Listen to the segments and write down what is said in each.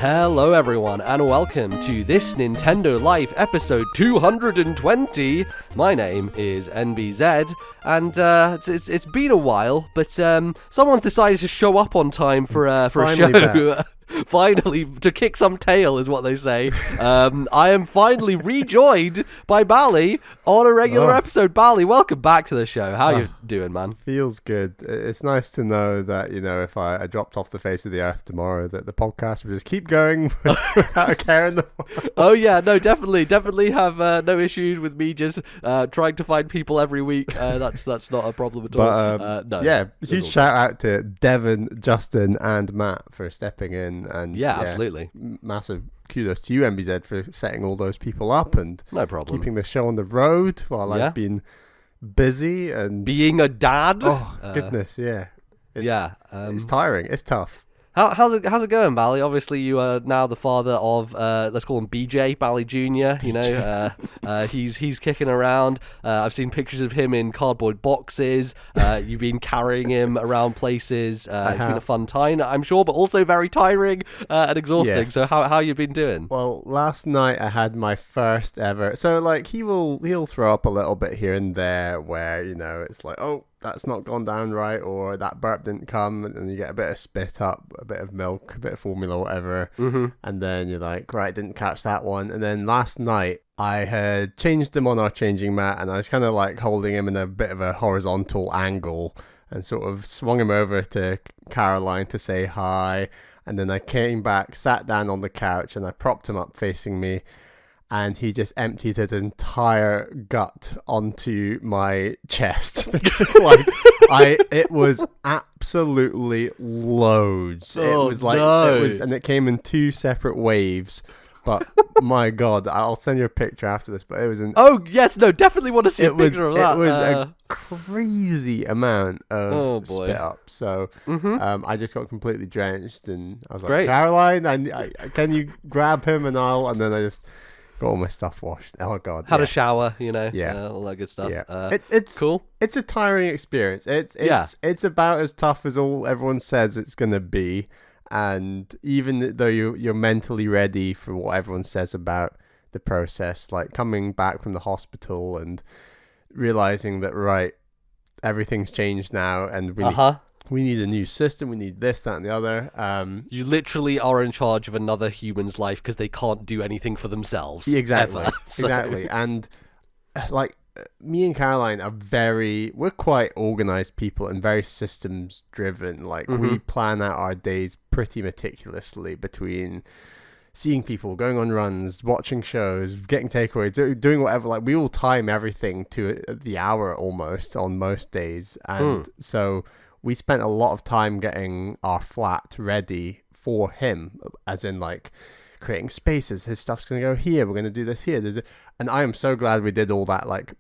Hello everyone and welcome to This Nintendo Life episode 220. My name is NBZ and it's been a while, but someone's decided to show up on time for a show. Finally, to kick some tail is what they say. I am finally rejoined by Bally on a regular episode. Bally, welcome back to the show. How you doing, man? Feels good. It's nice to know that, if I dropped off the face of the earth tomorrow, that the podcast would just keep going without a care in the world. Oh yeah, no, definitely have no issues with me just trying to find people every week. That's not a problem at all. But, no. Yeah, huge shout out to Devon, Justin, and Matt for stepping in. And yeah, absolutely. Massive kudos to you, MBZ, for setting all those people up and no problem keeping the show on the road while I've been busy and being a dad. Oh goodness, yeah. It's tiring. It's tough. How's it going, Bally? Obviously, you are now the father of let's call him BJ, Bally Jr. He's kicking around. I've seen pictures of him in cardboard boxes. You've been carrying him around places. It's been a fun time, I'm sure, but also very tiring and exhausting. Yes. So how you been doing? Well, last night I had my first ever. So like he'll throw up a little bit here and there where it's like, oh, that's not gone down right, or that burp didn't come, and you get a bit of spit up, a bit of milk, a bit of formula, whatever, and then you're like, right, didn't catch that one. And then last night I had changed him on our changing mat, and I was kind of like holding him in a bit of a horizontal angle and sort of swung him over to Caroline to say hi, and then I came back, sat down on the couch, and I propped him up facing me, and he just emptied his entire gut onto my chest. Basically, it was absolutely loads. Oh, it was like no. and it came in two separate waves. But my God, I'll send you a picture after this. But it was oh yes, no, definitely want to see a picture of that. It was a crazy amount of spit up. So I just got completely drenched, and I was like, Caroline, can you grab him? And then I just got all my stuff washed. Oh God! Had a shower, all that good stuff. Yeah, it's cool. It's a tiring experience. It's about as tough as everyone says it's gonna be, and even though you're mentally ready for what everyone says about the process, like coming back from the hospital and realizing that everything's changed now, and we need a new system. We need this, that, and the other. You literally are in charge of another human's life because they can't do anything for themselves. Exactly. Ever, so. Exactly. And like me and Caroline we're quite organized people and very systems driven. Like we plan out our days pretty meticulously between seeing people, going on runs, watching shows, getting takeaways, doing whatever. Like we all time everything to the hour almost on most days. And so we spent a lot of time getting our flat ready for him, as in like creating spaces. His stuff's going to go here. We're going to do this here. And I am so glad we did all that like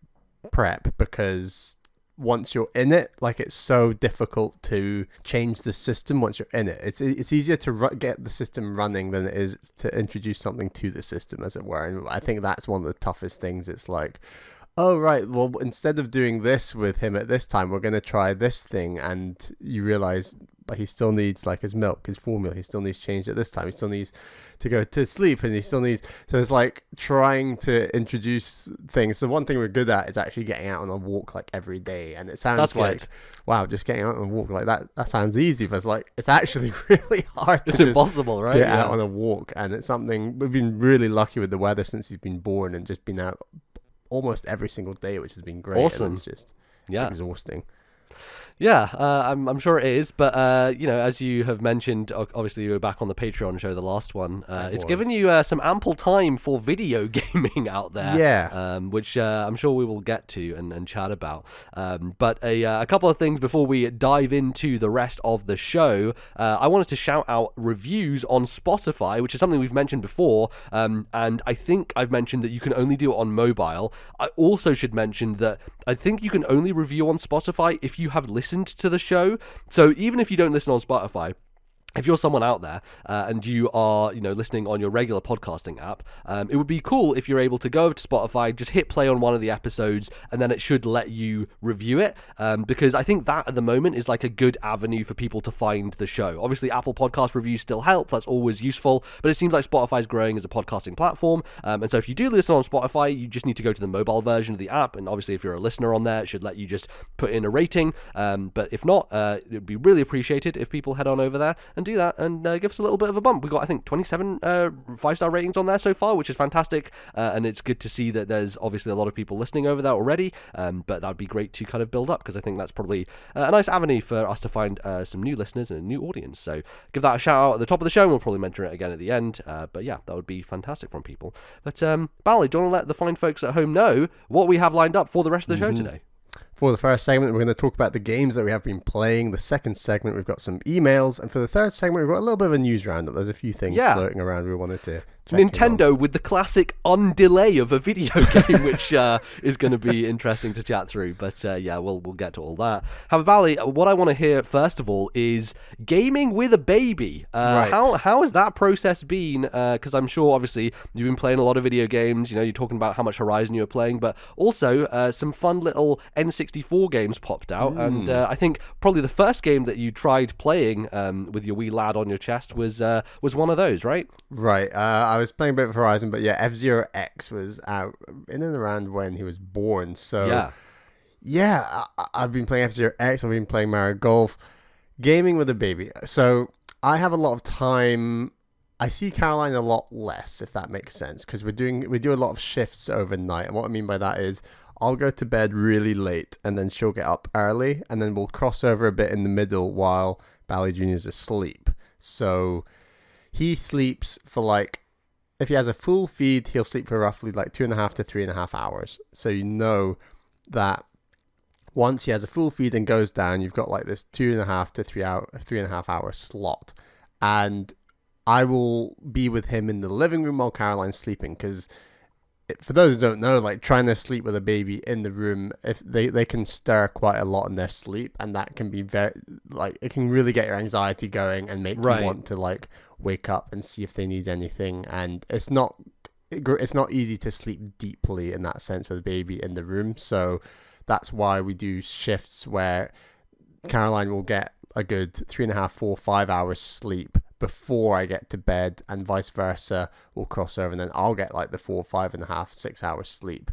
prep, because once you're in it, like it's so difficult to change the system once you're in it. It's easier to get the system running than it is to introduce something to the system, as it were. And I think that's one of the toughest things. It's like, oh, right, well, instead of doing this with him at this time, we're going to try this thing. And you realize he still needs like his milk, his formula. He still needs change at this time. He still needs to go to sleep, and he still needs... So it's like trying to introduce things. So one thing we're good at is actually getting out on a walk like every day. And it sounds wow, just getting out on a walk like that sounds easy. But it's actually really hard. It's impossible, right? Get out on a walk. And it's something... We've been really lucky with the weather since he's been born, and just been out almost every single day, which has been great. Awesome. And it's exhausting. Yeah, I'm sure it is, but as you have mentioned, obviously you were back on the Patreon show, the last one. It's given you some ample time for video gaming out there, which I'm sure we will get to and chat about. But a couple of things before we dive into the rest of the show. I wanted to shout out reviews on Spotify, which is something we've mentioned before, and I think I've mentioned that you can only do it on mobile. I also should mention that I think you can only review on Spotify if you have listened to the show. So even if you don't listen on Spotify, if you're someone out there and you are, listening on your regular podcasting app, it would be cool if you're able to go over to Spotify, just hit play on one of the episodes, and then it should let you review it, because I think that at the moment is like a good avenue for people to find the show. Obviously, Apple Podcast reviews still help. That's always useful, but it seems like Spotify is growing as a podcasting platform, and so if you do listen on Spotify, you just need to go to the mobile version of the app, and obviously if you're a listener on there, it should let you just put in a rating, but if not, it would be really appreciated if people head on over there and do that and give us a little bit of a bump. We got, I think, 27 5-star ratings on there so far, which is fantastic, and it's good to see that there's obviously a lot of people listening over there already, but that would be great to kind of build up, because I think that's probably a nice avenue for us to find some new listeners and a new audience. So give that a shout out at the top of the show, and we'll probably mention it again at the end, but yeah, that would be fantastic from people. But Bally, do you want to let the fine folks at home know what we have lined up for the rest of the show today? For the first segment, we're going to talk about the games that we have been playing. The second segment, we've got some emails. And for the third segment, we've got a little bit of a news roundup. There's a few things floating around we wanted to check Nintendo with the classic undelay of a video game, which is going to be interesting to chat through. But yeah, we'll get to all that. However, Bally, what I want to hear, first of all, is gaming with a baby. Right. How has that process been? Because I'm sure, obviously, you've been playing a lot of video games. You're talking about how much Horizon you were playing, but also some fun little N64 games popped out. And I think probably the first game that you tried playing with your wee lad on your chest was one of those, right? Right. I was playing a bit of Horizon, but yeah, F-Zero X was out in and around when he was born. So yeah, I've been playing F-Zero X. I've been playing Mario Golf. Gaming with a baby. So I have a lot of time. I see Caroline a lot less, if that makes sense, because we do a lot of shifts overnight. And what I mean by that is I'll go to bed really late, and then she'll get up early, and then we'll cross over a bit in the middle while Bally Jr.'s asleep. So he sleeps for if he has a full feed, he'll sleep for roughly 2.5 to 3.5 hours. So you know that once he has a full feed and goes down, you've got this 2.5 to 3.5 hour slot. And I will be with him in the living room while Caroline's sleeping, because for those who don't know, trying to sleep with a baby in the room, if they can stir quite a lot in their sleep, and that can be very it can really get your anxiety going and make you want to wake up and see if they need anything. And it's not easy to sleep deeply in that sense with a baby in the room. So that's why we do shifts where Caroline will get a good 3.5, 4, 5 hours sleep before I get to bed, and vice versa. We'll cross over, and then I'll get the 4, 5.5, 6 hours sleep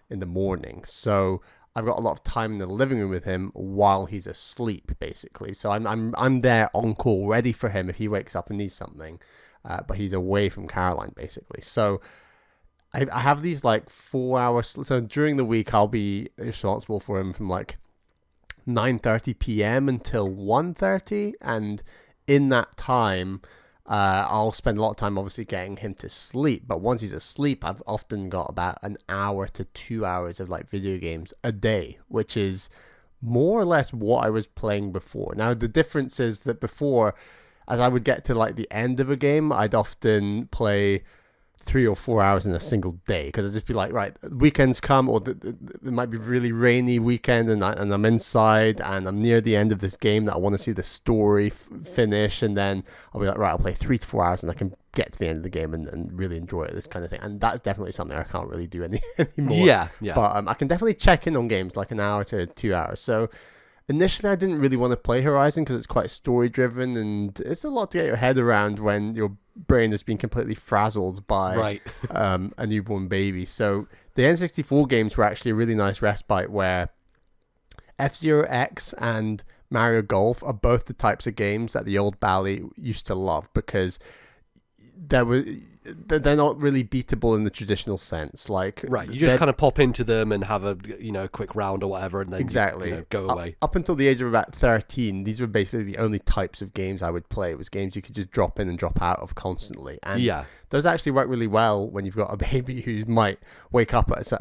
in the morning. So I've got a lot of time in the living room with him while he's asleep, basically. So I'm there on call, ready for him if he wakes up and needs something, but he's away from Caroline, basically. So I have these 4 hours. So during the week, I'll be responsible for him from 9:30 p.m. until 1:30, and in that time, I'll spend a lot of time obviously getting him to sleep. But once he's asleep, I've often got about an hour to 2 hours of video games a day, which is more or less what I was playing before. Now, the difference is that before, as I would get to the end of a game, I'd often play 3 or 4 hours in a single day, because I'd just be right, weekends come, or it might be really rainy weekend, and I'm inside and I'm near the end of this game that I want to see the story finish, and then I'll be right, I'll play 3 to 4 hours and I can get to the end of the game and really enjoy it, this kind of thing. And that's definitely something I can't really do anymore. Yeah. But I can definitely check in on games an hour to 2 hours. So initially, I didn't really want to play Horizon because it's quite story driven, and it's a lot to get your head around when your brain has been completely frazzled by a newborn baby. So the N64 games were actually a really nice respite, where F-Zero X and Mario Golf are both the types of games that the old Bally used to love, because they're not really beatable in the traditional sense. You just kind of pop into them and have a quick round or whatever, and then exactly go away. Up until the age of about 13, these were basically the only types of games I would play. It was games you could just drop in and drop out of constantly, and those actually work really well when you've got a baby who might wake up at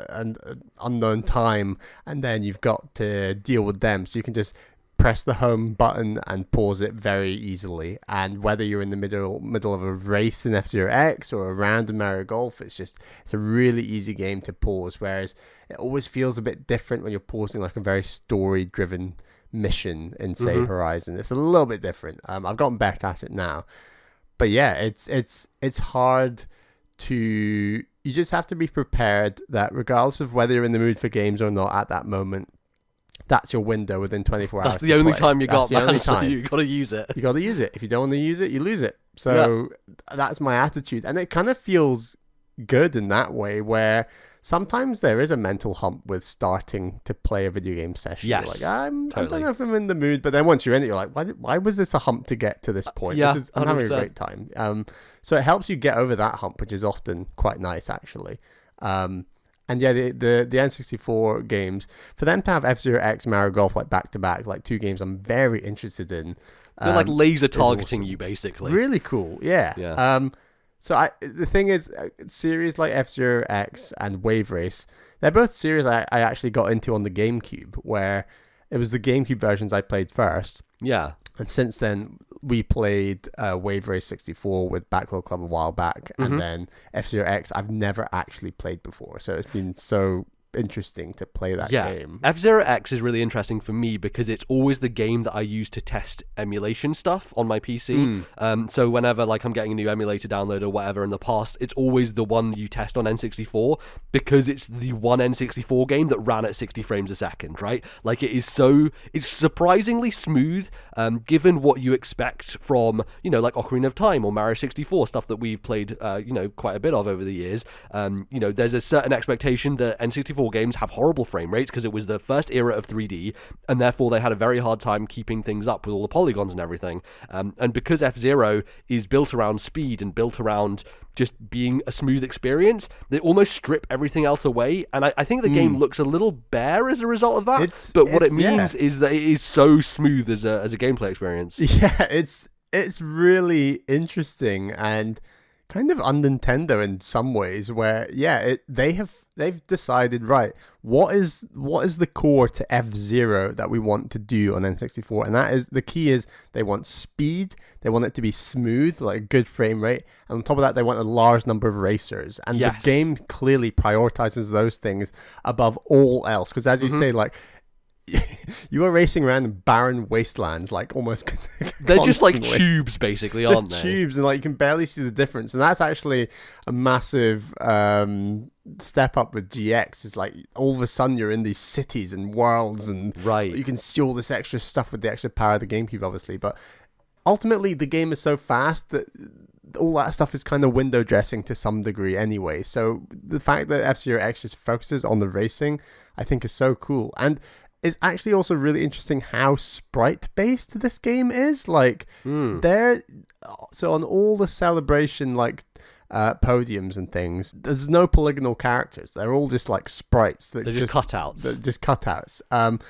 an unknown time, and then you've got to deal with them. So you can just press the home button and pause it very easily. And whether you're in the middle of a race in F-Zero X or a round in Mario Golf, it's a really easy game to pause. Whereas it always feels a bit different when you're pausing a very story driven mission in say Horizon. It's a little bit different. I've gotten better at it now, but yeah, it's hard to. You just have to be prepared that regardless of whether you're in the mood for games or not at that moment, that's your window within 24 hours. That's the only time you got, man. So you got to use it. You got to use it. If you don't want to use it, you lose it. So that's my attitude, and it kind of feels good in that way, where sometimes there is a mental hump with starting to play a video game session. Yes, you're like, I don't know if I'm in the mood, but then once you're in it, you're like, why was this a hump to get to this point? I'm having a great time. So it helps you get over that hump, which is often quite nice, actually. And yeah, the N64 games, for them to have F-Zero X, Mario Golf like back to back, like two games I'm very interested in. They're like laser targeting you, basically. Really cool, yeah. So the thing is, series like F-Zero X and Wave Race, they're both series I actually got into on the GameCube, where it was the GameCube versions I played first. Yeah. And since then, we played Wave Race 64 with Backlog Club a while back, and then F-Zero X I've never actually played before, so it's been so interesting to play that game. F-Zero X is really interesting for me because it's always the game that I use to test emulation stuff on my PC. So whenever like I'm getting a new emulator download or whatever in the past, it's always the one you test on N64 because it's the one N64 game that ran at 60 frames a second, right? Like it's surprisingly smooth, given what you expect from, like Ocarina of Time or Mario 64, stuff that we've played, quite a bit of over the years. There's a certain expectation that N64 games have horrible frame rates because it was the first era of 3D, and therefore they had a very hard time keeping things up with all the polygons and everything. And because F-Zero is built around speed and built around just being a smooth experience, they almost strip everything else away, and I think the game looks a little bare as a result of that. But what it means is that it is so smooth as a gameplay experience. Yeah, it's really interesting and kind of un-Nintendo in some ways, where they've decided, right, what is the core to F-Zero that we want to do on N64, and that is the key is they want speed, they want it to be smooth, like a good frame rate, and on top of that they want a large number of racers, and the game clearly prioritizes those things above all else, because as you say, like you are racing around in barren wastelands, like almost they're just like tubes basically, aren't they? Just tubes, and like you can barely see the difference, and that's actually a massive step up with GX. Is like all of a sudden you're in these cities and worlds, and you can see all this extra stuff with the extra power of the GameCube, obviously, but ultimately the game is so fast that all that stuff is kind of window dressing to some degree anyway. So the fact that F-Zero X just focuses on the racing, I think is so cool. And it's actually also really interesting how sprite-based this game is. Like, so on all the celebration, like, podiums and things, there's no polygonal characters. They're all just, like, sprites. They're just cutouts. They're just cutouts. And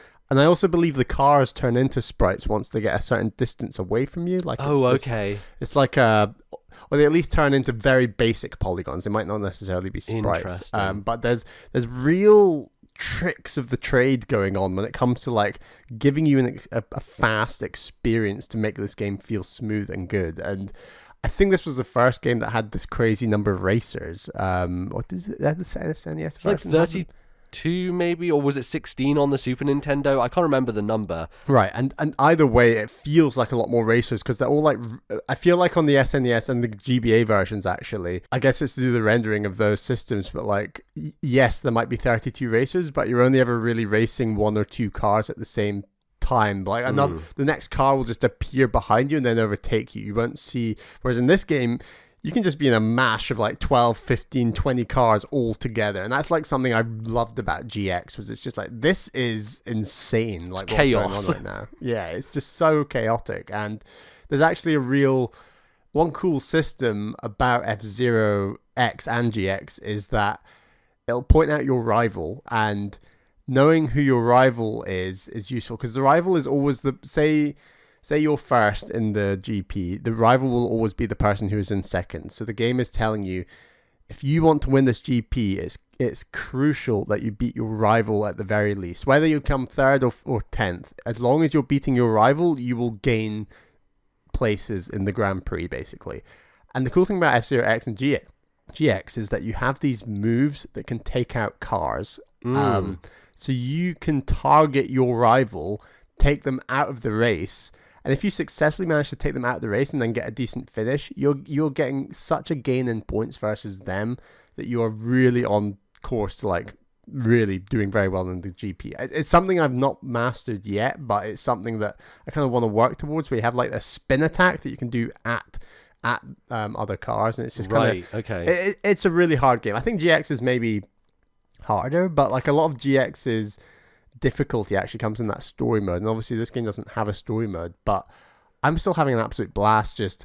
I also believe the cars turn into sprites once they get a certain distance away from you. Like, it's like or they at least turn into very basic polygons. They might not necessarily be sprites. But there's real tricks of the trade going on when it comes to like giving you a fast experience to make this game feel smooth and good. And I think this was the first game that had this crazy number of racers. What is it? That the SNES version? Like 32 maybe, or was it 16 on the Super Nintendo? I can't remember the number. Right, and either way, it feels like a lot more racers because they're all like, I feel like on the SNES and the GBA versions actually, I guess it's to do the rendering of those systems, but like, yes, there might be 32 racers, but you're only ever really racing one or two cars at the same time. Like the next car will just appear behind you and then overtake you. You won't see, whereas in this game, you can just be in a mash of like 12, 15, 20 cars all together. And that's like something I loved about GX, was it's just like, this is insane. Like what's going on right now. Yeah, it's just so chaotic. And there's actually one cool system about F-Zero X and GX is that it'll point out your rival, and knowing who your rival is useful, because the rival is always say you're first in the GP, the rival will always be the person who is in second. So the game is telling you, if you want to win this GP, it's crucial that you beat your rival at the very least. Whether you come third or 10th, as long as you're beating your rival, you will gain places in the Grand Prix, basically. And the cool thing about F-Zero X and GX is that you have these moves that can take out cars. So you can target your rival take them out of the race. And if you successfully manage to take them out of the race and then get a decent finish, you're getting such a gain in points versus them that you are really on course to like really doing very well in the GP. It's something I've not mastered yet, but it's something that I kind of want to work towards, where you have like a spin attack that you can do at other cars, and it's just kind of okay. It's a really hard game. I think GX is maybe harder, but like a lot of GX's difficulty actually comes in that story mode, and obviously this game doesn't have a story mode, but I'm still having an absolute blast just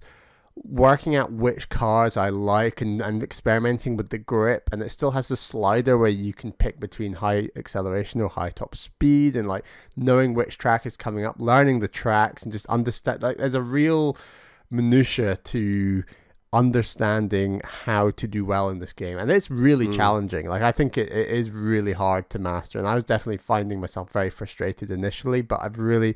working out which cars I like and experimenting with the grip. And it still has the slider where you can pick between high acceleration or high top speed, and like knowing which track is coming up, learning the tracks, and just understand, like there's a real minutia to understanding how to do well in this game, and it's really challenging. Like I think it is really hard to master, and I was definitely finding myself very frustrated initially, but I've really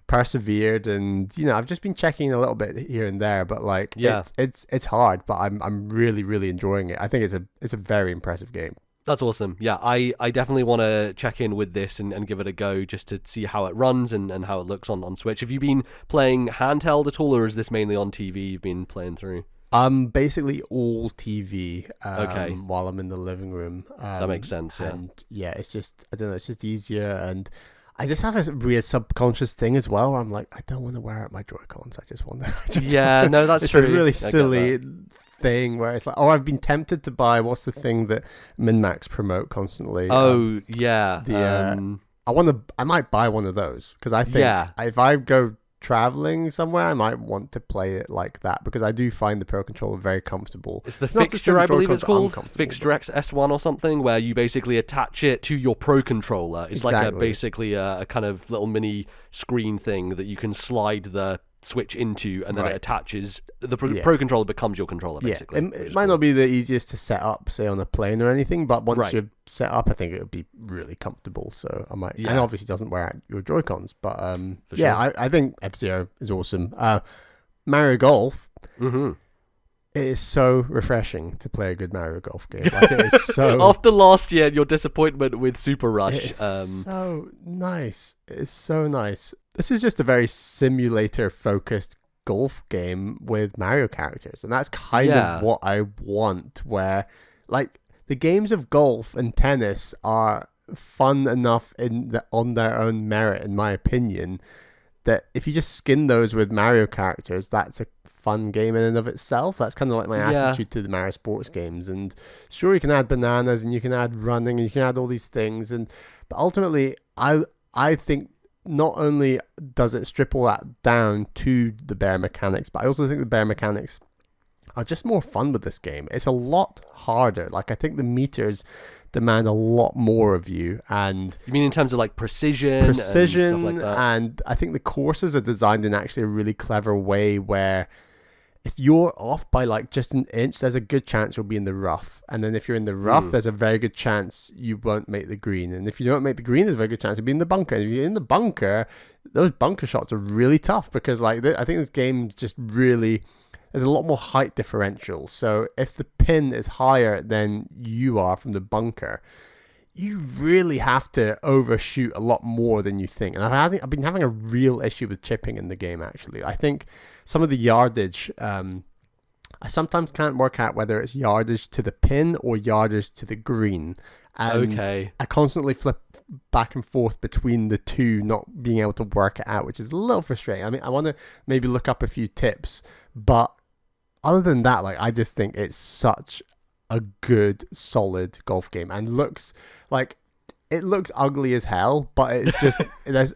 persevered, and I've just been checking a little bit here and there, but like it's hard, but I'm really enjoying it. I think it's a very impressive game. That's awesome. Yeah, I definitely want to check in with this and give it a go just to see how it runs and how it looks on Switch. Have you been playing handheld at all, or is this mainly on TV you've been playing through? Basically all TV while I'm in the living room. That makes sense, yeah. And yeah, it's just, I don't know, it's just easier, and I just have a weird subconscious thing as well where I'm like, I don't want to wear out my Joy-Cons. I just want to... No, that's true. It's a really silly thing where it's like, I've been tempted to buy, what's the thing that MinMax promote constantly? Yeah. I might buy one of those, because I think if I go traveling somewhere, I might want to play it like that, because I do find the Pro Controller very comfortable. It's the Fixture, I believe it's called, Fixture X S1 or something, where you basically attach it to your Pro Controller. It's basically a kind of little mini screen thing that you can slide the Switch into, and then it attaches. The Pro Controller becomes your controller, basically. It might not be the easiest to set up, say, on a plane or anything, but once you're set up, I think it would be really comfortable. So I might, and obviously it doesn't wear out your Joy-Cons, but sure. I think F-Zero is awesome. Mario Golf, it is so refreshing to play a good Mario Golf game. Like, it is so... After last year and your disappointment with Super Rush. It's so nice. It's so nice. This is just a very simulator-focused golf game with Mario characters, and that's kind of what I want, where, like, the games of golf and tennis are fun enough on their own merit, in my opinion, that if you just skin those with Mario characters, that's a fun game in and of itself. That's kind of like my attitude to the Mario sports games. And sure, you can add bananas, and you can add running, and you can add all these things, but ultimately, I think not only does it strip all that down to the bare mechanics, but I also think the bare mechanics are just more fun with this game. It's a lot harder. Like, I think the meters demand a lot more of you. And you mean in terms of like precision and stuff like that? And I think the courses are designed in actually a really clever way where if you're off by like just an inch, there's a good chance you'll be in the rough. And then if you're in the rough, there's a very good chance you won't make the green. And if you don't make the green, there's a very good chance you'll be in the bunker. And if you're in the bunker, those bunker shots are really tough, because like I think this game just really... There's a lot more height differential. So if the pin is higher than you are from the bunker, you really have to overshoot a lot more than you think. And I've been having a real issue with chipping in the game, actually. I think some of the yardage, I sometimes can't work out whether it's yardage to the pin or yardage to the green. And I constantly flip back and forth between the two, not being able to work it out, which is a little frustrating. I mean, I want to maybe look up a few tips, but other than that, like, I just think it's such a good, solid golf game, and looks like it looks ugly as hell, but it's just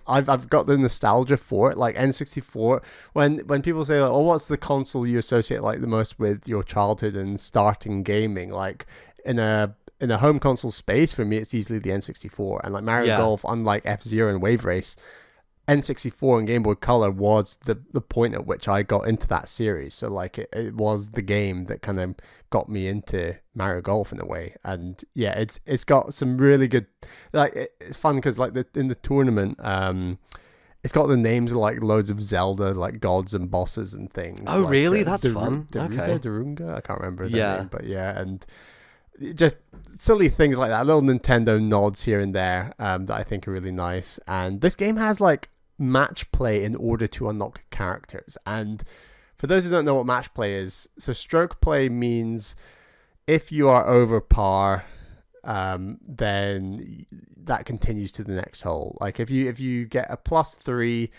I've got the nostalgia for it. Like N64, when people say like, oh, what's the console you associate like the most with your childhood and starting gaming? Like in a home console space, for me, it's easily the N64. And like Mario Golf, unlike F-Zero and Wave Race, N64 and Game Boy Color was the point at which I got into that series. So like it was the game that kind of got me into Mario Golf in a way. And yeah, it's got some really good, like, it's fun because like in the tournament, it's got the names of like loads of Zelda like gods and bosses and things. Oh, like, really? That's fun. Darunga, I can't remember the name, but yeah, and just silly things like that, little Nintendo nods here and there that I think are really nice. And this game has like match play in order to unlock characters. And for those who don't know what match play is, so stroke play means if you are over par, then that continues to the next hole. Like if you get a +3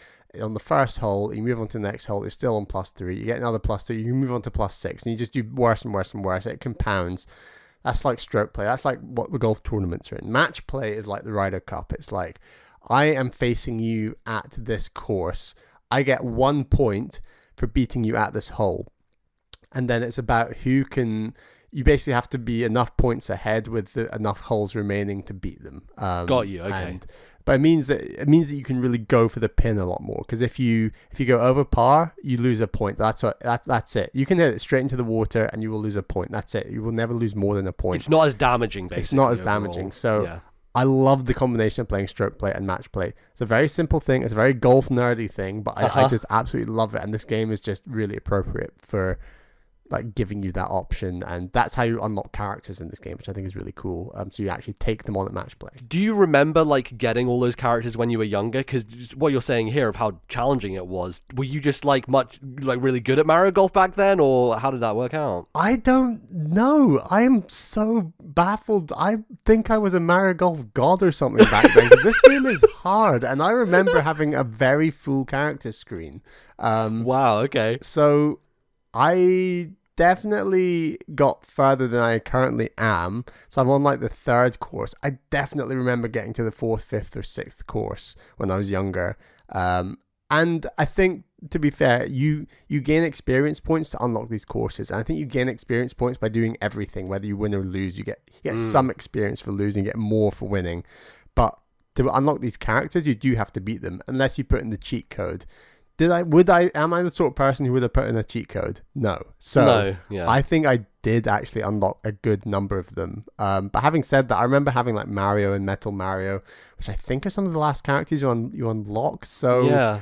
on the first hole, you move on to the next hole, you're still on +3. You get another +3, you move on to +6, and you just do worse and worse and worse. It compounds. That's like stroke play. That's like what the golf tournaments are in. Match play is like the Ryder Cup. It's like, I am facing you at this course. I get 1 point for beating you at this hole. And then it's about who can... You basically have to be enough points ahead with enough holes remaining to beat them. Got you. Okay. But it means that you can really go for the pin a lot more. Because if you go over par, you lose a point. That's it. You can hit it straight into the water and you will lose a point. That's it. You will never lose more than a point. It's not as damaging, basically. It's not as damaging. So yeah. I love the combination of playing stroke play and match play. It's a very simple thing. It's a very golf nerdy thing, but I just absolutely love it. And this game is just really appropriate for like giving you that option, and that's how you unlock characters in this game, which I think is really cool. So you actually take them on at match play. Do you remember like getting all those characters when you were younger? Because what you're saying here of how challenging it was, were you just like really good at Mario Golf back then, or how did that work out? I don't know. I am so baffled. I think I was a Mario Golf god or something back then, because this game is hard, and I remember having a very full character screen. Wow. Okay. So I definitely got further than I currently am. So I'm on like the 3rd course. I definitely remember getting to the 4th, 5th, or 6th course when I was younger. And I think, to be fair, you gain experience points to unlock these courses. And I think you gain experience points by doing everything, whether you win or lose. You get some experience for losing, get more for winning. But to unlock these characters, you do have to beat them, unless you put in the cheat code. Am I the sort of person who would have put in a cheat code? No. So no, yeah. I think I did actually unlock a good number of them. But having said that, I remember having like Mario and Metal Mario, which I think are some of the last characters you unlock. So yeah,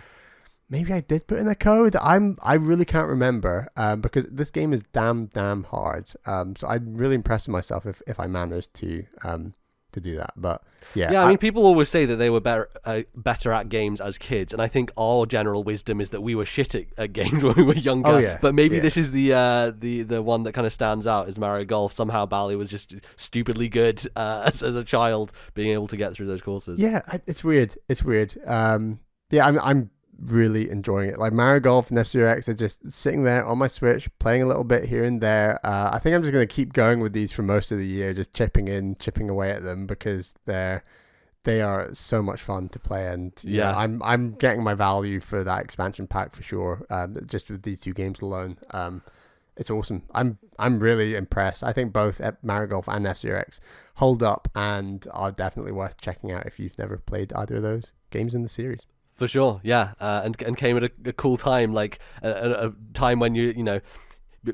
maybe I did put in a code. I really can't remember, because this game is damn hard. So I'm really impressed with myself if I managed to do that. But yeah, I mean, people always say that they were better at games as kids, and I think our general wisdom is that we were shit at games when we were younger. Oh, yeah. But maybe this is the one that kind of stands out is Mario Golf. Somehow Bally was just stupidly good as a child, being able to get through those courses. Yeah, it's weird. Yeah, I'm really enjoying it. Like Mario Golf and F-Zero X are just sitting there on my Switch, playing a little bit here and there. I think I'm just going to keep going with these for most of the year, just chipping away at them, because they are so much fun to play. And yeah, I'm getting my value for that expansion pack for sure. Just with these 2 games alone, it's awesome. I'm really impressed. I think both Mario Golf and F-Zero X hold up and are definitely worth checking out if you've never played either of those games in the series. For sure, yeah, and came at a cool time, like a time when you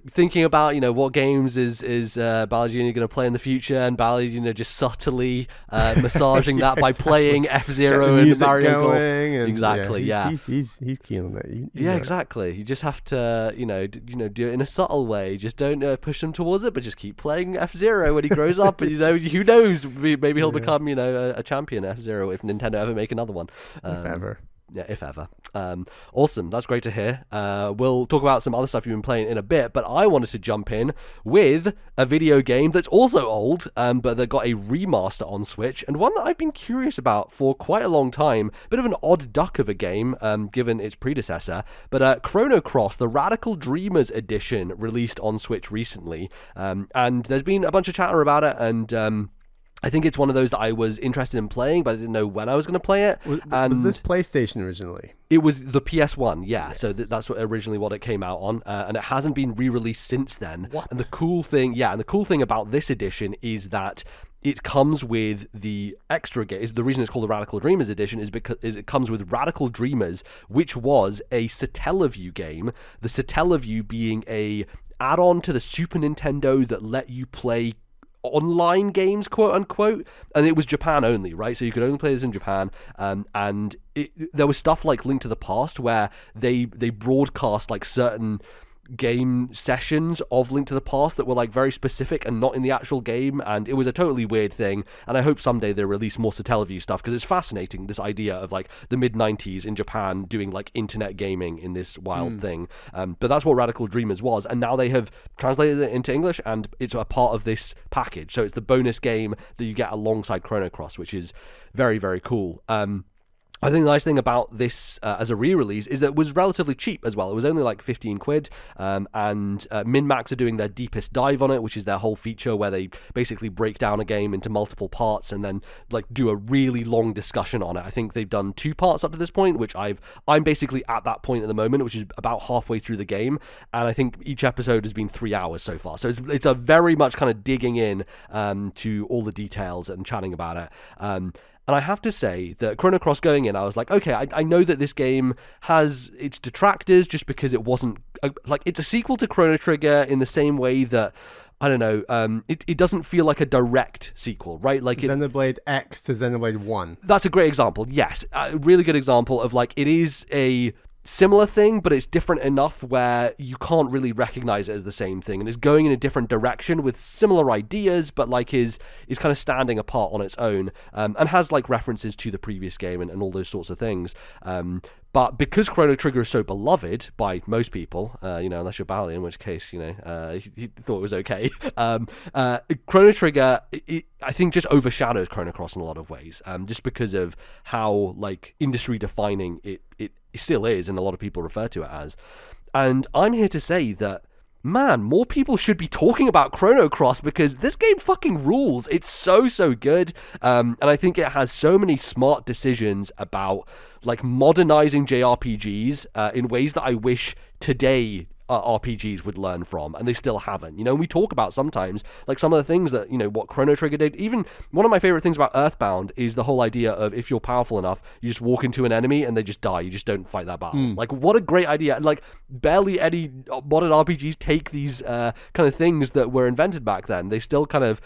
thinking about what games is Bally Jr. going to play in the future, and Bally just subtly massaging that by playing F-Zero and Mario Golf. Exactly, yeah. He's keen on that. Yeah, exactly. You just have to do it in a subtle way. Just don't push him towards it, but just keep playing F-Zero when he grows up, and who knows, maybe he'll become a champion at F-Zero if Nintendo ever make another one. If ever. Yeah, if ever. Awesome. That's great to hear. We'll talk about some other stuff you've been playing in a bit, but I wanted to jump in with a video game that's also old, but that got a remaster on Switch, and one that I've been curious about for quite a long time. Bit of an odd duck of a game, given its predecessor, but Chrono Cross, the Radical Dreamers edition, released on Switch recently, and there's been a bunch of chatter about it, and I think it's one of those that I was interested in playing, but I didn't know when I was going to play it. Was this PlayStation originally? It was the PS1, yeah. Yes. So that's originally what it came out on, and it hasn't been re-released since then. What? And the cool thing about this edition is that it comes with the extra games. The reason it's called the Radical Dreamers edition is because it comes with Radical Dreamers, which was a Satellaview game. The Satellaview being a add-on to the Super Nintendo that let you play online games, quote unquote, and it was Japan only, right? So you could only play this in Japan, and there was stuff like Link to the Past where they broadcast like certain game sessions of Link to the Past that were like very specific and not in the actual game, and it was a totally weird thing. And I hope someday they release more Satellaview stuff, because it's fascinating, this idea of like the mid-90s in Japan doing like internet gaming in this wild thing. But that's what Radical Dreamers was, and now they have translated it into English, and it's a part of this package. So it's the bonus game that you get alongside Chrono Cross, which is very, very cool. I think the nice thing about this as a re-release is that it was relatively cheap as well. It was only like 15 quid, and MinMax are doing their deepest dive on it, which is their whole feature where they basically break down a game into multiple parts and then like do a really long discussion on it. I think they've done 2 parts up to this point, which I'm basically at that point at the moment, which is about halfway through the game, and I think each episode has been 3 hours so far. So it's a very much kind of digging in to all the details and chatting about it. And I have to say that Chrono Cross going in, I was like, okay, I know that this game has its detractors just because it wasn't, like, it's a sequel to Chrono Trigger in the same way that, I don't know, it doesn't feel like a direct sequel, right? Like Xenoblade X to Xenoblade 1. That's a great example, yes. A really good example of, like, it is a similar thing, but it's different enough where you can't really recognize it as the same thing, and it's going in a different direction with similar ideas, but like is kind of standing apart on its own, and has like references to the previous game and all those sorts of things. But because Chrono Trigger is so beloved by most people, unless you're Bally, in which case, he thought it was okay. Chrono Trigger, I think, just overshadows Chrono Cross in a lot of ways, just because of how like industry defining it still is, and a lot of people refer to it as. And I'm here to say that, man, more people should be talking about Chrono Cross, because this game fucking rules. It's so good, and I think it has so many smart decisions about like modernizing JRPGs in ways that I wish today RPGs would learn from, and they still haven't. We talk about sometimes like some of the things that what Chrono Trigger did. Even one of my favorite things about Earthbound is the whole idea of, if you're powerful enough, you just walk into an enemy and they just die. You just don't fight that battle. Like, what a great idea. Like, barely any modern RPGs take these kind of things that were invented back then. They still kind of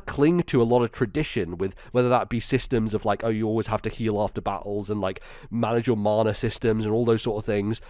cling to a lot of tradition, with whether that be systems of like, oh, you always have to heal after battles, and like manage your mana systems and all those sort of things.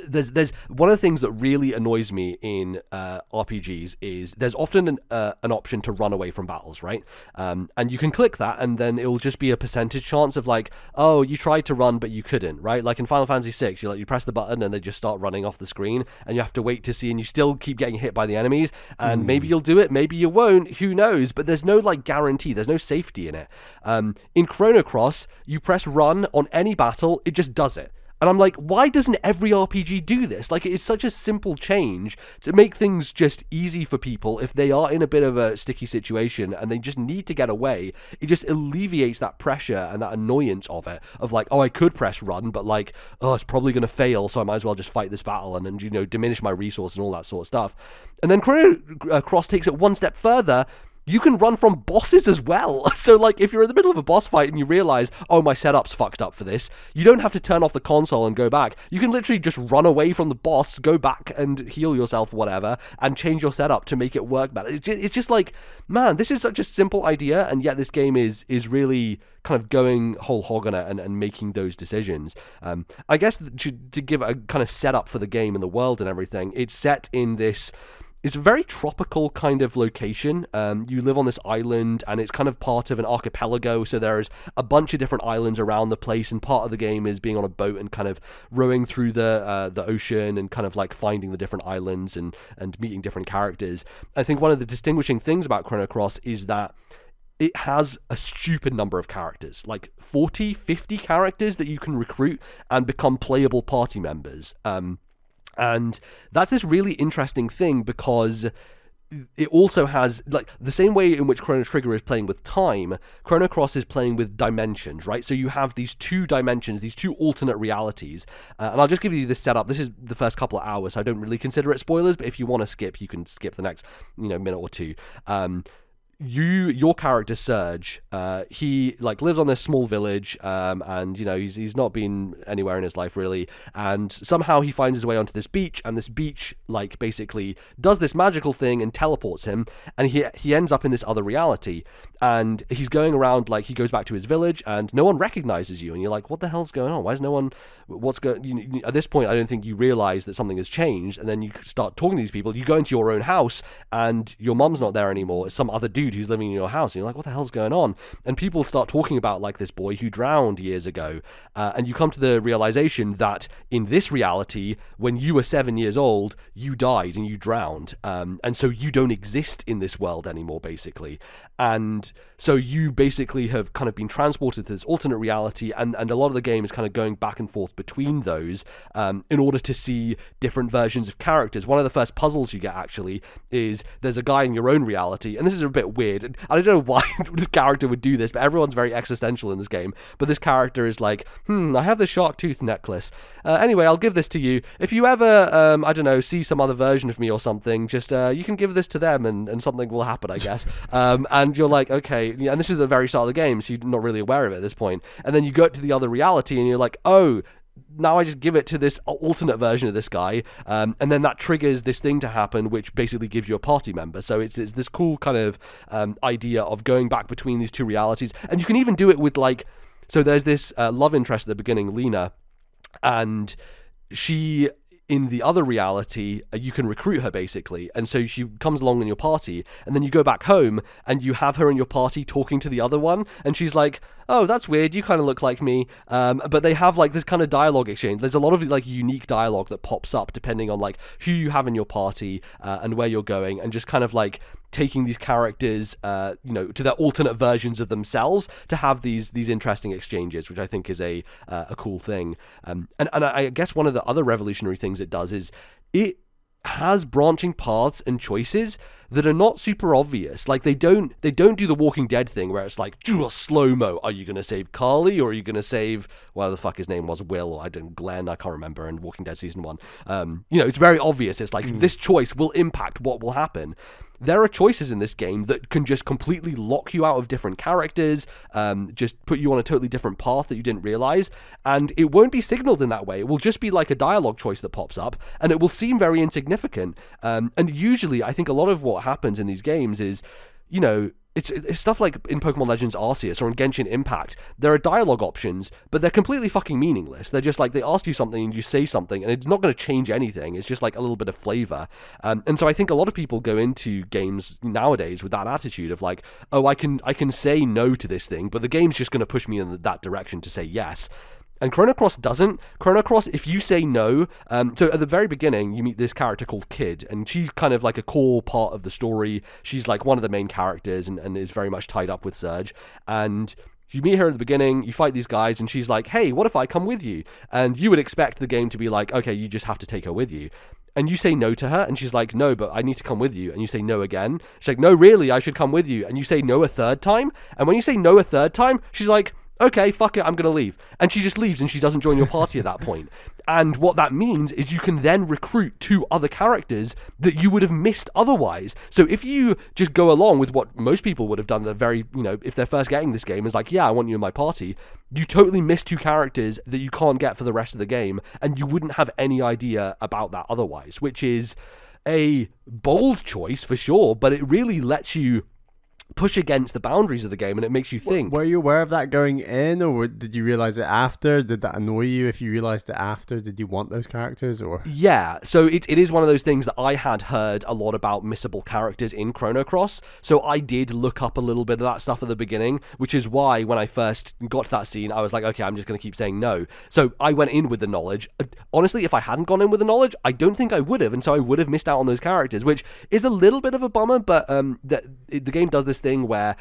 There's one of the things that really annoys me in RPGs is there's often an option to run away from battles, right? And you can click that, and then it'll just be a percentage chance of like, oh, you tried to run but you couldn't, right? Like in Final Fantasy VI, you press the button and they just start running off the screen, and you have to wait to see, and you still keep getting hit by the enemies, and maybe you'll do it, maybe you won't, who knows? But there's no like guarantee, there's no safety in it. In Chrono Cross, you press run on any battle, it just does it. And I'm like, why doesn't every RPG do this? Like, it's such a simple change to make things just easy for people if they are in a bit of a sticky situation and they just need to get away. It just alleviates that pressure and that annoyance of it, of like, oh, I could press run, but like, oh, it's probably going to fail, so I might as well just fight this battle and then, diminish my resource and all that sort of stuff. And then Chrono Cross takes it one step further. You can run from bosses as well. So, like, if you're in the middle of a boss fight and you realize, oh, my setup's fucked up for this, you don't have to turn off the console and go back. You can literally just run away from the boss, go back and heal yourself, whatever, and change your setup to make it work better. It's just like, man, this is such a simple idea, and yet this game is really kind of going whole hog on it and making those decisions. I guess to give a kind of setup for the game and the world and everything, it's set in this... It's a very tropical kind of location. You live on this island, and it's kind of part of an archipelago, so there's a bunch of different islands around the place, and part of the game is being on a boat and kind of rowing through the ocean and kind of like finding the different islands and meeting different characters. I think one of the distinguishing things about Chrono Cross is that it has a stupid number of characters, like 40, 50 characters that you can recruit and become playable party members. And that's this really interesting thing, because it also has, like, the same way in which Chrono Trigger is playing with time, Chrono Cross is playing with dimensions, right? So you have these 2 dimensions, these 2 alternate realities. And I'll just give you this setup. This is the first couple of hours, so I don't really consider it spoilers, but if you want to skip, you can skip the next, minute or two. your character Serge, he like lives on this small village, and you know he's not been anywhere in his life really, and somehow he finds his way onto this beach, and this beach like basically does this magical thing and teleports him, and he ends up in this other reality, and he's going around, like he goes back to his village, and no one recognizes you, and you're like, what the hell's going on? Why is no one? What's going? At this point, I don't think you realize that something has changed, and then you start talking to these people. You go into your own house, and your mom's not there anymore. It's some other dude who's living in your house, and you're like, what the hell's going on? And people start talking about like this boy who drowned years ago, and you come to the realization that in this reality, when you were 7 years old, you died and you drowned, and so you don't exist in this world anymore, basically. And so you basically have kind of been transported to this alternate reality, and a lot of the game is kind of going back and forth between those in order to see different versions of characters. One of the first puzzles you get actually is there's a guy in your own reality, and this is a bit weird. I don't know why the character would do this, but everyone's very existential in this game. But this character is like, I have this shark tooth necklace. Anyway, I'll give this to you. If you ever, I don't know, see some other version of me or something, just you can give this to them, and something will happen, I guess. And you're like, okay, and this is the very start of the game, so you're not really aware of it at this point. And then you go to the other reality, and you're like, oh, now I just give it to this alternate version of this guy, and then that triggers this thing to happen, which basically gives you a party member. So it's this cool kind of idea of going back between these two realities. And you can even do it with like, so there's this love interest at the beginning, Lena, and she, in the other reality, you can recruit her basically, and so she comes along in your party, and then you go back home and you have her in your party talking to the other one, and she's like, oh, that's weird, you kind of look like me, but they have like this kind of dialogue exchange. There's a lot of like unique dialogue that pops up depending on like who you have in your party and where you're going, and just kind of like taking these characters to their alternate versions of themselves to have these interesting exchanges, which I think is a cool thing. And I guess one of the other revolutionary things it does is it has branching paths and choices that are not super obvious. Like they don't do the Walking Dead thing where it's like, do a slow-mo. Are you going to save Carly, or are you going to save whatever the fuck his name was, Glenn, I can't remember, in Walking Dead season 1. It's very obvious. It's like this choice will impact what will happen. There are choices in this game that can just completely lock you out of different characters, just put you on a totally different path that you didn't realize, and it won't be signaled in that way. It will just be like a dialogue choice that pops up, and it will seem very insignificant. And usually, I think a lot of what happens in these games is, it's stuff like in Pokemon Legends Arceus or in Genshin Impact. There are dialogue options, but they're completely fucking meaningless. They're just like, they ask you something and you say something, and it's not going to change anything. It's just like a little bit of flavor. And so I think a lot of people go into games nowadays with that attitude of like, oh, I can say no to this thing, but the game's just going to push me in that direction to say yes. And Chrono Cross doesn't. Chrono Cross, if you say no, so at the very beginning, you meet this character called Kid, and she's kind of like a core part of the story. She's like one of the main characters and is very much tied up with Serge. And you meet her at the beginning, you fight these guys, and she's like, hey, what if I come with you? And you would expect the game to be like, okay, you just have to take her with you. And you say no to her, and she's like, no, but I need to come with you. And you say no again. She's like, no, really, I should come with you. And you say no a third time. And when you say no a third time, she's like, okay, fuck it, I'm going to leave. And she just leaves, and she doesn't join your party at that point. And what that means is you can then recruit 2 other characters that you would have missed otherwise. So if you just go along with what most people would have done, if they're first getting this game, is like, yeah, I want you in my party, you totally miss 2 characters that you can't get for the rest of the game, and you wouldn't have any idea about that otherwise, which is a bold choice for sure, but it really lets you push against the boundaries of the game, and it makes you think. Were you aware of that going in, or did you realize it after? Did that annoy you if you realized it after? Did you want those characters, or? Yeah, so it is one of those things that I had heard a lot about missable characters in Chrono Cross, so I did look up a little bit of that stuff at the beginning, which is why when I first got to that scene, I was like, okay, I'm just going to keep saying no. So I went in with the knowledge. Honestly, if I hadn't gone in with the knowledge, I don't think I would have, and so I would have missed out on those characters, which is a little bit of a bummer, but the game does this thing where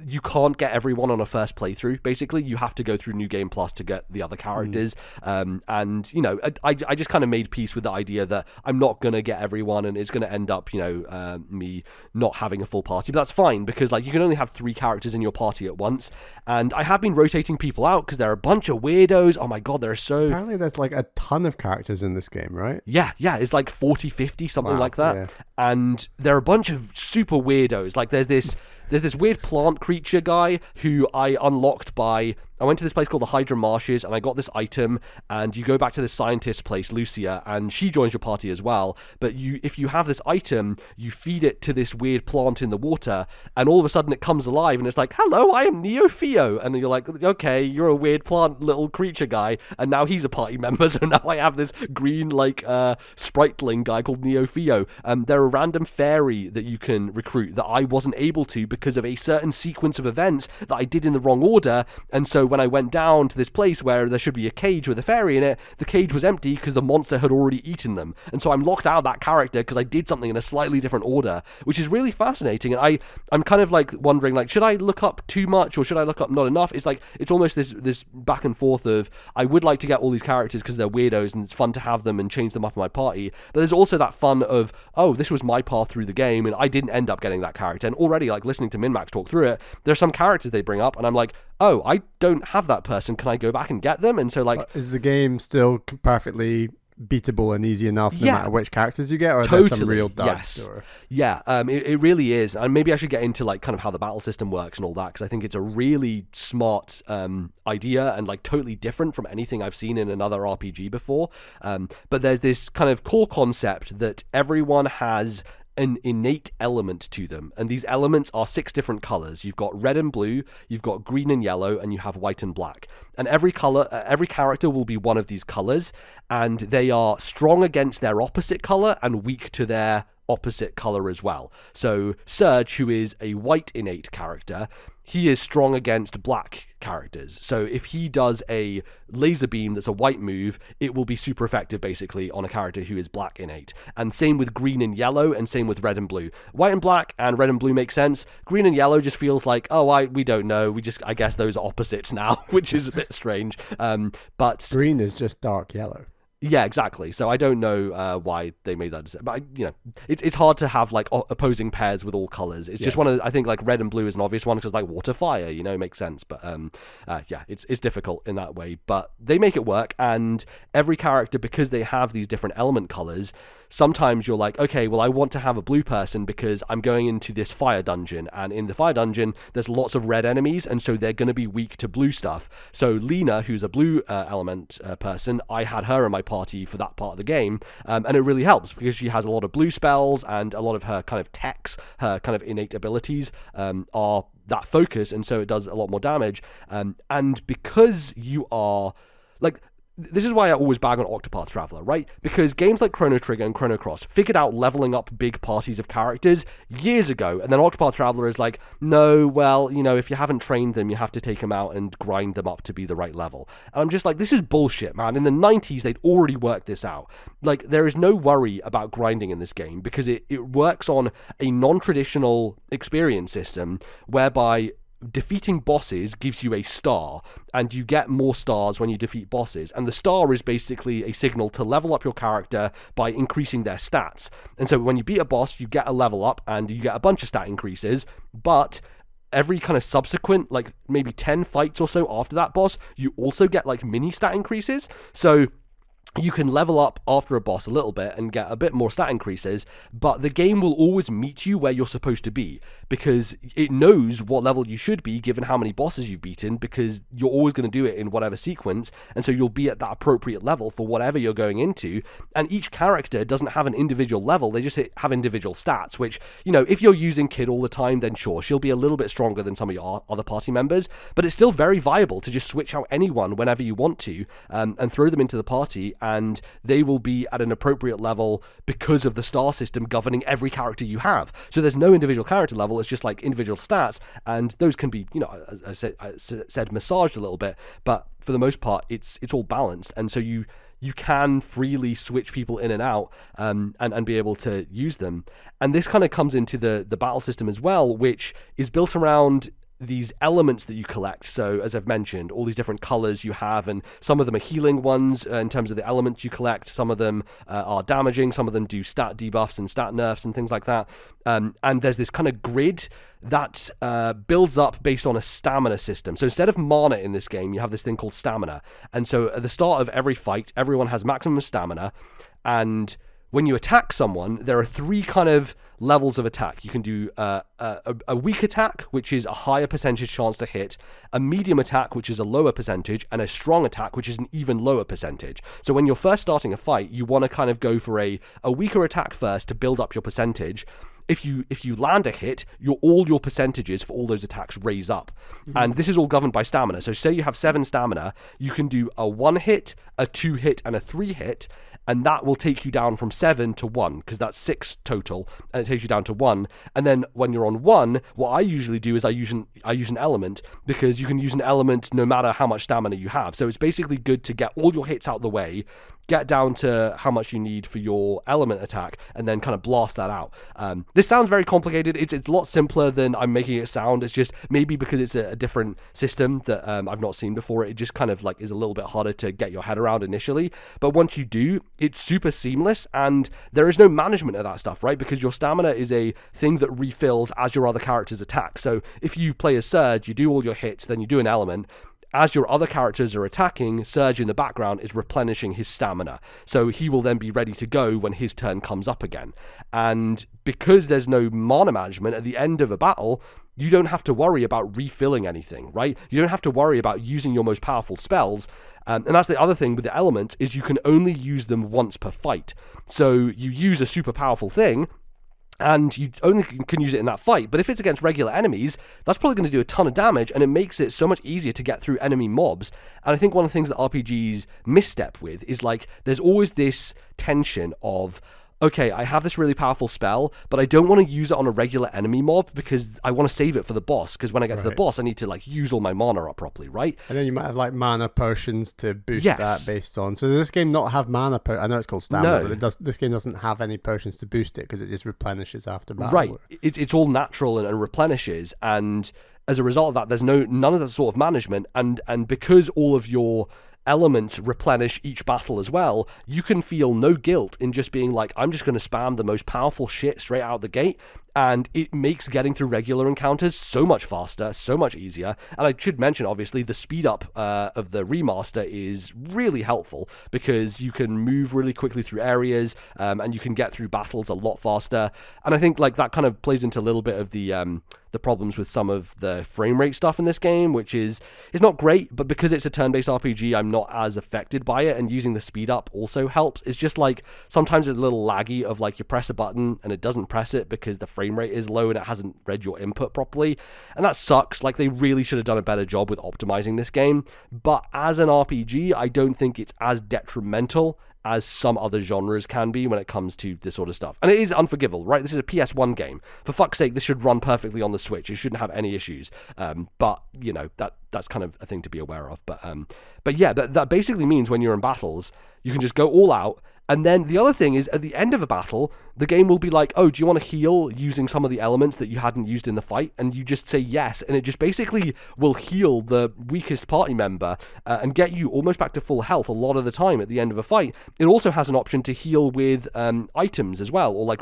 you can't get everyone on a first playthrough. Basically, you have to go through New Game Plus to get the other characters. And I just kind of made peace with the idea that I'm not gonna get everyone, and it's gonna end up me not having a full party. But that's fine, because like you can only have 3 characters in your party at once, and I have been rotating people out because there are a bunch of weirdos. Oh my god, there are so apparently there's like a ton of characters in this game, right? Yeah, it's like 40, 50, something like that. Yeah. And there are a bunch of super weirdos. Like there's this there's this weird plant creature guy who I unlocked by... I went to this place called the Hydra Marshes, and I got this item, and you go back to this scientist place, Lucia, and she joins your party as well. But if you have this item, you feed it to this weird plant in the water, and all of a sudden it comes alive, and it's like, hello, I am Neo-Theo. And you're like, okay, you're a weird plant little creature guy, and now he's a party member, so now I have this green, spriteling guy called Neo-Theo. They're a random fairy that you can recruit that I wasn't able to because of a certain sequence of events that I did in the wrong order, and so when I went down to this place where there should be a cage with a fairy in it, the cage was empty because the monster had already eaten them. And so I'm locked out of that character because I did something in a slightly different order, which is really fascinating. And I'm kind of like wondering, like, should I look up too much or should I look up not enough? It's like, it's almost this back and forth of, I would like to get all these characters because they're weirdos and it's fun to have them and change them up in my party. But there's also that fun of, oh, this was my path through the game and I didn't end up getting that character. And already, like, listening to MinMax talk through it, there's some characters they bring up and I'm like, oh, I don't have that person. Can I go back and get them? And so, like... is the game still perfectly beatable and easy enough no matter which characters you get? Or totally, are there some real duds? Yes. Or... Yeah, it really is. And maybe I should get into, like, kind of how the battle system works and all that, because I think it's a really smart idea and, like, totally different from anything I've seen in another RPG before. But there's this kind of core concept that everyone has an innate element to them, and these elements are 6 different colors. You've got red and blue, you've got green and yellow, and you have white and black. And every character will be one of these colors, and they are strong against their opposite color and weak to their opposite color as well. So Surge, who is a white innate character, he is strong against black characters. So if he does a laser beam that's a white move, it will be super effective basically on a character who is black innate. And same with green and yellow, and same with red and blue. White and black and red and blue make sense. Green and yellow just feels like, we don't know. I guess those are opposites now, which is a bit strange. But green is just dark yellow. Yeah, exactly. So I don't know why they made that decision. But, it's hard to have, like, opposing pairs with all colors. It's just one of, I think, like, red and blue is an obvious one because, like, water, fire, makes sense. But, it's difficult in that way. But they make it work, and every character, because they have these different element colors, sometimes you're like, okay, well, I want to have a blue person because I'm going into this fire dungeon, and in the fire dungeon, there's lots of red enemies, and so they're going to be weak to blue stuff. So Lena, who's a blue element person, I had her in my party for that part of the game, and it really helps because she has a lot of blue spells, and a lot of her kind of techs, her kind of innate abilities are that focus, and so it does a lot more damage. And because you are, like... This is why I always bag on Octopath Traveler, right? Because games like Chrono Trigger and Chrono Cross figured out leveling up big parties of characters years ago, and then Octopath Traveler is like, no, well, if you haven't trained them, you have to take them out and grind them up to be the right level. And I'm just like, this is bullshit, man. In the 90s, they'd already worked this out. Like, there is no worry about grinding in this game because it works on a non-traditional experience system whereby defeating bosses gives you a star, and you get more stars when you defeat bosses, and the star is basically a signal to level up your character by increasing their stats. And so when you beat a boss, you get a level up and you get a bunch of stat increases, but every kind of subsequent, like maybe 10 fights or so after that boss, you also get like mini stat increases. So you can level up after a boss a little bit and get a bit more stat increases, but the game will always meet you where you're supposed to be because it knows what level you should be given how many bosses you've beaten, because you're always going to do it in whatever sequence, and so you'll be at that appropriate level for whatever you're going into. And each character doesn't have an individual level, they just have individual stats, which, if you're using Kid all the time, then sure, she'll be a little bit stronger than some of your other party members, but it's still very viable to just switch out anyone whenever you want to, and throw them into the party, and they will be at an appropriate level because of the star system governing every character you have. So there's no individual character level, it's just like individual stats, and those can be, as I said, massaged a little bit, but for the most part, it's all balanced, and so you can freely switch people in and out, and be able to use them. And this kind of comes into the battle system as well, which is built around these elements that you collect. So as I've mentioned, all these different colors you have, and some of them are healing ones in terms of the elements you collect. Some of them are damaging. Some of them do stat debuffs and stat nerfs and things like that. And there's this kind of grid that builds up based on a stamina system. So instead of mana in this game, you have this thing called stamina. And so at the start of every fight, everyone has maximum stamina, and when you attack someone, there are 3 kind of levels of attack. You can do a weak attack, which is a higher percentage chance to hit, a medium attack, which is a lower percentage, and a strong attack, which is an even lower percentage. So when you're first starting a fight, you want to kind of go for a weaker attack first to build up your percentage. If you land a hit, all your percentages for all those attacks raise up. And this is all governed by stamina. So say you have 7 stamina, you can do a 1 hit, a 2 hit, and a 3 hit, and that will take you down from 7 to 1, because that's 6 total, and it takes you down to 1. And then when you're on 1, what I usually do is I use an element, because you can use an element no matter how much stamina you have. So it's basically good to get all your hits out of the way, get down to how much you need for your element attack, and then kind of blast that out. This sounds very complicated. It's a lot simpler than I'm making it sound. It's just maybe because it's a different system that I've not seen before, it just kind of like is a little bit harder to get your head around initially. But once you do, it's super seamless, and there is no management of that stuff, right? Because your stamina is a thing that refills as your other characters attack. So if you play as Surge, you do all your hits, then you do an element. As your other characters are attacking, Surge in the background is replenishing his stamina. So he will then be ready to go when his turn comes up again. And because there's no mana management at the end of a battle, you don't have to worry about refilling anything, right? You don't have to worry about using your most powerful spells. And that's the other thing with the elements, is you can only use them once per fight. So you use a super powerful thing, and you only can use it in that fight. But if it's against regular enemies, that's probably going to do a ton of damage, and it makes it so much easier to get through enemy mobs. And I think one of the things that RPGs misstep with is, like, there's always this tension of, okay, I have this really powerful spell, but I don't want to use it on a regular enemy mob because I want to save it for the boss, because when I get to the boss, I need to, like, use all my mana up properly, right? And then you might have, like, mana potions to boost that based on. So does this game not have mana potions? I know it's called stamina, but this game doesn't have any potions to boost it because it just replenishes after battle. Right. It's all natural and replenishes, and as a result of that, there's none of that sort of management, and because all of your elements replenish each battle as well, you can feel no guilt in just being like, I'm just going to spam the most powerful shit straight out the gate, and it makes getting through regular encounters so much faster, so much easier. And I should mention, obviously, the speed up of the remaster is really helpful, because you can move really quickly through areas, and you can get through battles a lot faster. And I think, like, that kind of plays into a little bit of the problems with some of the frame rate stuff in this game, which is not great, but because it's a turn-based RPG, I'm not as affected by it, and using the speed up also helps. It's just like, sometimes it's a little laggy of, like, you press a button and it doesn't press it because the frame rate is low and it hasn't read your input properly, and that sucks. Like, they really should have done a better job with optimizing this game, but as an RPG, I don't think it's as detrimental as some other genres can be when it comes to this sort of stuff. And it is unforgivable, right? This is a PS1 game. For fuck's sake, this should run perfectly on the Switch. It shouldn't have any issues. But, you know, that's kind of a thing to be aware of. But yeah, that basically means when you're in battles, you can just go all out. And then the other thing is, at the end of a battle, the game will be like, oh, do you want to heal using some of the elements that you hadn't used in the fight? And you just say yes, and it just basically will heal the weakest party member and get you almost back to full health a lot of the time at the end of a fight. It also has an option to heal with items as well, or like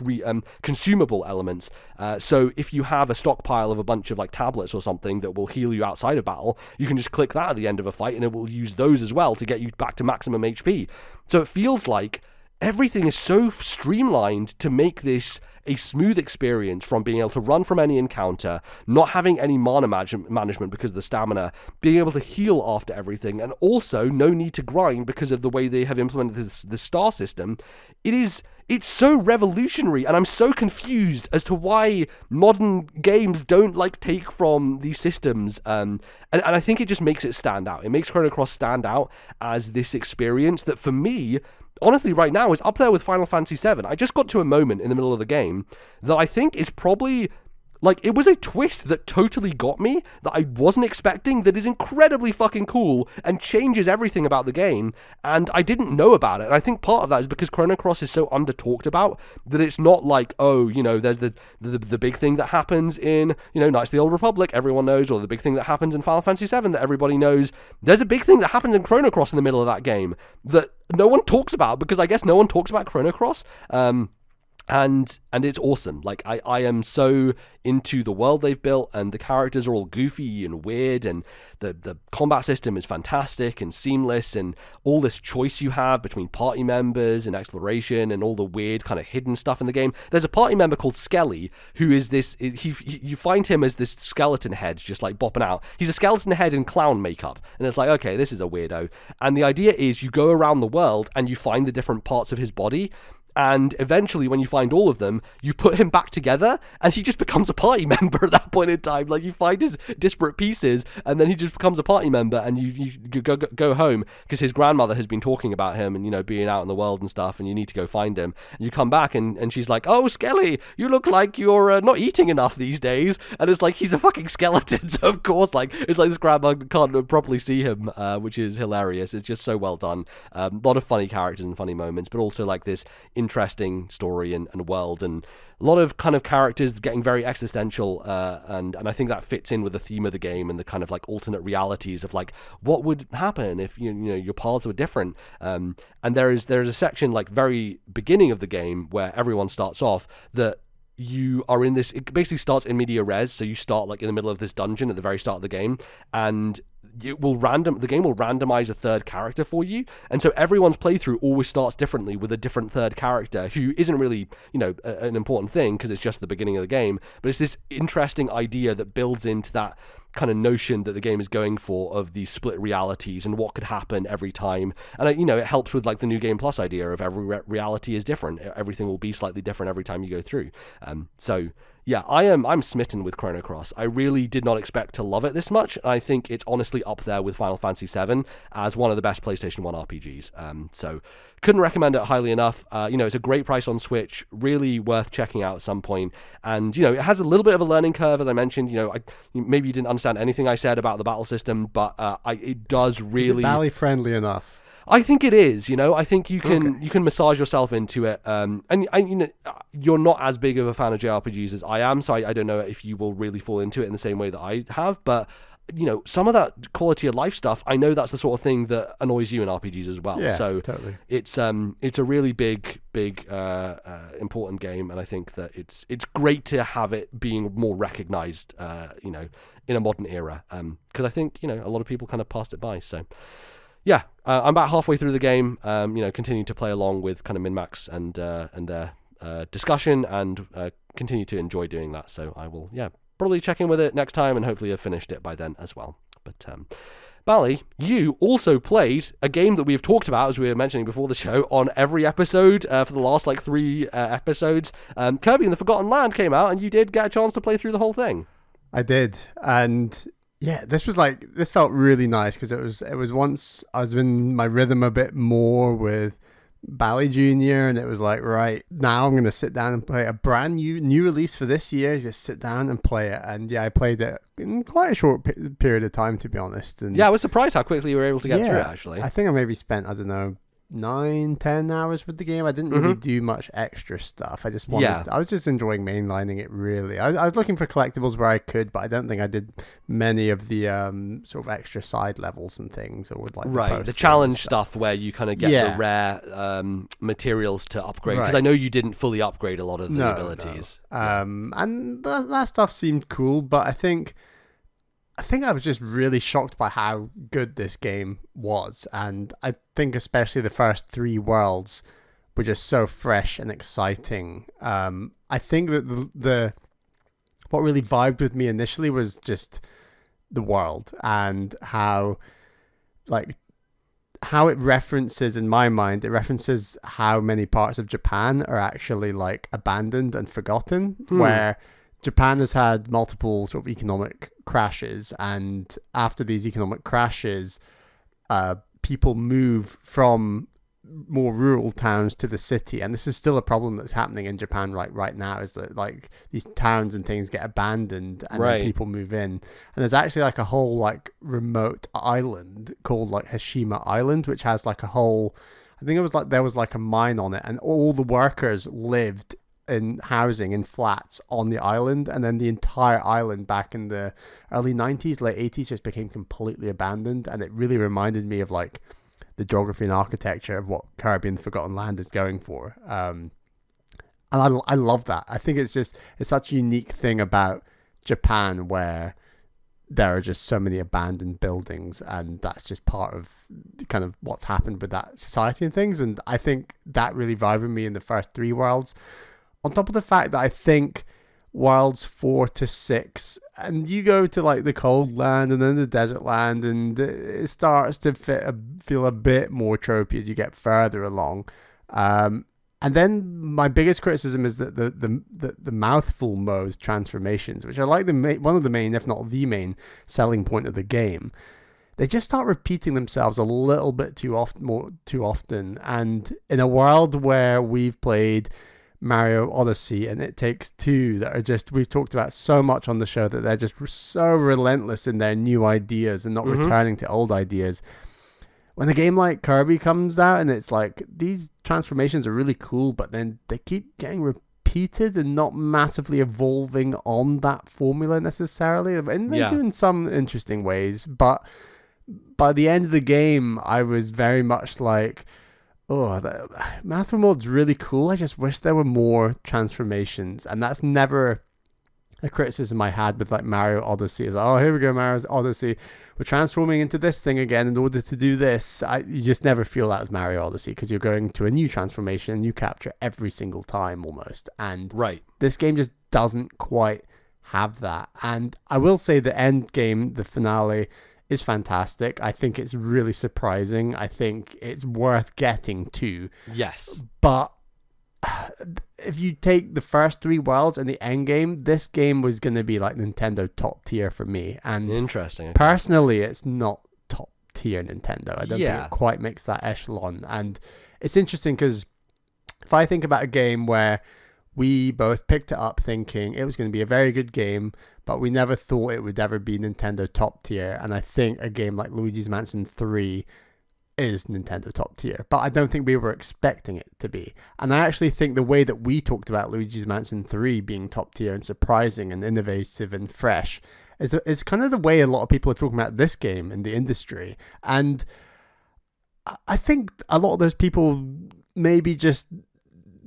consumable elements. So if you have a stockpile of a bunch of like tablets or something that will heal you outside of battle, you can just click that at the end of a fight, and it will use those as well to get you back to maximum HP. So it feels like everything is so streamlined to make this a smooth experience, from being able to run from any encounter, not having any mana management because of the stamina, being able to heal after everything, and also no need to grind because of the way they have implemented this star system. It's so revolutionary, and I'm so confused as to why modern games don't like take from these systems. And I think it just makes it stand out. It makes Chrono Cross stand out as this experience that, for me, honestly, right now is up there with Final Fantasy VII. I just got to a moment in the middle of the game that I think is probably, like, it was a twist that totally got me, that I wasn't expecting, that is incredibly fucking cool and changes everything about the game, and I didn't know about it. And I think part of that is because Chrono Cross is so under-talked about, that it's not like, oh, you know, there's the big thing that happens in, you know, Knights of the Old Republic, everyone knows, or the big thing that happens in Final Fantasy VII that everybody knows. There's a big thing that happens in Chrono Cross in the middle of that game that no one talks about, because I guess no one talks about Chrono Cross. And it's awesome. Like, I am so into the world they've built, and the characters are all goofy and weird, and the combat system is fantastic and seamless, and all this choice you have between party members and exploration and all the weird kind of hidden stuff in the game. There's a party member called Skelly, who is this, you find him as this skeleton head just like bopping out. He's a skeleton head in clown makeup, and it's like, okay, this is a weirdo. And the idea is you go around the world and you find the different parts of his body, and eventually, when you find all of them, you put him back together, and he just becomes a party member at that point in time. Like, you find his disparate pieces, and then he just becomes a party member, and you go home, because his grandmother has been talking about him and, you know, being out in the world and stuff, and you need to go find him. And you come back, and she's like, oh, Skelly, you look like you're not eating enough these days. And it's like, he's a fucking skeleton, so of course, like, it's like this grandma can't properly see him, which is hilarious. It's just so well done. A lot of funny characters and funny moments, but also, like, this interesting story and world, and a lot of kind of characters getting very existential, and I think that fits in with the theme of the game and the kind of like alternate realities of like what would happen if you know your paths were different. And there's a section like very beginning of the game where everyone starts off that you are in this, it basically starts in media res, so you start like in the middle of this dungeon at the very start of the game, and the game will randomize a third character for you, and so everyone's playthrough always starts differently with a different third character who isn't really, you know, an important thing because it's just the beginning of the game, but it's this interesting idea that builds into that kind of notion that the game is going for of these split realities and what could happen every time. And you know, it helps with like the new game plus idea of every reality is different, everything will be slightly different every time you go through. So yeah, I'm smitten with Chrono Cross. I really did not expect to love it this much. I think it's honestly up there with Final Fantasy VII as one of the best PlayStation 1 RPGs. So couldn't recommend it highly enough. You know, it's a great price on Switch, really worth checking out at some point. And, you know, it has a little bit of a learning curve, as I mentioned. You know, maybe you didn't understand anything I said about the battle system, but it does really... Is it Bally friendly enough? I think it is, you know. I think you can massage yourself into it, and you know, you're not as big of a fan of JRPGs as I am, so I don't know if you will really fall into it in the same way that I have. But you know, some of that quality of life stuff, I know that's the sort of thing that annoys you in RPGs as well. Yeah, so totally. It's a really big important game, and I think that it's great to have it being more recognized, you know, in a modern era, because I think, you know, a lot of people kind of passed it by. So. Yeah, I'm about halfway through the game, you know, continuing to play along with kind of Min-Max and their discussion, and continue to enjoy doing that. So I will, yeah, probably check in with it next time, and hopefully have finished it by then as well. But Bally, you also played a game that we've talked about, as we were mentioning before the show, on every episode for the last like 3 episodes. Kirby and the Forgotten Land came out, and you did get a chance to play through the whole thing. I did, and yeah, this felt really nice because it was once I was in my rhythm a bit more with Bally Jr., and it was like, right, now I'm going to sit down and play a brand new release for this year, just sit down and play it. And yeah, I played it in quite a short period of time, to be honest. And yeah, I was surprised how quickly you were able to get through it, actually. I think I maybe spent, I don't know, 9-10 hours with the game. I didn't really do much extra stuff. I just wanted I was just enjoying mainlining it, really. I was looking for collectibles where I could, but I don't think I did many of the sort of extra side levels and things, or like the challenge stuff where you kind of get the rare materials to upgrade, because I know you didn't fully upgrade a lot of the abilities. And that stuff seemed cool, but I think I was just really shocked by how good this game was, and I think especially the first 3 worlds were just so fresh and exciting. I think that the what really vibed with me initially was just the world, and how it references, in my mind, it references how many parts of Japan are actually like abandoned and forgotten, where Japan has had multiple sort of economic crashes, and after these economic crashes, people move from more rural towns to the city, and this is still a problem that's happening in Japan right now, is that like these towns and things get abandoned, and then people move in, and there's actually like a whole like remote island called like Hashima Island, which has like a whole, I think it was like there was like a mine on it, and all the workers lived in housing in flats on the island, and then the entire island back in the early 90s, late 80s just became completely abandoned. And it really reminded me of like the geography and architecture of what Kirby and the Forgotten Land is going for. And I love that. I think it's such a unique thing about Japan where there are just so many abandoned buildings, and that's just part of kind of what's happened with that society and things. And I think that really vibed with me in the first 3 worlds. On top of the fact that I think worlds 4 to 6, and you go to like the cold land and then the desert land, and it starts to feel a bit more tropey as you get further along. And then my biggest criticism is that the mouthful mode transformations, which are like one of the main, if not the main, selling point of the game, they just start repeating themselves a little bit too often. And in a world where we've played Mario Odyssey and It Takes Two, that are just, we've talked about so much on the show that they're just so relentless in their new ideas and not returning to old ideas. When a game like Kirby comes out and it's like, these transformations are really cool, but then they keep getting repeated and not massively evolving on that formula necessarily. And they do in some interesting ways, but by the end of the game, I was very much like, oh, Mouthful mode's really cool. I just wish there were more transformations. And that's never a criticism I had with like Mario Odyssey. Is like, oh, here we go, Mario Odyssey. We're transforming into this thing again in order to do this. You just never feel that with Mario Odyssey because you're going to a new transformation and you capture every single time almost. And this game just doesn't quite have that. And I will say the end game, the finale, is fantastic. I think it's really surprising. I think it's worth getting to. Yes. But if you take the first 3 worlds and the end game, this game was going to be like Nintendo top tier for me. And interesting. Personally, it's not top tier Nintendo. I don't think it quite makes that echelon. And it's interesting because if I think about a game where we both picked it up thinking it was going to be a very good game, but we never thought it would ever be Nintendo top tier. And I think a game like Luigi's Mansion 3 is Nintendo top tier, but I don't think we were expecting it to be. And I actually think the way that we talked about Luigi's Mansion 3 being top tier and surprising and innovative and fresh is kind of the way a lot of people are talking about this game in the industry. And I think a lot of those people maybe just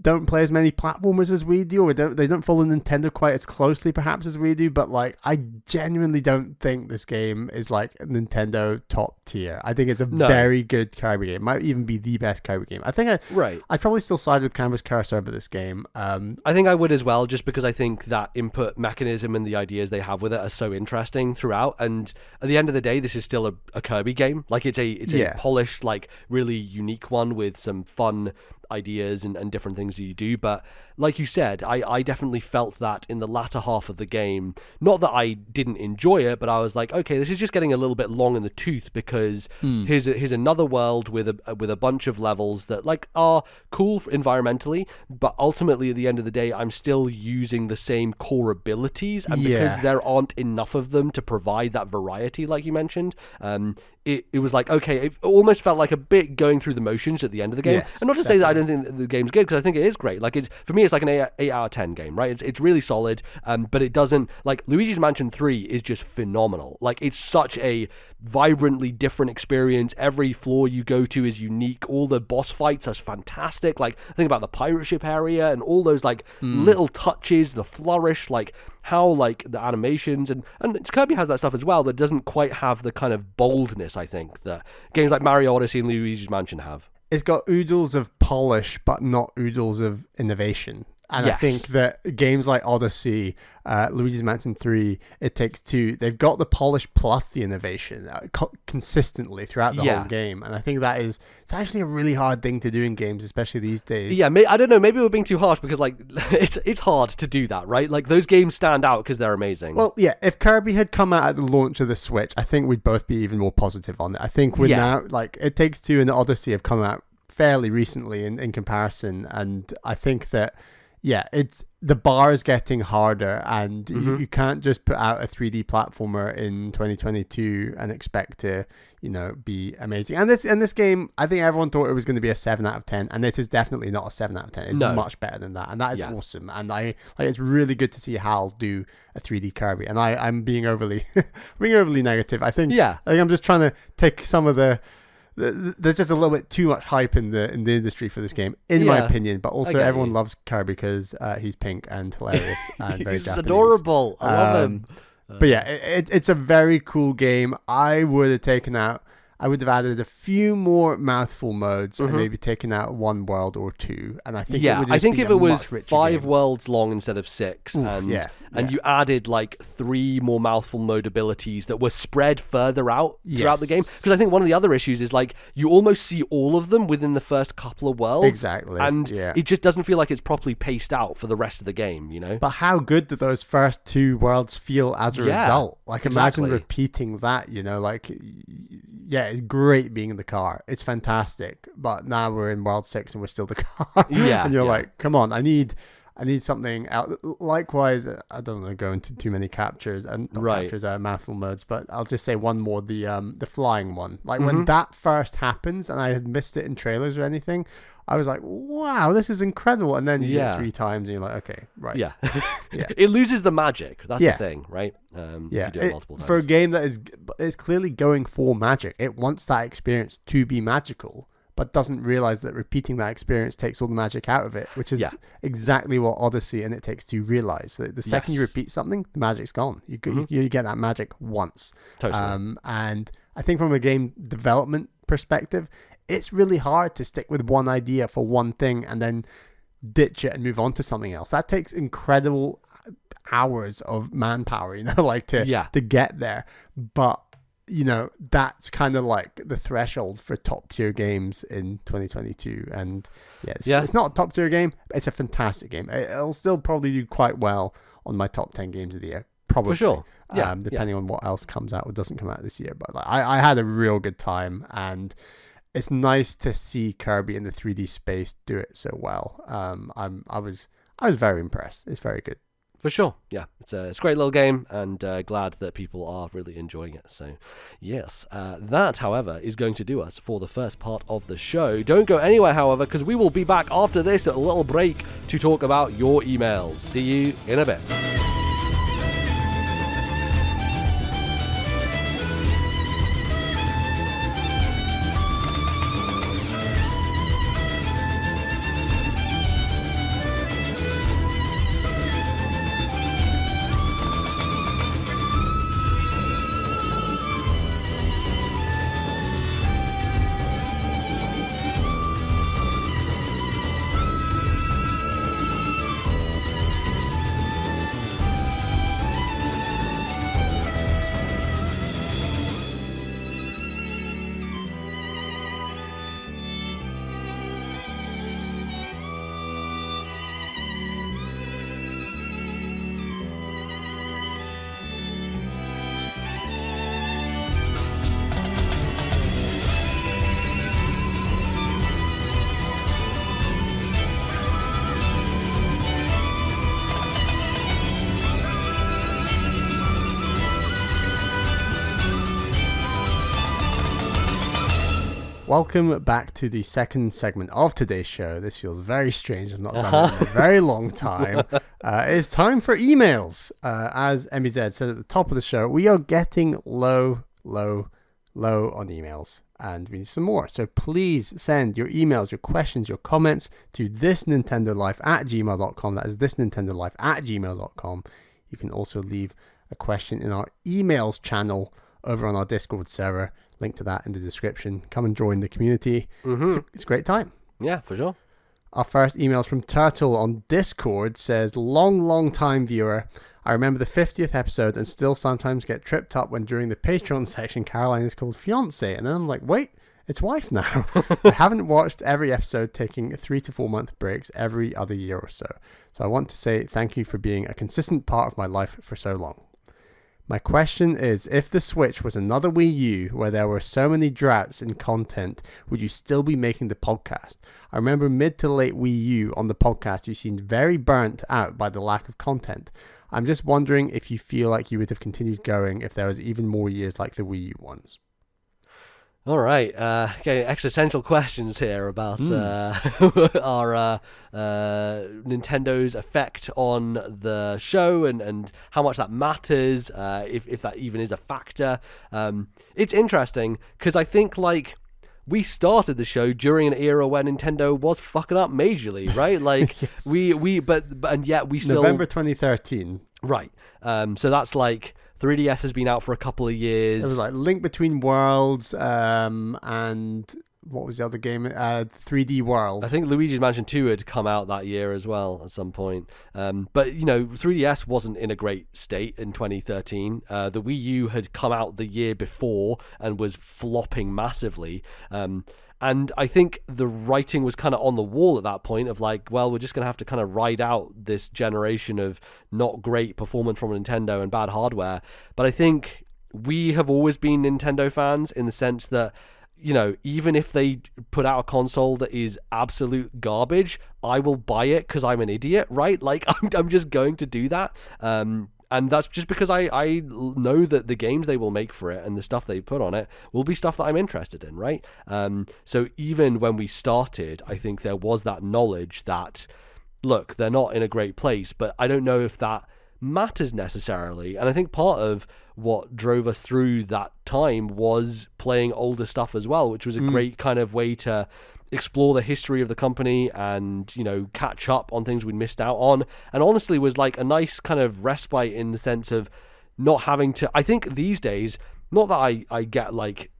don't play as many platformers as we do, or they don't follow Nintendo quite as closely perhaps as we do, but like I genuinely don't think this game is like Nintendo top tier. I think it's a very good Kirby game. It might even be the best Kirby game. I think I'd probably still side with Canvas Cursor over this game. I think I would as well, just because I think that input mechanism and the ideas they have with it are so interesting throughout. And at the end of the day, this is still a Kirby game. Like it's a polished, like really unique one with some fun ideas and different things you do. But like you said, I definitely felt that in the latter half of the game. Not that I didn't enjoy it, but I was like, okay, this is just getting a little bit long in the tooth, because here's another world with a bunch of levels that like are cool environmentally, but ultimately at the end of the day, I'm still using the same core abilities, and because there aren't enough of them to provide that variety, like you mentioned, it was like, okay, it almost felt like a bit going through the motions at the end of the game. And not to say that I don't think the game's good, because I think it is great. Like, for me, it's like an 8 out of 10 game, right? It's really solid, but it doesn't, like, Luigi's Mansion 3 is just phenomenal. Like, it's such a vibrantly different experience. Every floor you go to is unique. All the boss fights are fantastic. Like, think about the pirate ship area and all those, like, little touches, the flourish, like, how, like, the animations, and Kirby has that stuff as well, but doesn't quite have the kind of boldness, I think, that games like Mario Odyssey and Luigi's Mansion have. It's got oodles of polish, but not oodles of innovation. And I think that games like Odyssey, Luigi's Mansion 3, It Takes Two, they've got the polish plus the innovation consistently throughout the whole game. And I think it's actually a really hard thing to do in games, especially these days. Yeah, I don't know, maybe we're being too harsh, because like it's hard to do that, right? Like those games stand out because they're amazing. Well, yeah, if Kirby had come out at the launch of the Switch, I think we'd both be even more positive on it. I think we're now, like, It Takes Two and Odyssey have come out fairly recently in comparison, and I think that it's the bar is getting harder, and you can't just put out a 3D platformer in 2022 and expect to, be amazing. And this game, I think everyone thought it was going to be a 7 out of 10, and it is definitely not a 7 out of 10. It's much better than that, and that is awesome. And it's really good to see Hal do a 3D Kirby. And I'm being overly negative. I think I'm just trying to take some of the there's just a little bit too much hype in the industry for this game, in my opinion. But also, everyone loves Kirby because he's pink and hilarious and very Japanese. Adorable. I love him. But yeah, it's a very cool game. I would have added a few more mouthful modes and maybe taken out one world or two. And I think I think if it was 5 worlds long instead of 6, and you added like 3 more mouthful mode abilities that were spread further out throughout the game. Because I think one of the other issues is like you almost see all of them within the first couple of worlds. Exactly. And it just doesn't feel like it's properly paced out for the rest of the game, you know? But how good do those first 2 worlds feel as a result? Like imagine repeating that, you know, like... Yeah, it's great being in the car. It's fantastic. But now we're in World 6 and we're still the car. And you're like, come on, I need something out. Likewise, I don't want to go into too many captures and captures are mouthful modes, but I'll just say one more, the flying one. Like when that first happens and I had missed it in trailers or anything, I was like, wow, this is incredible. And then you do it 3 times and you're like, okay, right. Yeah. It loses the magic. That's the thing, right? If you do it multiple times. For a game that is clearly going for magic, it wants that experience to be magical, but doesn't realize that repeating that experience takes all the magic out of it, which is exactly what Odyssey and It Takes Two realize. The second you repeat something, the magic's gone. You get that magic once. Totally. And I think from a game development perspective, it's really hard to stick with one idea for one thing and then ditch it and move on to something else. That takes incredible hours of manpower, you know, like to get there. But, you know, that's kind of like the threshold for top tier games in 2022. And it's not a top tier game. It's a fantastic game. It'll still probably do quite well on my top 10 games of the year. Probably. For sure. Depending on what else comes out or doesn't come out this year. But like, I had a real good time, and it's nice to see Kirby in the 3D space do it so well. I was very impressed. It's very good. For sure, yeah. It's a great little game, and glad that people are really enjoying it. So, yes. That, however, is going to do us for the first part of the show. Don't go anywhere, however, because we will be back after this at a little break to talk about your emails. See you in a bit. Welcome back to the second segment of today's show. This feels very strange. I've not done it in a very long time. It's time for emails. As MBZ said at the top of the show, we are getting low on emails, and we need some more. So please send your emails, your questions, your comments to ThisNintendoLife@gmail.com. That is ThisNintendoLife@gmail.com. You can also leave a question in our emails channel over on our Discord server. Link to that in the description. Come and join the community. It's a great time. Yeah, for sure. Our first email is from Turtle on Discord. Says, long time viewer. I remember the 50th episode and still sometimes get tripped up when during the Patreon section Caroline is called fiance. And then I'm like, wait, it's wife now. I haven't watched every episode, taking 3 to 4 month breaks every other year or so. So I want to say thank you for being a consistent part of my life for so long. My question is, if the Switch was another Wii U where there were so many droughts in content, would you still be making the podcast? I remember mid to late Wii U on the podcast, you seemed very burnt out by the lack of content. I'm just wondering if you feel like you would have continued going if there was even more years like the Wii U ones. All right, okay, existential questions here about our Nintendo's effect on the show and how much that matters, if that even is a factor. It's interesting because I think like we started the show during an era where Nintendo was fucking up majorly, right? Like yes. and yet we still November 2013. Right. So that's like 3DS has been out for a couple of years. It was like Link Between Worlds, and what was the other game? 3D World. I think Luigi's Mansion 2 had come out that year as well at some point. But, you know, 3DS wasn't in a great state in 2013. The Wii U had come out the year before and was flopping massively. And I think the writing was kind of on the wall at that point of like, well, we're just going to have to kind of ride out this generation of not great performance from Nintendo and bad hardware. But I think we have always been Nintendo fans in the sense that, you know, even if they put out a console that is absolute garbage, I will buy it because I'm an idiot, right? Like, I'm just going to do that. And that's just because I know that the games they will make for it and the stuff they put on it will be stuff that I'm interested in, right? So even when we started, I think there was that knowledge that, look, they're not in a great place, but I don't know if that matters necessarily. And I think part of what drove us through that time was playing older stuff as well, which was a great kind of way to explore the history of the company and, you know, catch up on things we'd missed out on, and honestly was like a nice kind of respite in the sense of not having to, I think these days, not that I get like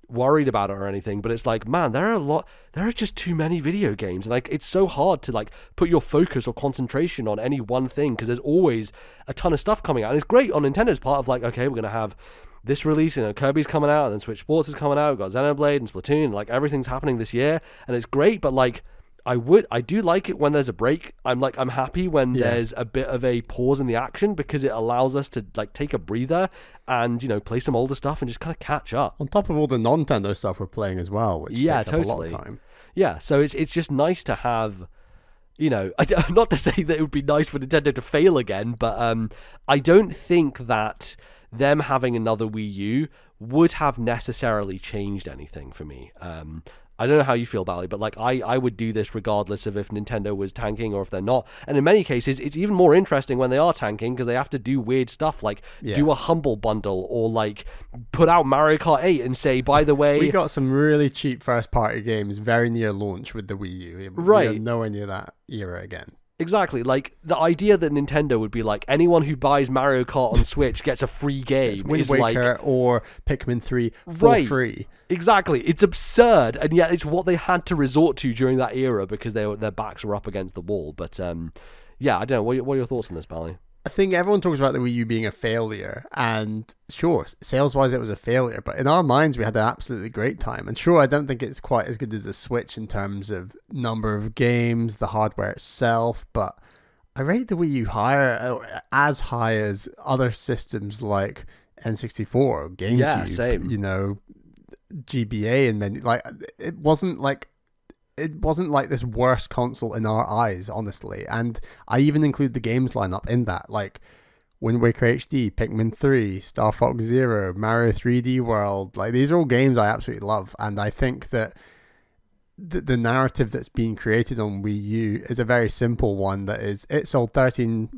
worried about it or anything, but it's like, man, there are just too many video games, and like it's so hard to like put your focus or concentration on any one thing because there's always a ton of stuff coming out. And it's great on Nintendo's part of like, okay, we're gonna have this release, you know, Kirby's coming out, and then Switch Sports is coming out. We've got Xenoblade and Splatoon, like everything's happening this year, and it's great. But like, I do like it when there's a break. I'm happy when there's a bit of a pause in the action because it allows us to like take a breather and, you know, play some older stuff and just kind of catch up. On top of all the Nintendo stuff we're playing as well, which takes up a lot of time. Yeah, so it's just nice to have. You know, not to say that it would be nice for Nintendo to fail again, but I don't think that them having another Wii U would have necessarily changed anything for me. I don't know how you feel about it, but like I would do this regardless of if Nintendo was tanking or if they're not. And in many cases, it's even more interesting when they are tanking because they have to do weird stuff like do a Humble Bundle or like put out Mario Kart 8 and say, by the way... We got some really cheap first-party games very near launch with the Wii U. Right. We are nowhere near that era again. Exactly, like the idea that Nintendo would be like, anyone who buys Mario Kart on Switch gets a free game Wind is Waker like, or Pikmin 3 for free. Exactly, it's absurd, and yet it's what they had to resort to during that era because their backs were up against the wall. But yeah, I don't know. What are your thoughts on this, Bally? I think everyone talks about the Wii U being a failure, and sure, sales-wise it was a failure, but in our minds we had an absolutely great time. And sure, I don't think it's quite as good as the Switch in terms of number of games, the hardware itself, but I rate the Wii U as high as other systems like N64, GameCube, you know, GBA, and then like it wasn't like this worst console in our eyes, honestly. And I even include the games lineup in that, like Wind Waker HD, Pikmin 3, Star Fox Zero, Mario 3D World. Like, these are all games I absolutely love, and I think that the narrative that's being created on Wii U is a very simple one. That is, it sold 13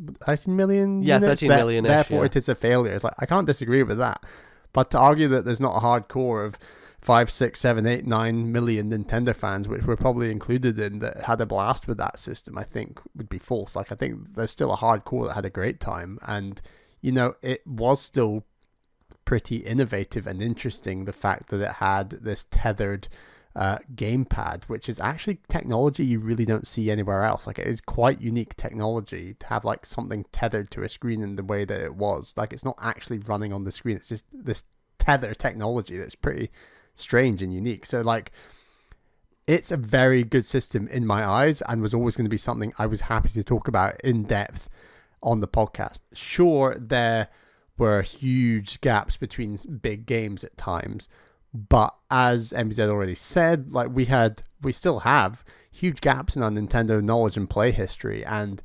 million units. 13 million. Therefore, it is a failure. It's like, I can't disagree with that. But to argue that there's not a hardcore of 5, 6, 7, 8, 9 million Nintendo fans, which were probably included in, that had a blast with that system, I think would be false. Like, I think there's still a hardcore that had a great time, and you know, it was still pretty innovative and interesting, the fact that it had this tethered gamepad, which is actually technology you really don't see anywhere else. Like, it is quite unique technology to have like something tethered to a screen in the way that it was. Like, it's not actually running on the screen, it's just this tether technology that's pretty strange and unique. So like, it's a very good system in my eyes, and was always going to be something I was happy to talk about in depth on the podcast. Sure, there were huge gaps between big games at times, but as MZ already said, like, we still have huge gaps in our Nintendo knowledge and play history. And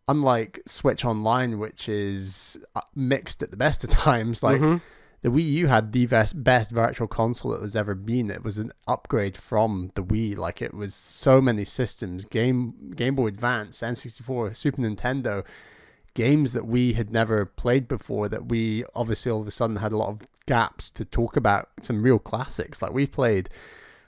unlike Switch Online, which is mixed at the best of times, like the Wii U had the best virtual console that there's ever been. It was an upgrade from the Wii. Like, it was so many systems, Game Boy Advance, N64, Super Nintendo, games that we had never played before, that we obviously all of a sudden had a lot of gaps to talk about, some real classics. Like, we played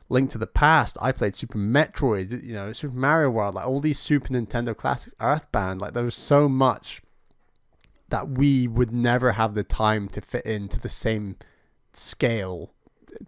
Link to the Past. I played Super Metroid, you know, Super Mario World, like all these Super Nintendo classics, Earthbound. Like there was so much that we would never have the time to fit into the same scale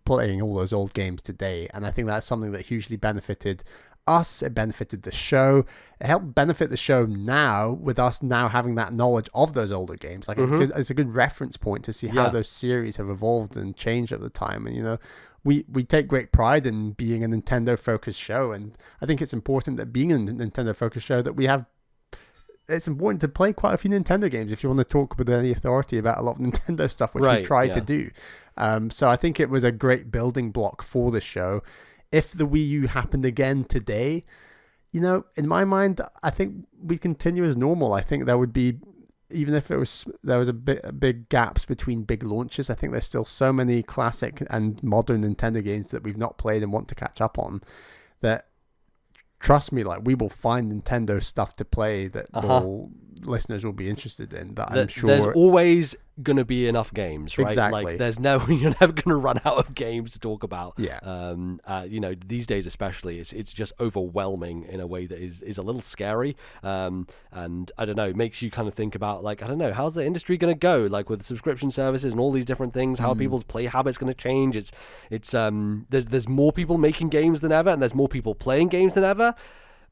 playing all those old games today. And I think that's something that hugely benefited us. It benefited the show. It helped benefit the show now with us now having that knowledge of those older games. Like it's a good reference point to see how those series have evolved and changed over the time. And, you know, we take great pride in being a Nintendo focused show. And I think it's important that being a Nintendo focused show that we have, it's important to play quite a few Nintendo games if you want to talk with any authority about a lot of Nintendo stuff, which we try to do. So I think it was a great building block for the show. If the Wii U happened again today, you know, in my mind, I think we continue as normal. I think there would be, even if there was a big gaps between big launches, I think there's still so many classic and modern Nintendo games that we've not played and want to catch up on that, trust me, like we will find Nintendo stuff to play that listeners will be interested in. That I'm sure there's always gonna be enough games, right? Exactly. Like you're never gonna run out of games to talk about. Yeah. You know, these days especially, it's just overwhelming in a way that is a little scary. And I don't know, it makes you kind of think about, like, I don't know, how's the industry gonna go? Like with subscription services and all these different things, how people's play habits gonna change? There's more people making games than ever, and there's more people playing games than ever.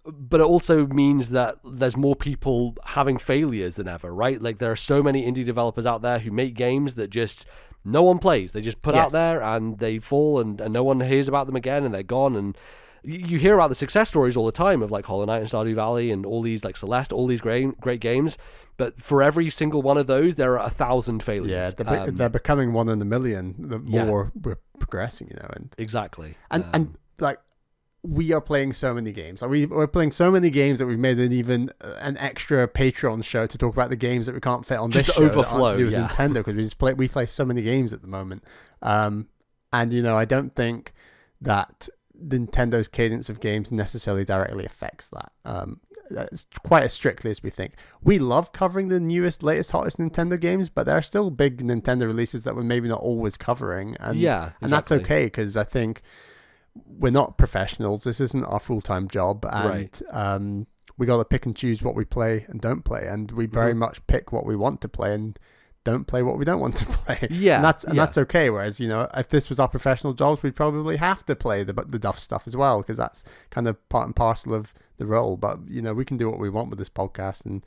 But it also means that there's more people having failures than ever, right? Like there are so many indie developers out there who make games that just no one plays. They just put out there and they fall and no one hears about them again and they're gone. And you hear about the success stories all the time of like Hollow Knight and Stardew Valley and all these like Celeste, all these great games. But for every single one of those, there are 1,000 failures. Yeah, they're becoming one in a million the more we're progressing, you know. And exactly. And like, we are playing so many games. Like we're playing so many games that we've made an extra Patreon show to talk about the games that we can't fit on this show. Overflow, to do with Nintendo, because we play so many games at the moment. And you know, I don't think that Nintendo's cadence of games necessarily directly affects that. Quite as strictly as we think. We love covering the newest, latest, hottest Nintendo games, but there are still big Nintendo releases that we're maybe not always covering. And and that's okay, because I think we're not professionals. This isn't our full-time job, and we got to pick and choose what we play and don't play, and we very much pick what we want to play and don't play what we don't want to play. And that's okay. Whereas, you know, if this was our professional jobs, we'd probably have to play the duff stuff as well, because that's kind of part and parcel of the role. But, you know, we can do what we want with this podcast and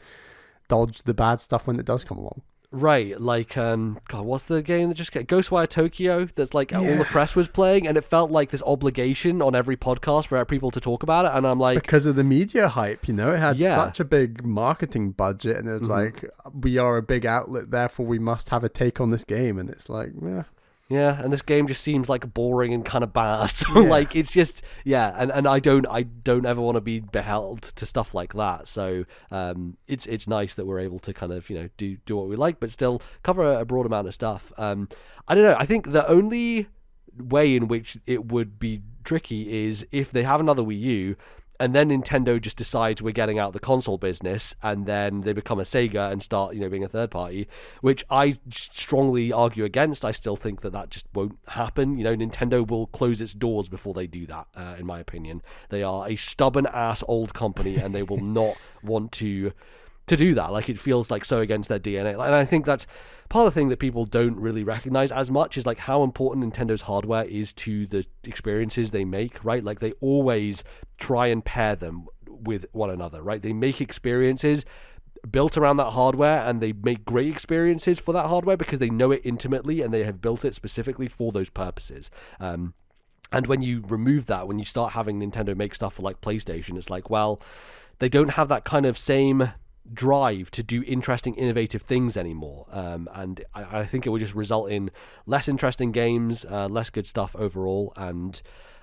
dodge the bad stuff when it does come along. Right, like, God, what's the game that just came? Ghostwire Tokyo, that's like all the press was playing, and it felt like this obligation on every podcast for people to talk about it, and I'm like... Because of the media hype, you know, it had such a big marketing budget, and it was like, we are a big outlet, therefore we must have a take on this game, and it's like, Yeah, and this game just seems like boring and kind of bad. So like it's just and I don't ever want to be beheld to stuff like that. So it's nice that we're able to kind of, you know, do what we like, but still cover a broad amount of stuff. I don't know. I think the only way in which it would be tricky is if they have another Wii U, and then Nintendo just decides we're getting out the console business, and then they become a Sega and start, you know, being a third party, which I strongly argue against. I still think that just won't happen. You know, Nintendo will close its doors before they do that, in my opinion. They are a stubborn-ass old company, and they will not want to do that. Like, it feels like so against their DNA. And I think that's part of the thing that people don't really recognize as much is like how important Nintendo's hardware is to the experiences they make, right? Like they always try and pair them with one another, right? They make experiences built around that hardware, and they make great experiences for that hardware because they know it intimately and they have built it specifically for those purposes. And when you remove that, when you start having Nintendo make stuff for like PlayStation, it's like, well, they don't have that kind of same drive to do interesting, innovative things anymore, and I think it would just result in less interesting games, less good stuff overall, and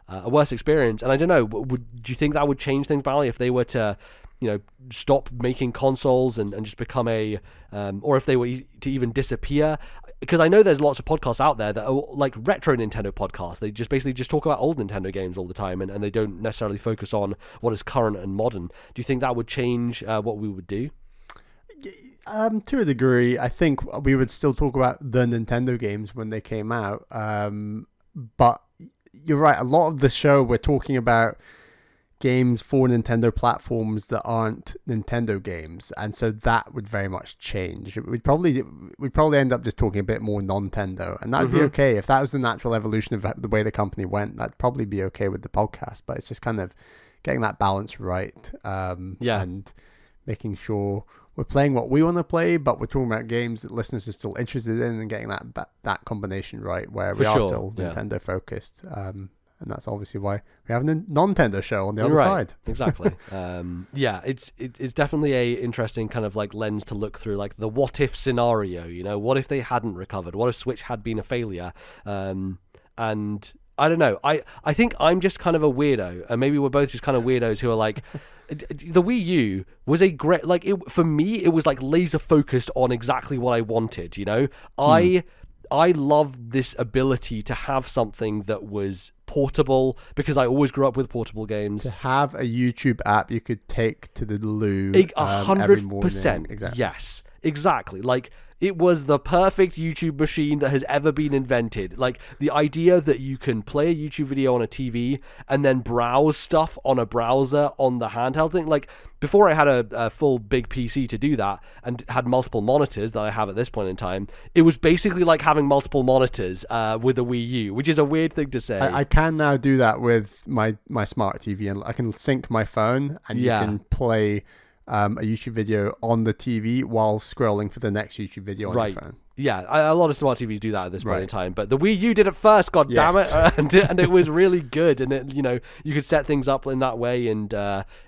a worse experience. And I don't know, do you think that would change things, Bally, if they were to, you know, stop making consoles and just become or if they were to even disappear? Because I know there's lots of podcasts out there that are like retro Nintendo podcasts. They just basically just talk about old Nintendo games all the time, and they don't necessarily focus on what is current and modern. Do you think that would change what we would do? To a degree, I think we would still talk about the Nintendo games when they came out. But you're right. A lot of the show we're talking about games for Nintendo platforms that aren't Nintendo games, and so that would very much change. We'd probably end up just talking a bit more non-Nintendo, and that'd be okay if that was the natural evolution of the way the company went. That'd probably be okay with the podcast, but it's just kind of getting that balance right, and making sure we're playing what we want to play, but we're talking about games that listeners are still interested in, and getting that combination right, where we are still Nintendo focused. And that's obviously why we have a non-Nintendo show on the other side. Exactly. It's definitely a interesting kind of like lens to look through, like the what if scenario. You know, what if they hadn't recovered? What if Switch had been a failure? And I don't know. I think I'm just kind of a weirdo, and maybe we're both just kind of weirdos who are like. The Wii U was a great, like, for me, it was like laser focused on exactly what I wanted. You know, I loved this ability to have something that was portable, because I always grew up with portable games. To have a YouTube app you could take to the loo 100%. Exactly. Yes, exactly. Like, it was the perfect YouTube machine that has ever been invented. Like, the idea that you can play a YouTube video on a TV and then browse stuff on a browser on the handheld thing. Like, before I had a full big PC to do that and had multiple monitors that I have at this point in time, it was basically like having multiple monitors with a Wii U, which is a weird thing to say. I can now do that with my smart TV, and I can sync my phone, and you can play a YouTube video on the TV while scrolling for the next YouTube video on your phone. Yeah, a lot of smart TVs do that at this point in time, but the Wii U did it first, god damn it, and it was really good, and it, you know, you could set things up in that way, and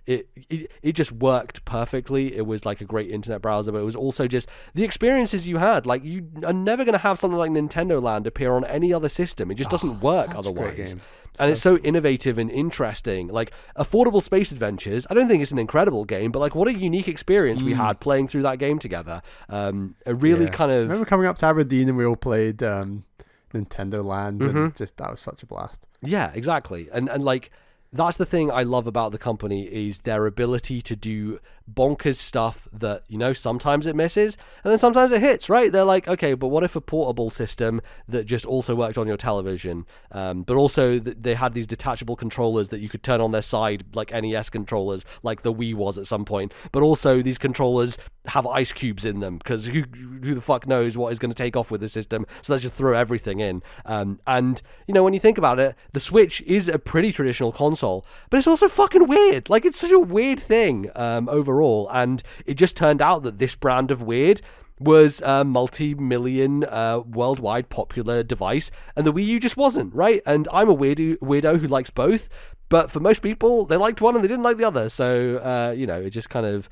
it just worked perfectly. It was like a great internet browser, but it was also just the experiences you had. Like, you are never going to have something like Nintendo Land appear on any other system. It just doesn't work otherwise. And it's so innovative and interesting. Like, Affordable Space Adventures, I don't think it's an incredible game, but like, what a unique experience we had playing through that game together. A really kind of... I remember coming up to Aberdeen and we all played Nintendo Land, and just, that was such a blast. Yeah, exactly. And like, that's the thing I love about the company, is their ability to do bonkers stuff that, you know, sometimes it misses and then sometimes it hits, right? They're like, okay, but what if a portable system that just also worked on your television, but also they had these detachable controllers that you could turn on their side, like NES controllers, like the Wii was at some point, but also these controllers have ice cubes in them, because who the fuck knows what is going to take off with the system, so let's just throw everything in. And, you know, when you think about it, the Switch is a pretty traditional console, but it's also fucking weird. Like, it's such a weird thing overall, and it just turned out that this brand of weird was a multi-million worldwide popular device, and the Wii U just wasn't, right? And I'm a weirdo who likes both, but for most people, they liked one and they didn't like the other, so you know, it just kind of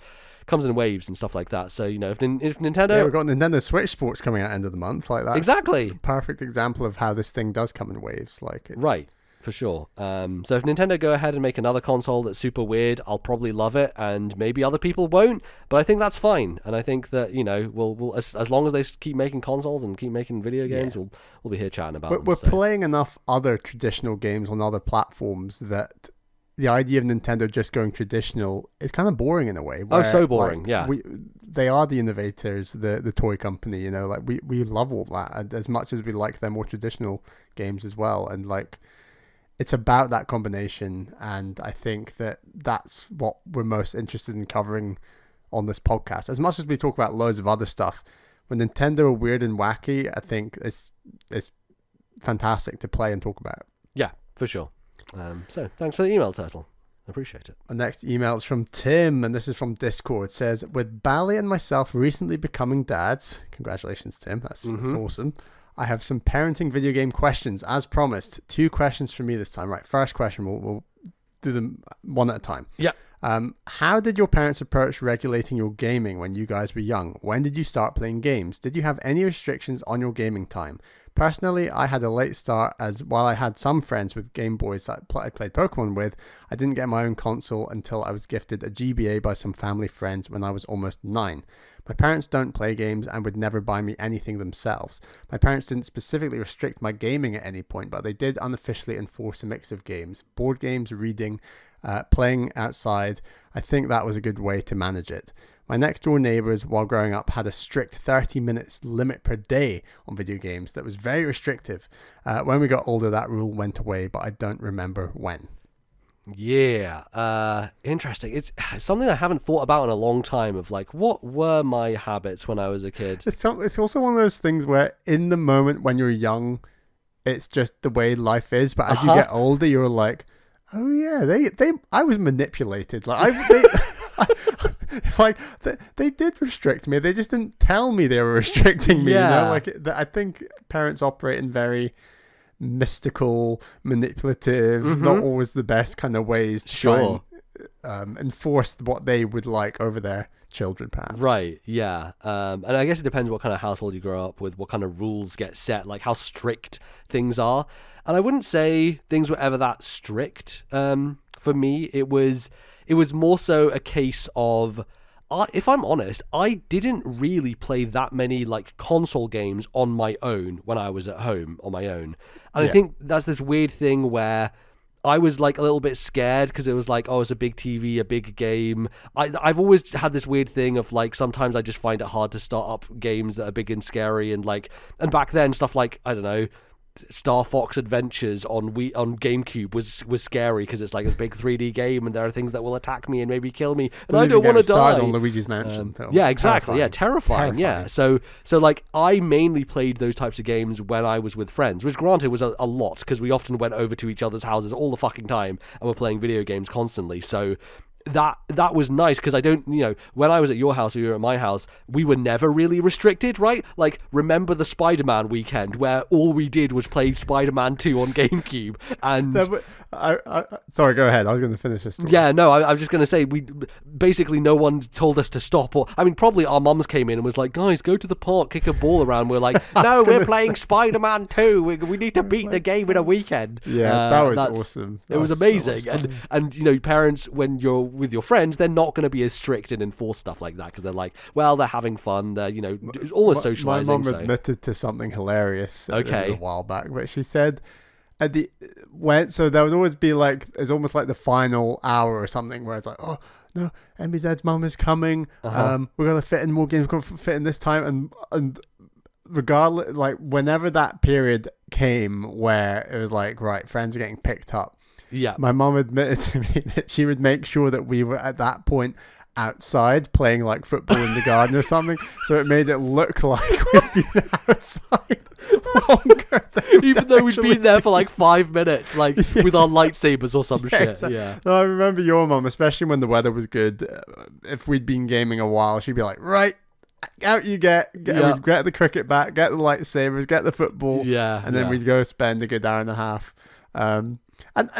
comes in waves and stuff like that. So, you know, if Nintendo... Yeah, we've got Nintendo Switch Sports coming out end of the month, like that. Exactly. Perfect example of how this thing does come in waves. Like, it's... Right. For sure. So if Nintendo go ahead and make another console that's super weird, I'll probably love it, and maybe other people won't, but I think that's fine. And I think that, you know, we'll as long as they keep making consoles and keep making video games, we'll be here chatting about them. We're playing enough other traditional games on other platforms that the idea of Nintendo just going traditional is kind of boring in a way. Where, so boring, like, they are the innovators, the toy company, you know, like we love all that, and as much as we like their more traditional games as well, and like, it's about that combination, and I think that that's what we're most interested in covering on this podcast. As much as we talk about loads of other stuff, when Nintendo are weird and wacky, I think it's fantastic to play and talk about. Yeah, for sure. So thanks for the email, Turtle. I appreciate it. The next email is from Tim, and this is from Discord. It says, with Bally and myself recently becoming dads, congratulations, Tim, that's awesome. I have some parenting video game questions, as promised. 2 questions from me this time. Right, first question, we'll do them one at a time. Yeah. How did your parents approach regulating your gaming when you guys were young? When did you start playing games? Did you have any restrictions on your gaming time? Personally, I had a late start, as while I had some friends with Game Boys that I played Pokemon with, I didn't get my own console until I was gifted a GBA by some family friends when I was almost 9. My parents don't play games and would never buy me anything themselves. My parents didn't specifically restrict my gaming at any point, but they did unofficially enforce a mix of games, board games, reading, playing outside. I think that was a good way to manage it. My next door neighbours, while growing up, had a strict 30 minutes limit per day on video games that was very restrictive. When we got older, that rule went away, but I don't remember when. Yeah, interesting. It's something I haven't thought about in a long time, of like, what were my habits when I was a kid? It's also one of those things where in the moment when you're young, it's just the way life is. But as you get older, you're like, oh yeah, I was manipulated. They did restrict me. They just didn't tell me they were restricting me. Yeah. I think parents operate in very mystical, manipulative, not always the best kind of ways to try and enforce what they would like over their children, perhaps. Right, yeah. And I guess it depends what kind of household you grow up with, what kind of rules get set, like how strict things are. And I wouldn't say things were ever that strict. For me, it was more so a case of, if I'm honest, I didn't really play that many like console games on my own when I was at home on my own. And I think that's this weird thing where I was like a little bit scared because it was like, oh, it's a big TV, a big game. I've always had this weird thing of like, sometimes I just find it hard to start up games that are big and scary, and back then stuff like, I don't know, Star Fox Adventures on GameCube was scary because it's like a big 3D game and there are things that will attack me and maybe kill me, and I don't want to die. On Luigi's Mansion, yeah, exactly. Terrifying. Yeah. So like I mainly played those types of games when I was with friends, which granted was a lot because we often went over to each other's houses all the fucking time and were playing video games constantly. So that was nice because I don't, when I was at your house or you were at my house, we were never really restricted, right? Like, remember the Spider-Man weekend where all we did was play Spider-Man 2 on GameCube and... No, sorry, go ahead. I was going to finish this story. Yeah, no, I was just going to say, basically no one told us to stop, or, I mean, probably our mums came in and was like, guys, go to the park, kick a ball around. We're like, no, we're playing Spider-Man 2. We need to beat the game in a weekend. Yeah, that was awesome. It was amazing. And parents, when you're with your friends, they're not going to be as strict and enforce stuff like that because they're like, well, they're having fun, they're almost socializing. My mum admitted to something hilarious a while back, but she said so there would always be like, it's almost like the final hour or something where it's like, oh no, MBZ's mum is coming, we're gonna fit in more games, we're gonna fit in this time, and regardless, like whenever that period came where it was like, right, friends are getting picked up. Yeah, my mom admitted to me that she would make sure that we were at that point outside playing like football in the garden or something, so it made it look like we'd been outside longer even though we'd been there for like 5 minutes, like with our lightsabers or some shit. Exactly. Yeah. No, I remember your mom, especially when the weather was good, if we'd been gaming a while, she'd be like, right, out you get we'd get the cricket bat, get the lightsabers, get the football, and then we'd go spend a good hour and a half. And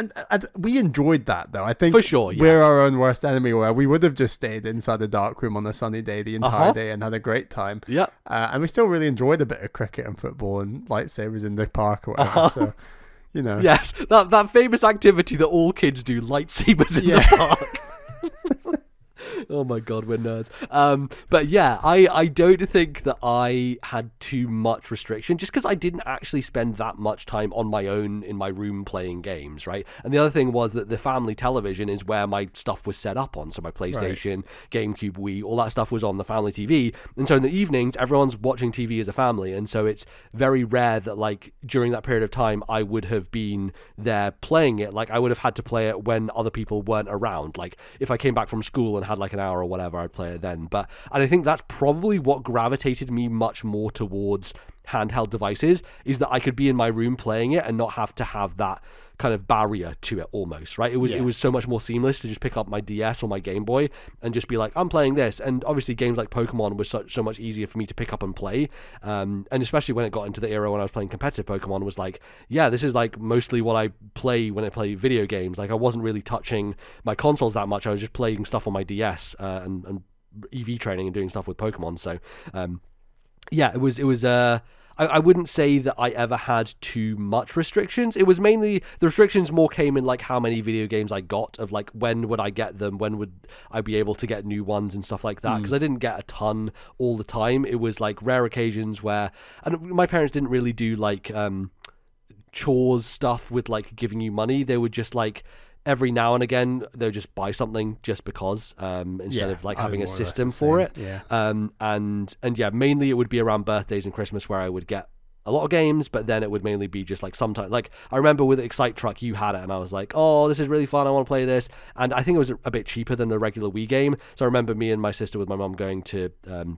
we enjoyed that, though. I think for sure, we're our own worst enemy, where we would have just stayed inside the dark room on a sunny day the entire day and had a great time. Yeah. And we still really enjoyed a bit of cricket and football and lightsabers in the park or whatever. So, Yes, that famous activity that all kids do, lightsabers in the park. Oh my god, we're nerds. But yeah, I don't think that I had too much restriction, just because I didn't actually spend that much time on my own in my room playing games, right? And the other thing was that the family television is where my stuff was set up on. So my PlayStation, GameCube, Wii, all that stuff was on the family TV. And so in the evenings, everyone's watching TV as a family. And so it's very rare that like during that period of time, I would have been there playing it. Like I would have had to play it when other people weren't around. Like if I came back from school and had like an hour or whatever, I'd play it then. And I think that's probably what gravitated me much more towards handheld devices, is that I could be in my room playing it and not have to have that kind of barrier to it almost, right? It was so much more seamless to just pick up my DS or my Game Boy and just be like, I'm playing this. And obviously games like Pokemon was so much easier for me to pick up and play. And especially when it got into the era when I was playing competitive Pokemon, was like, yeah, this is like mostly what I play when I play video games. Like I wasn't really touching my consoles that much. I was just playing stuff on my DS and EV training and doing stuff with Pokemon. So it was I wouldn't say that I ever had too much restrictions. It was mainly, the restrictions more came in like how many video games I got, of like when would I get them, when would I be able to get new ones and stuff like that, because I didn't get a ton all the time. It was like rare occasions where, and my parents didn't really do like chores stuff with like giving you money. They would just like, every now and again they'll just buy something just because, instead of like having a system for it. Yeah. And yeah, mainly it would be around birthdays and Christmas where I would get a lot of games, but then it would mainly be just like sometimes, like I remember with Excite Truck you had it and I was like, oh, this is really fun, I want to play this, and I think it was a bit cheaper than the regular Wii game, so I remember me and my sister with my mum going to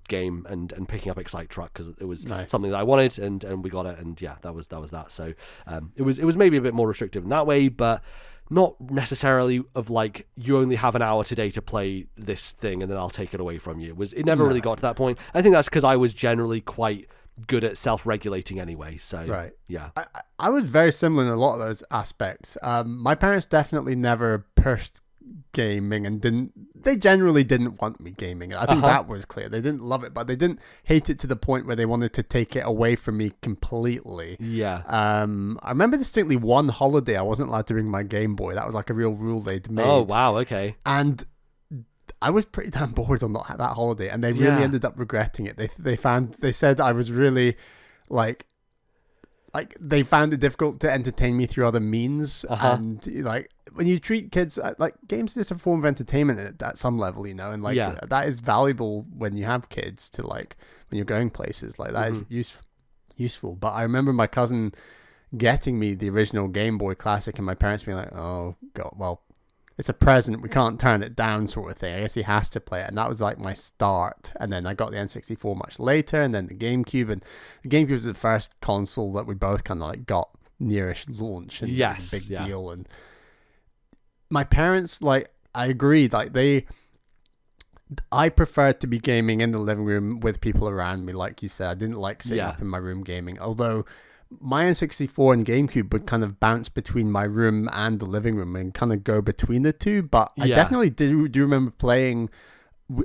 game and picking up Excite Truck because it was something that I wanted, and we got it, and yeah, that was that. So it was maybe a bit more restrictive in that way, but not necessarily of like, you only have an hour today to play this thing and then I'll take it away from you. It never really got to that point. I think that's because I was generally quite good at self-regulating anyway, so yeah. I was very similar in a lot of those aspects. My parents definitely never pushed gaming and they generally didn't want me gaming. I think that was clear. They didn't love it, but they didn't hate it to the point where they wanted to take it away from me completely. I remember distinctly one holiday I wasn't allowed to bring my Game Boy. That was like a real rule they'd made. Oh wow, okay. And I was pretty damn bored on that holiday, and they really ended up regretting it. They said I was really like they found it difficult to entertain me through other means, and like when you treat kids like games are just a form of entertainment at some level, and like that is valuable when you have kids to like when you're going places like that is useful. But I remember my cousin getting me the original Game Boy Classic, and my parents being like, "Oh God, well, it's a present, we can't turn it down," sort of thing. I guess he has to play it. And that was like my start. And then I got the N64 much later, and then the GameCube. And the GameCube was the first console that we both kind of like got nearish launch. And it was a big deal. And my parents, like, I agreed, like I preferred to be gaming in the living room with people around me, like you said. I didn't like sitting up in my room gaming. Although my N64 and GameCube would kind of bounce between my room and the living room and kind of go between the two. But I definitely do remember playing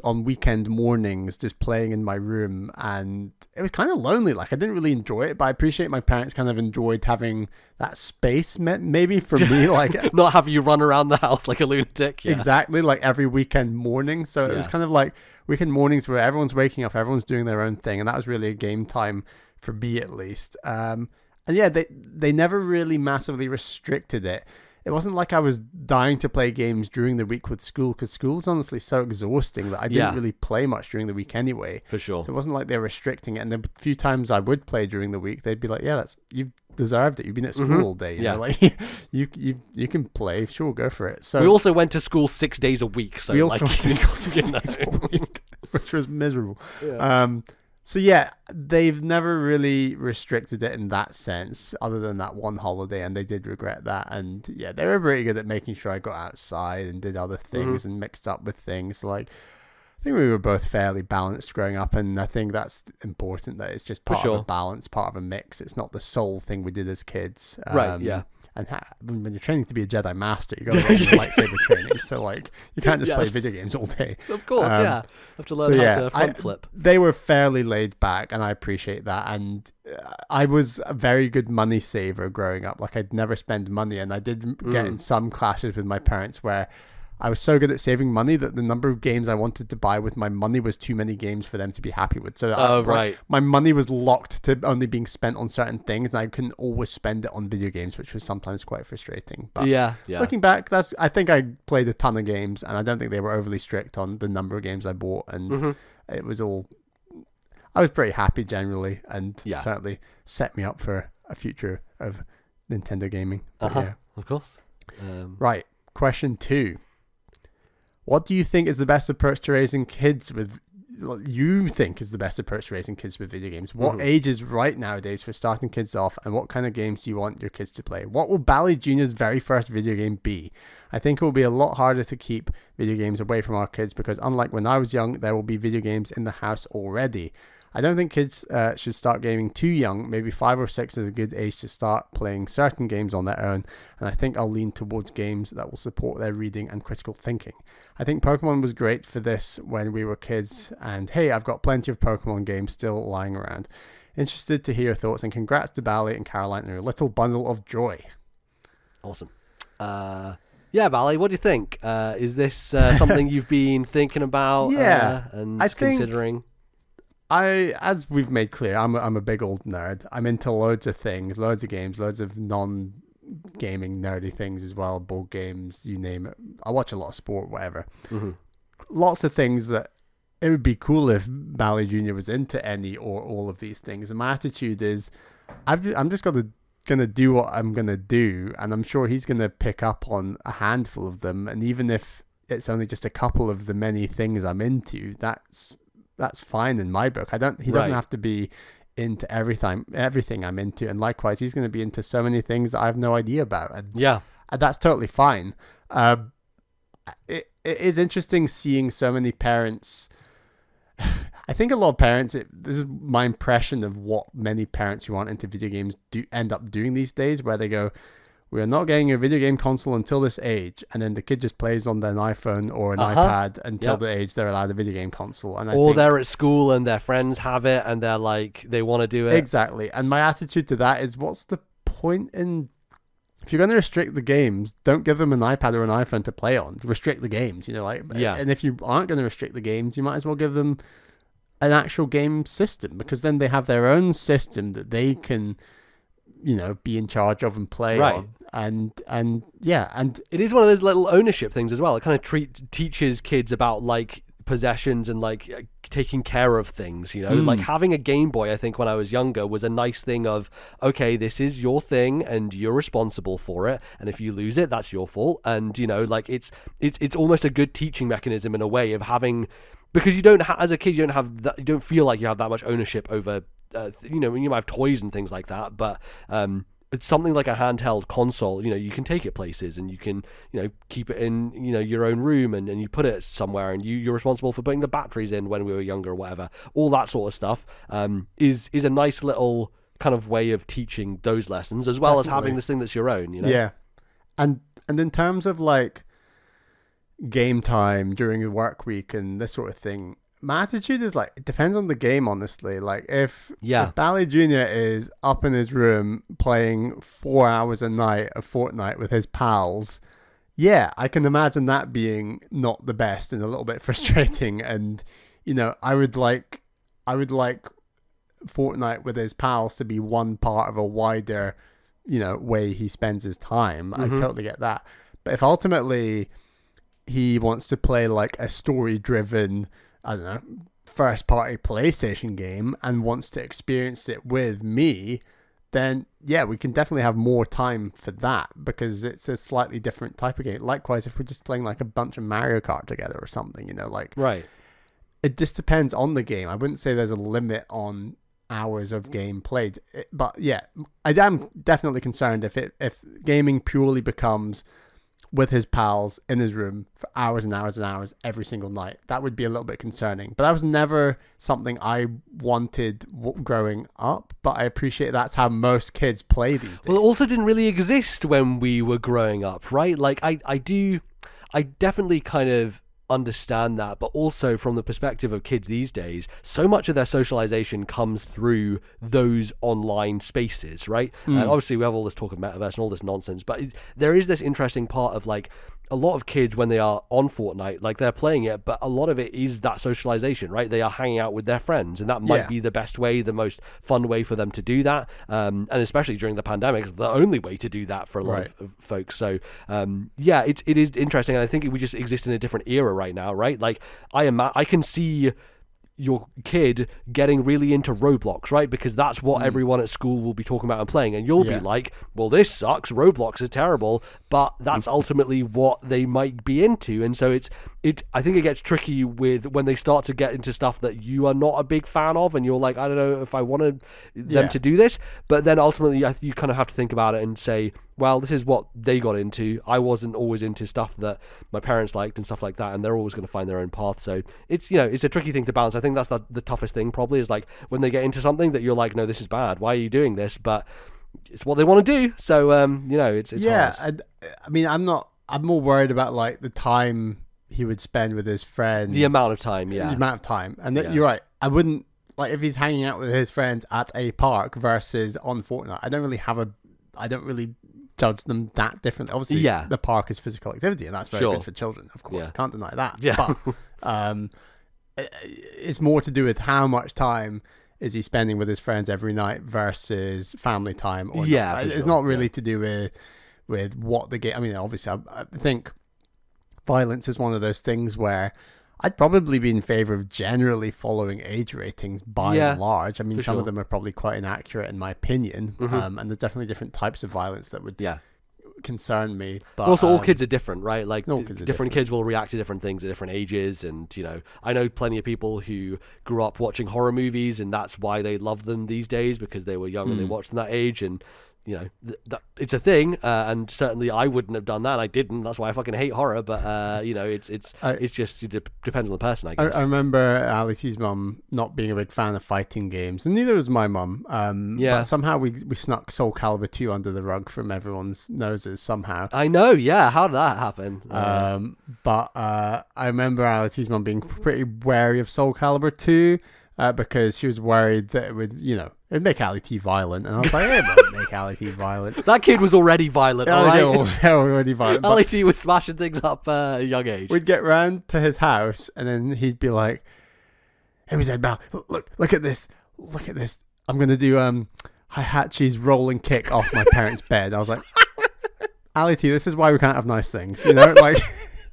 on weekend mornings, just playing in my room, and it was kind of lonely. Like, I didn't really enjoy it, but I appreciate my parents kind of enjoyed having that space, maybe for me, like not having you run around the house like a lunatic. Exactly, like every weekend morning. So it was kind of like weekend mornings where everyone's waking up, everyone's doing their own thing, and that was really a game time for me, at least. And yeah, they never really massively restricted it. It wasn't like I was dying to play games during the week with school, because school's honestly so exhausting that I didn't really play much during the week anyway. For sure. So it wasn't like they were restricting it. And the few times I would play during the week, they'd be like, "Yeah, you've deserved it. You've been at school all day. You know, like you can play. Sure, go for it." So we also went to school 6 days a week. So we also went to school 6 days a week, which was miserable. Yeah. So yeah, they've never really restricted it in that sense, other than that one holiday, and they did regret that. And yeah, they were pretty good at making sure I got outside and did other things and mixed up with things. Like, I think we were both fairly balanced growing up, and I think that's important, that it's just part of a balance, part of a mix. It's not the sole thing we did as kids. Right, yeah. And when you're training to be a Jedi Master, you got to get into lightsaber training. So like, you can't just play video games all day. Of course, you have to learn how to front flip. They were fairly laid back, and I appreciate that. And I was a very good money saver growing up. Like, I'd never spend money, and I did get in some clashes with my parents where I was so good at saving money that the number of games I wanted to buy with my money was too many games for them to be happy with. So my money was locked to only being spent on certain things, and I couldn't always spend it on video games, which was sometimes quite frustrating. But looking back, I think I played a ton of games, and I don't think they were overly strict on the number of games I bought, and it was all... I was pretty happy generally, and certainly set me up for a future of Nintendo gaming. But of course. Right, question 2. What do you think is the best approach to raising kids with? You think is the best approach to raising kids with video games? What age is right nowadays for starting kids off, and what kind of games do you want your kids to play? What will Bally Jr.'s very first video game be? I think it will be a lot harder to keep video games away from our kids, because unlike when I was young, there will be video games in the house already. I don't think kids should start gaming too young. Maybe 5 or 6 is a good age to start playing certain games on their own, and I think I'll lean towards games that will support their reading and critical thinking. I think Pokemon was great for this when we were kids, and hey, I've got plenty of Pokemon games still lying around. Interested to hear your thoughts, and congrats to Bally and Caroline and your little bundle of joy. Awesome. Yeah, Bally, what do you think? Is this something you've been thinking about and considering? As we've made clear, I'm a big old nerd. I'm into loads of things, loads of games, loads of gaming nerdy things as well, board games, you name it. I watch a lot of sport, whatever. Lots of things that it would be cool if Bally Jr. was into any or all of these things. And my attitude is, I'm just gonna do what I'm gonna do, and I'm sure he's gonna pick up on a handful of them. And even if it's only just a couple of the many things I'm into, that's fine in my book. He doesn't have to be into everything I'm into, and likewise, he's going to be into so many things that I have no idea about. And that's totally fine. It is interesting seeing so many parents. I think a lot of parents, this is my impression of what many parents who aren't into video games do end up doing these days, where they go, we're not getting a video game console until this age, and then the kid just plays on an iPhone or an iPad until the age they're allowed a video game console. And they're at school and their friends have it and they're like, they want to do it. Exactly. And my attitude to that is, what's the point in... If you're going to restrict the games, don't give them an iPad or an iPhone to play on. Restrict the games, And if you aren't going to restrict the games, you might as well give them an actual game system, because then they have their own system that they can, be in charge of and play on. And it is one of those little ownership things as well. It kind of teaches kids about like possessions and like taking care of things, like having a Game Boy, I think when I was younger, was a nice thing of, okay, this is your thing and you're responsible for it, and if you lose it, that's your fault. And like it's almost a good teaching mechanism in a way of having, because you don't as a kid, you don't feel like you have that much ownership over when you might have toys and things like that, but it's something like a handheld console, you can take it places, and you can, keep it in, your own room, and you put it somewhere, and you're responsible for putting the batteries in when we were younger or whatever. All that sort of stuff is a nice little kind of way of teaching those lessons, as well as having this thing that's your own, Yeah. And in terms of like game time during the work week and this sort of thing, my attitude is like, it depends on the game, honestly. Like if Bally Jr. is up in his room playing 4 hours a night of Fortnite with his pals, I can imagine that being not the best and a little bit frustrating. And I would like Fortnite with his pals to be one part of a wider way he spends his time. I totally get that. But if ultimately he wants to play like a story driven, I don't know, first party PlayStation game and wants to experience it with me, then we can definitely have more time for that, because it's a slightly different type of game. Likewise, if we're just playing like a bunch of Mario Kart together or something, it just depends on the game. I wouldn't say there's a limit on hours of game played, but I am definitely concerned if gaming purely becomes with his pals in his room for hours and hours and hours every single night. That would be a little bit concerning. But that was never something I wanted growing up. But I appreciate that's how most kids play these days. Well, it also didn't really exist when we were growing up, right? Like, I definitely kind of understand that, but also from the perspective of kids these days, so much of their socialization comes through those online spaces, right? And obviously we have all this talk of metaverse and all this nonsense, but there is this interesting part of like, a lot of kids, when they are on Fortnite, like they're playing it, but a lot of it is that socialization, right? They are hanging out with their friends, and that might be the best way, the most fun way for them to do that. And especially during the pandemic, it's the only way to do that for a lot of folks. So, it is interesting. And I think we just exist in a different era right now, right? Like I can see your kid getting really into Roblox, right? Because that's what everyone at school will be talking about and playing, and you'll be like, well, this sucks, Roblox is terrible, but that's ultimately what they might be into. And so I think it gets tricky with when they start to get into stuff that you are not a big fan of, and you're like, I don't know if I wanted them to do this, but then ultimately you kind of have to think about it and say, well, this is what they got into. I wasn't always into stuff that my parents liked and stuff like that, and they're always going to find their own path. So it's it's a tricky thing to balance. I think that's the toughest thing probably, is like when they get into something that you're like, no, this is bad, why are you doing this? But it's what they want to do. So it's hard. I mean, I'm more worried about like the time he would spend with his friends, the amount of time, and you're right. I wouldn't, like, if he's hanging out with his friends at a park versus on Fortnite, I don't really judge them that differently. Obviously, the park is physical activity, and that's very good for children, of course. Can't deny that. But it's more to do with how much time is he spending with his friends every night versus family time. Or not. It's not really to do with with what the game. I mean, obviously, I think violence is one of those things where I'd probably be in favor of generally following age ratings by and large. I mean, some of them are probably quite inaccurate in my opinion, and there's definitely different types of violence that would concern me. But also, all kids are different, right? Like, different kids will react to different things at different ages, and I know plenty of people who grew up watching horror movies, and that's why they love them these days, because they were young and they watched them that age, and it's a thing, and certainly I wouldn't have done that. I didn't. That's why I fucking hate horror. But it's just it depends on the person, I guess. I remember Alice's mum not being a big fan of fighting games, and neither was my mum. But somehow we snuck Soul Calibur 2 under the rug from everyone's noses somehow. I know. Yeah, how did that happen? But I remember Alice's mum being pretty wary of Soul Calibur 2 because she was worried that it would, it'd make Ali T violent, and I was like, it won't make Ali T violent. That kid was already violent, all right? Was already violent. Ali T was smashing things up at a young age. We'd get round to his house, and then he'd be like, "Hey, said, Bal, look at this, look at this. I'm gonna do Hihachi's rolling kick off my parents' bed." I was like, Ali T, this is why we can't have nice things, like.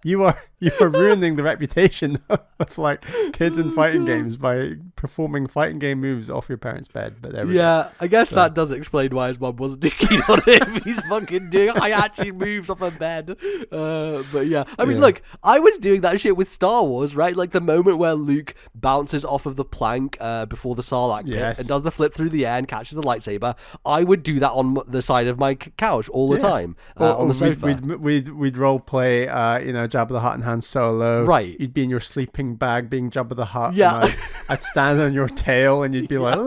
You are ruining the reputation of like kids in fighting games by performing fighting game moves off your parents' bed. But there we go. I guess that does explain why his mum wasn't too keen on him. He's fucking doing Hihachi moves off her bed. But yeah, I mean, look, I was doing that shit with Star Wars, right? Like the moment where Luke bounces off of the plank before the Sarlacc pit and does the flip through the air and catches the lightsaber. I would do that on the side of my couch all the time on the sofa. We'd role play, Jabba the Hutt and Han Solo. Right. You'd be in your sleeping bag being Jabba the Hutt. Yeah. And I'd stand on your tail and you'd be like,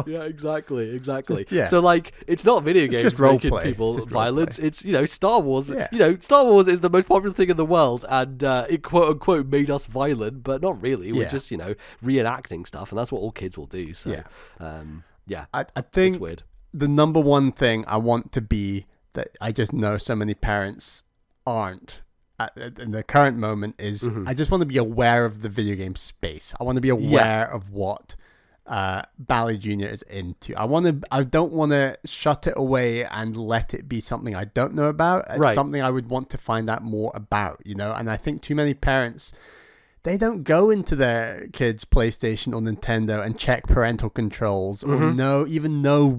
yeah, exactly. Just, So like, it's not video games just role making play. people It's violent. It's Star Wars. Star Wars is the most popular thing in the world, and it quote unquote made us violent, but not really. We're just reenacting stuff, and that's what all kids will do. So I think it's weird. The number one thing I want to be that I just know so many parents aren't in the current moment is I just want to be aware of the video game space. I want to be aware of what Bally Jr. is into. I don't want to shut it away and let it be something I don't know about. It's something I would want to find out more about, and I think too many parents, they don't go into their kids' PlayStation or Nintendo and check parental controls or know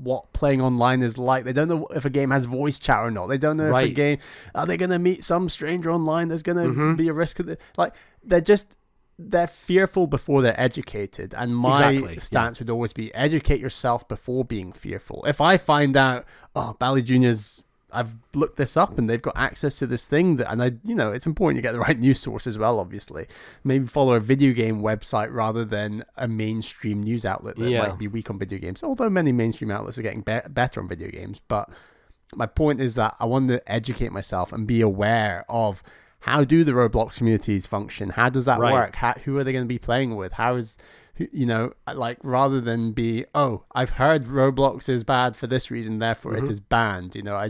what playing online is like. They don't know if a game has voice chat or not. They don't know if a game, are they going to meet some stranger online there's going to be a risk of it. Like, they're fearful before they're educated. And my stance would always be educate yourself before being fearful. If I find out, Bally Jr.'s, I've looked this up and they've got access to this thing and it's important you get the right news source as well, obviously. Maybe follow a video game website rather than a mainstream news outlet that might be weak on video games, although many mainstream outlets are getting better on video games. But my point is that I want to educate myself and be aware of how do the Roblox communities function? How does that work? Who are they going to be playing with? How is... rather than be, I've heard Roblox is bad for this reason, therefore it is banned. I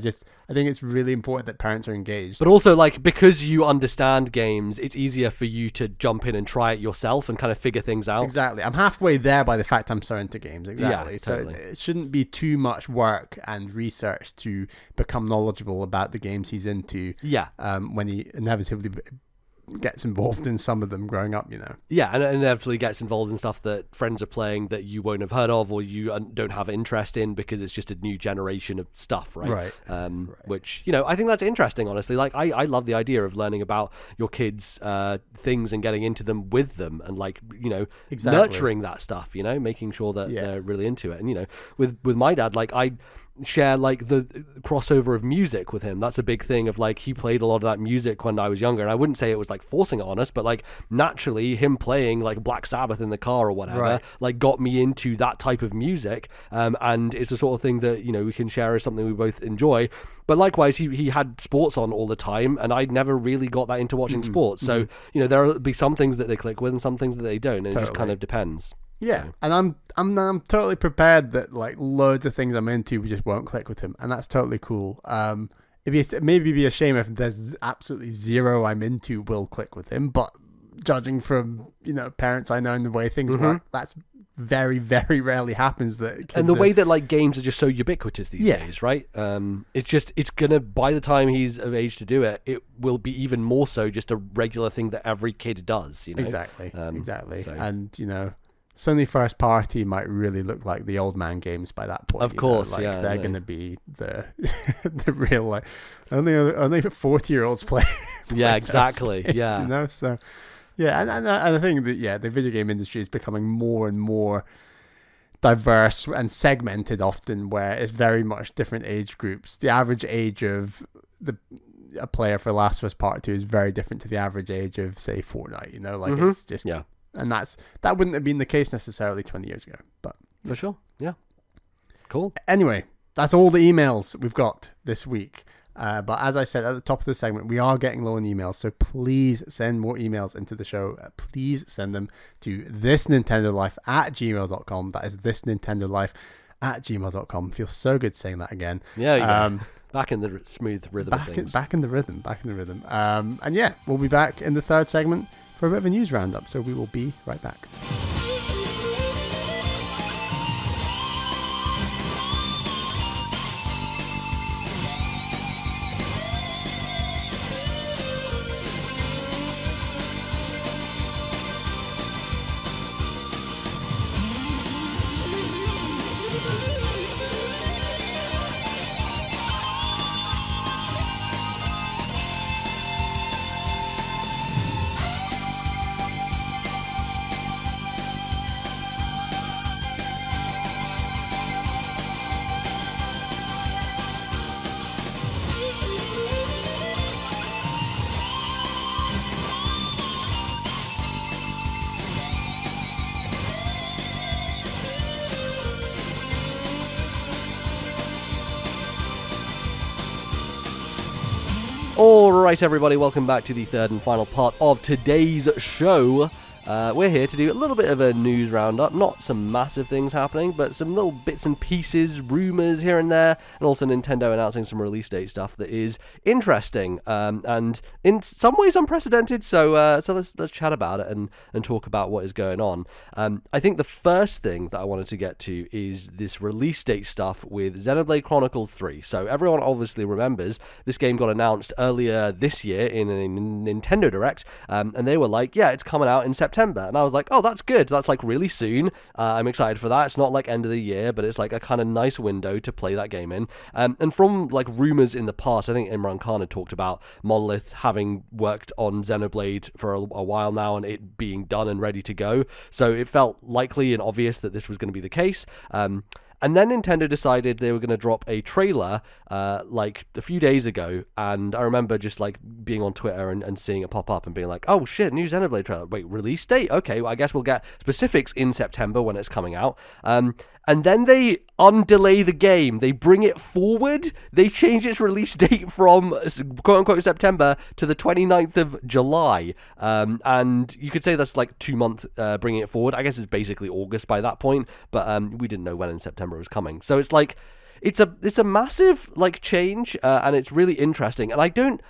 think it's really important that parents are engaged. But also, because you understand games, it's easier for you to jump in and try it yourself and kind of figure things out. Exactly. I'm halfway there by the fact I'm so into games. Exactly. Yeah, totally. So it shouldn't be too much work and research to become knowledgeable about the games he's into. Yeah. When he inevitably gets involved in some of them growing up, Yeah, and it inevitably gets involved in stuff that friends are playing that you won't have heard of or you don't have interest in because it's just a new generation of stuff, right? Which, I think that's interesting, honestly. Like, I love the idea of learning about your kids' things and getting into them with them and, nurturing that stuff, making sure that they're really into it. And, with my dad, I share the crossover of music with him. That's a big thing of he played a lot of that music when I was younger, and I wouldn't say it was forcing it on us, but naturally him playing Black Sabbath in the car or whatever got me into that type of music, and it's the sort of thing that we can share as something we both enjoy. But likewise, he had sports on all the time, and I never really got that into watching sports. So there'll be some things that they click with and some things that they don't, and it just kind of depends. Yeah, and I'm totally prepared that loads of things I'm into just won't click with him, and that's totally cool. It'd maybe be a shame if there's absolutely zero I'm into will click with him, but judging from parents I know and the way things work, that's very, very rarely happens that kids and the way that like games are just so ubiquitous these Yeah. days, right? It's gonna, by the time he's of age to do it, it will be even more so just a regular thing that every kid does, you know? Exactly. So. And Sony first party might really look like the old man games by that point. Of course, like, yeah. They're going to be the the real, like, only 40-year-olds play. Yeah, exactly. Games, yeah. So, yeah, and I think that, the video game industry is becoming more and more diverse and segmented often, where it's very much different age groups. The average age of a player for Last of Us Part 2 is very different to the average age of, say, Fortnite, it's just... Yeah. And that wouldn't have been the case necessarily 20 years ago, but For sure. Yeah. Cool. Anyway, that's all the emails we've got this week. But as I said at the top of the segment, we are getting low on emails, so please send more emails into the show. Please send them to ThisNintendoLife@gmail.com. That is ThisNintendoLife@gmail.com. Feels so good saying that again. Yeah. Back in the smooth rhythm of things. Back in the rhythm. And yeah, we'll be back in the third segment for a bit of a news roundup. So we will be right back. Alright everybody, welcome back to the third and final part of today's show. We're here to do a little bit of a news roundup, not some massive things happening, but some little bits and pieces, rumours here and there, and also Nintendo announcing some release date stuff that is interesting, and in some ways unprecedented, so let's chat about it and talk about what is going on. I think the first thing that I wanted to get to is this release date stuff with Xenoblade Chronicles 3. So everyone obviously remembers this game got announced earlier this year in a Nintendo Direct, and they were like, yeah, it's coming out in September. And I was like, oh, that's good. That's like really soon. I'm excited for that. It's not like end of the year, but it's like a kind of nice window to play that game in. And from like rumors in the past, I think Imran Khan had talked about Monolith having worked on Xenoblade for a while now and it being done and ready to go. So it felt likely and obvious that this was going to be the case. And then Nintendo decided they were going to drop a trailer like a few days ago, and I remember just like being on Twitter and seeing it pop up and being like, oh shit, new Xenoblade trailer. Wait, release date? Okay, well, I guess we'll get specifics in September when it's coming out. And then they undelay the game. They bring it forward. They change its release date from quote-unquote September to the 29th of July. And you could say that's like 2 months bringing it forward. I guess it's basically August by that point, but we didn't know when in September it was coming. So it's like it's a massive like change, and it's really interesting. And I don't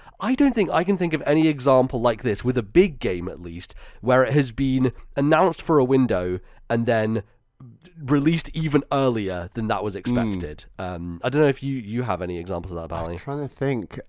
think I can think of any example like this with a big game, at least, where it has been announced for a window and then released even earlier than that was expected. I don't know if you have any examples of that, Bally. I'm trying to think.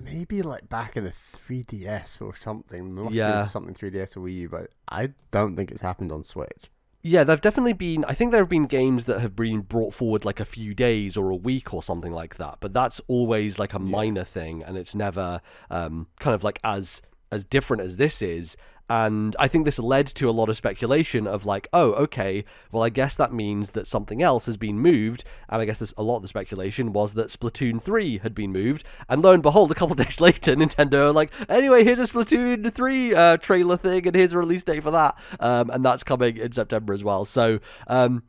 Maybe like back in the 3DS or something. There must have been something 3DS or Wii U, but I don't think it's happened on Switch. Yeah, there've definitely been. I think there have been games that have been brought forward like a few days or a week or something like that. But that's always like a minor thing, and it's never kind of like as different as this is. And I think this led to a lot of speculation of like, oh, okay, well, I guess that means that something else has been moved. And I guess a lot of the speculation was that Splatoon 3 had been moved. And lo and behold, a couple of days later, Nintendo are like, anyway, here's a Splatoon 3 trailer thing, and here's a release date for that. And that's coming in September as well. So,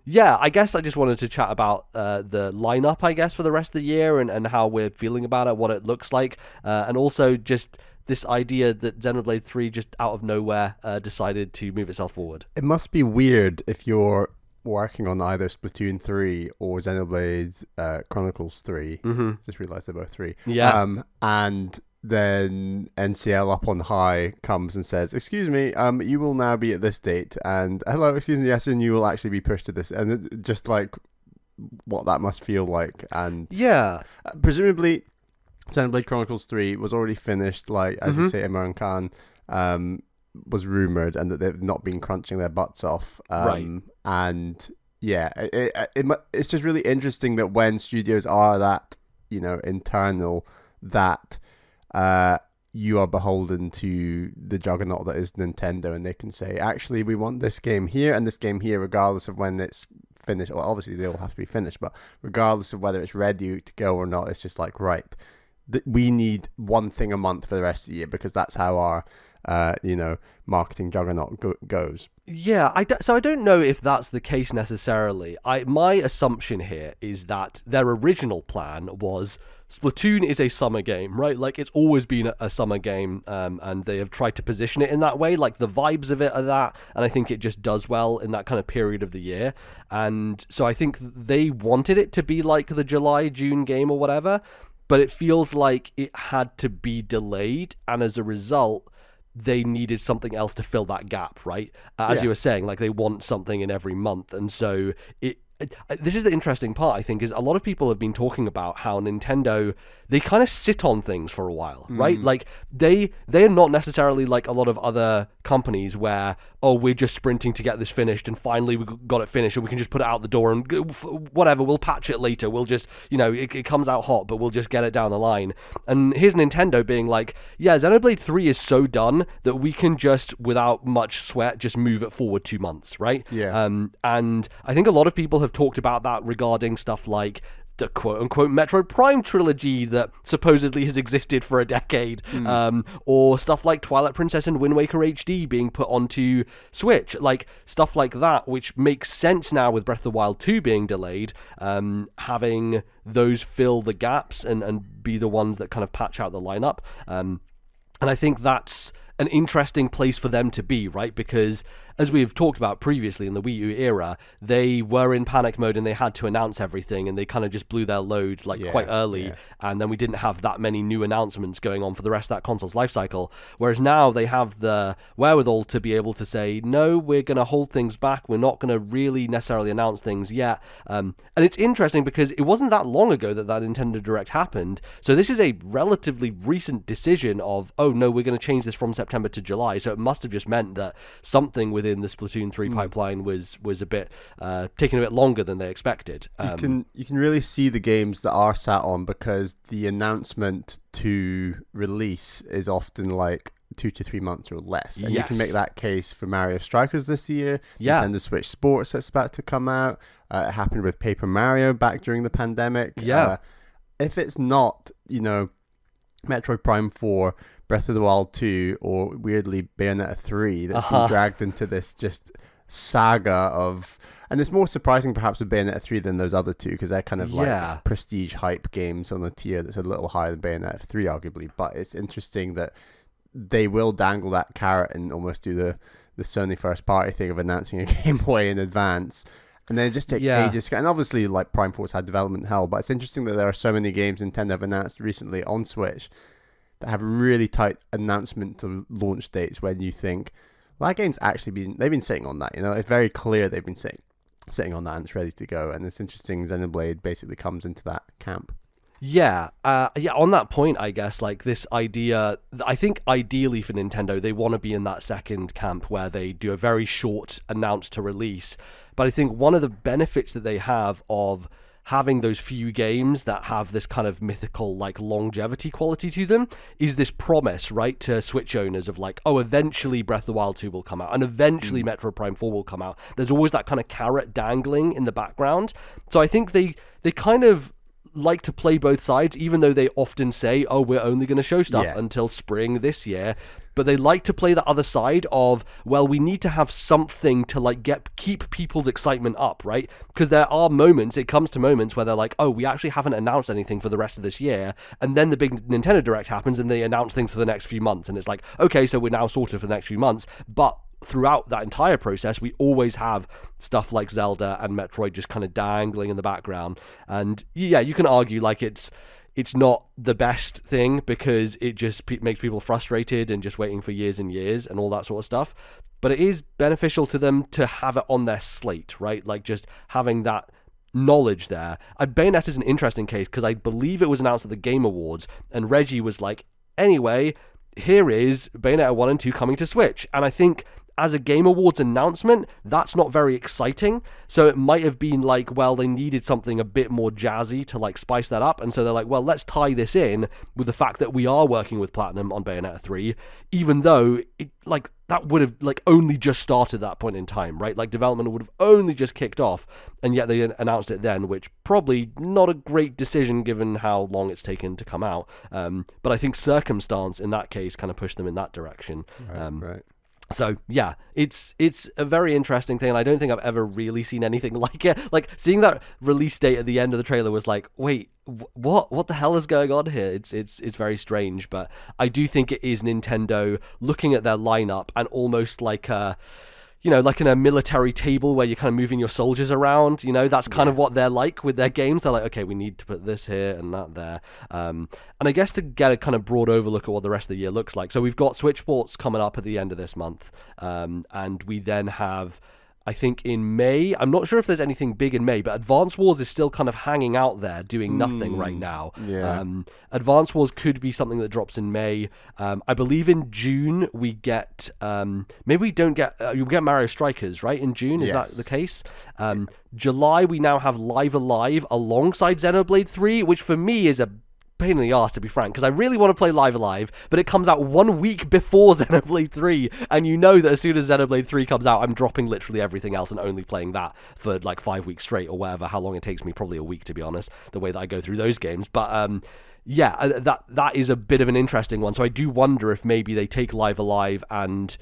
yeah, I guess I just wanted to chat about the lineup, I guess, for the rest of the year and how we're feeling about it, what it looks like. And also just this idea that Xenoblade 3 just out of nowhere decided to move itself forward. It must be weird if you're working on either Splatoon 3 or Xenoblade Chronicles 3. Mm-hmm. Just realised they're both 3. Yeah. And then NCL up on high comes and says, "Excuse me, you will now be at this date," and "Hello, excuse me, yes, and you will actually be pushed to this," and just like what that must feel like. And presumably Xenoblade Chronicles 3 was already finished, like as you say, Imran Khan was rumored, and that they've not been crunching their butts off, and it's just really interesting that when studios are that internal, that you are beholden to the juggernaut that is Nintendo, and they can say, actually, we want this game here and this game here, regardless of when it's finished. Well, obviously they all have to be finished, but regardless of whether it's ready to go or not, it's just like, right, we need one thing a month for the rest of the year, because that's how our marketing juggernaut goes. So I don't know if that's the case necessarily. My assumption here is that their original plan was Splatoon is a summer game, right? Like, it's always been a summer game, and they have tried to position it in that way. Like, the vibes of it are that, and I think it just does well in that kind of period of the year. And so I think they wanted it to be like the July, June game or whatever, but it feels like it had to be delayed, and as a result, they needed something else to fill that gap, right? As you were saying, like, they want something in every month, and so this is the interesting part, I think, is a lot of people have been talking about how Nintendo, they kind of sit on things for a while, right? Like, they are not necessarily like a lot of other companies where, oh, we're just sprinting to get this finished, and finally we got it finished, and we can just put it out the door, and whatever, we'll patch it later, we'll just, it comes out hot, but we'll just get it down the line. And here's Nintendo being like, yeah, Xenoblade 3 is so done that we can just, without much sweat, just move it forward 2 months, right? And I think a lot of people have talked about that regarding stuff like the quote-unquote Metroid Prime trilogy that supposedly has existed for a decade, or stuff like Twilight Princess and Wind Waker HD being put onto Switch, like stuff like that, which makes sense now with Breath of the Wild 2 being delayed, having those fill the gaps and be the ones that kind of patch out the lineup. And I think that's an interesting place for them to be, right? Because as we've talked about previously in the Wii U era, they were in panic mode and they had to announce everything, and they kind of just blew their load quite early, and then we didn't have that many new announcements going on for the rest of that console's life cycle. Whereas now they have the wherewithal to be able to say, no, we're going to hold things back, we're not going to really necessarily announce things yet. And it's interesting because it wasn't that long ago that Nintendo Direct happened, so this is a relatively recent decision of, oh no, we're going to change this from September to July, so it must have just meant that something within the Splatoon 3 pipeline was a bit taking a bit longer than they expected. You can really see the games that are sat on, because the announcement to release is often like 2 to 3 months or less, and you can make that case for Mario Strikers this year, Nintendo Switch Sports that's about to come out. It happened with Paper Mario back during the pandemic. If it's not Metroid Prime 4, Breath of the Wild 2, or weirdly Bayonetta 3 that's been dragged into this just saga of, and it's more surprising perhaps with Bayonetta 3 than those other two, because they're kind of like prestige hype games on a tier that's a little higher than Bayonetta 3 arguably. But it's interesting that they will dangle that carrot and almost do the Sony first party thing of announcing a game way in advance, and then it just takes ages. And obviously, like, Prime 4's had development hell, but it's interesting that there are so many games Nintendo have announced recently on Switch that have really tight announcement to launch dates, when you think, well, that game's actually they've been sitting on that, it's very clear they've been sitting on that and it's ready to go. And it's interesting, Xenoblade basically comes into that camp. On that point, I guess, like, this idea, I think ideally for Nintendo, they want to be in that second camp where they do a very short announce to release. But I think one of the benefits that they have of having those few games that have this kind of mythical, like, longevity quality to them is this promise, right, to Switch owners of like, oh, eventually Breath of the Wild 2 will come out, and eventually Metroid Prime 4 will come out. There's always that kind of carrot dangling in the background. So I think they kind of like to play both sides, even though they often say, oh, we're only going to show stuff until spring this year. But they like to play the other side of, well, we need to have something to like keep people's excitement up, right? Because there are moments, it comes to moments where they're like, oh, we actually haven't announced anything for the rest of this year, and then the big Nintendo Direct happens and they announce things for the next few months, and it's like, okay, so we're now sorted for the next few months, but throughout that entire process, we always have stuff like Zelda and Metroid just kind of dangling in the background. And yeah, you can argue like it's it's not the best thing because it just makes people frustrated and just waiting for years and years and all that sort of stuff. But it is beneficial to them to have it on their slate, right? Like just having that knowledge there. Bayonetta is an interesting case because I believe it was announced at the Game Awards and Reggie was like, anyway, here is Bayonetta 1 and 2 coming to Switch. And I think as a Game Awards announcement, that's not very exciting. So it might have been like, well, they needed something a bit more jazzy to like spice that up. And so they're like, well, let's tie this in with the fact that we are working with Platinum on Bayonetta 3, even though it, like, that would have like only just started that point in time, right? Like development would have only just kicked off, and yet they announced it then, which probably not a great decision given how long it's taken to come out. But I think circumstance in that case kind of pushed them in that direction. Right. So yeah, it's a very interesting thing, and I don't think I've ever really seen anything like it. Like seeing that release date at the end of the trailer was like, wait, what the hell is going on here? It's very strange, but I do think it is Nintendo looking at their lineup and almost like a, you know, like in a military table where you're kind of moving your soldiers around, you know, that's kind of what they're like with their games. They're like, okay, we need to put this here and that there. And I guess to get a kind of broad overlook at what the rest of the year looks like. So we've got Switch Sports coming up at the end of this month. And we then have, I think in May, I'm not sure if there's anything big in May, but Advance Wars is still kind of hanging out there doing nothing right now. Yeah. Advance Wars could be something that drops in May. I believe in June we get, maybe we don't get, you'll get Mario Strikers, right? In June, is that the case? July we now have Live Alive alongside Xenoblade 3, which for me is a pain in the arse, to be frank, because I really want to play Live Alive, but it comes out 1 week before Xenoblade 3, and you know that as soon as Xenoblade 3 comes out, I'm dropping literally everything else and only playing that for like 5 weeks straight or whatever, how long it takes me, probably a week to be honest, the way that I go through those games. But yeah, that is a bit of an interesting one, so I do wonder if maybe they take Live Alive and,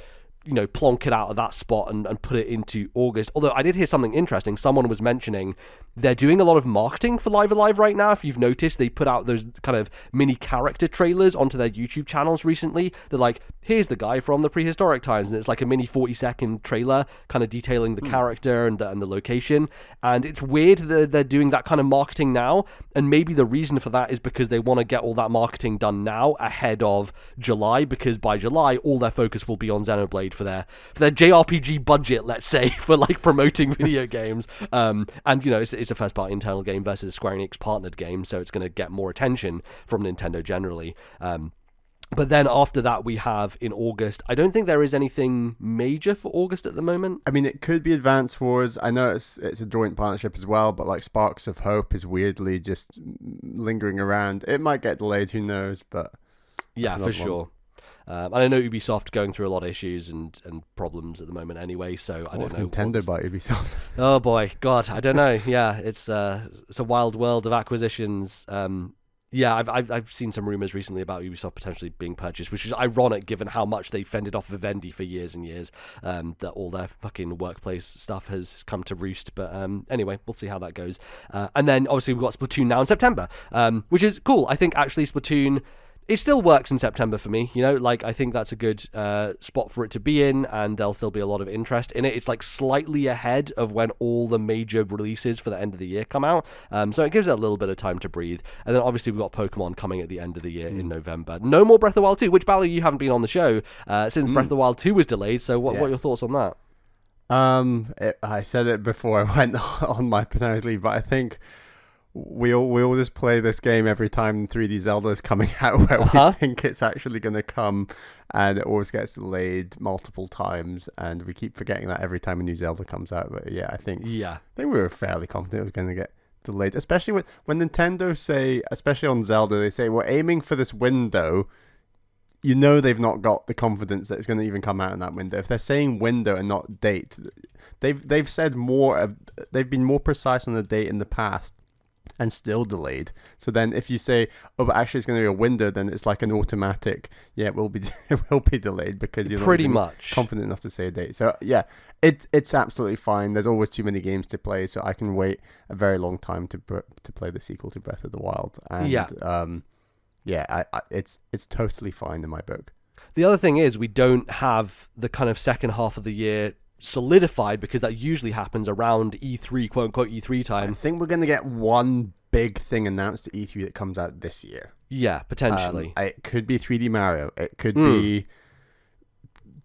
you know, plonk it out of that spot and put it into August. Although I did hear something interesting. Someone was mentioning they're doing a lot of marketing for Live Alive right now. If you've noticed, they put out those kind of mini character trailers onto their YouTube channels recently. They're like, here's the guy from the prehistoric times, and it's like a mini 40-second trailer kind of detailing the character and the location. And it's weird that they're doing that kind of marketing now, and maybe the reason for that is because they want to get all that marketing done now ahead of July, because by July all their focus will be on Xenoblade for their JRPG budget, let's say, for like promoting video games. And you know, it's a first party internal game versus a Square Enix partnered game, so it's going to get more attention from Nintendo generally. But then after that we have in August, I don't think there is anything major for August at the moment. I mean, it could be Advance Wars. I know it's a joint partnership as well, but like Sparks of Hope is weirdly just lingering around. It might get delayed, who knows, but yeah, for sure. And I know Ubisoft going through a lot of issues and problems at the moment anyway, so I don't know. Nintendo by Ubisoft? Oh boy, God, I don't know. Yeah, it's a wild world of acquisitions. Yeah, I've seen some rumors recently about Ubisoft potentially being purchased, which is ironic given how much they fended off Vivendi for years and years. That all their fucking workplace stuff has come to roost. But anyway, we'll see how that goes. And then obviously we've got Splatoon now in September, which is cool. I think actually Splatoon, it still works in September for me, you know, like I think that's a good spot for it to be in, and there'll still be a lot of interest in it. It's like slightly ahead of when all the major releases for the end of the year come out, so it gives it a little bit of time to breathe. And then obviously we've got Pokemon coming at the end of the year in November. No more Breath of the Wild 2, which, Bally, you haven't been on the show since Breath of the Wild 2 was delayed, so what are your thoughts on that? I said it before I went on my paternity leave, but I think we all just play this game every time 3D Zelda is coming out, where we think it's actually going to come, and it always gets delayed multiple times, and we keep forgetting that every time a new Zelda comes out. But yeah, I think we were fairly confident it was going to get delayed, especially when Nintendo say, especially on Zelda, they say we're aiming for this window. You know they've not got the confidence that it's going to even come out in that window. If they're saying window and not date, they've said more. They've been more precise on the date in the past, and still delayed. So then if you say, oh, but actually it's going to be a window, then it's like an automatic, it will be delayed because you're pretty not much confident enough to say a date. So yeah, it's absolutely fine. There's always too many games to play, so I can wait a very long time to play the sequel to Breath of the Wild. And it's totally fine in my book. The other thing is we don't have the kind of second half of the year solidified, because that usually happens around E3, quote unquote E3 time. I think we're going to get one big thing announced at E3 that comes out this year. Yeah, potentially. It could be 3D Mario. It could be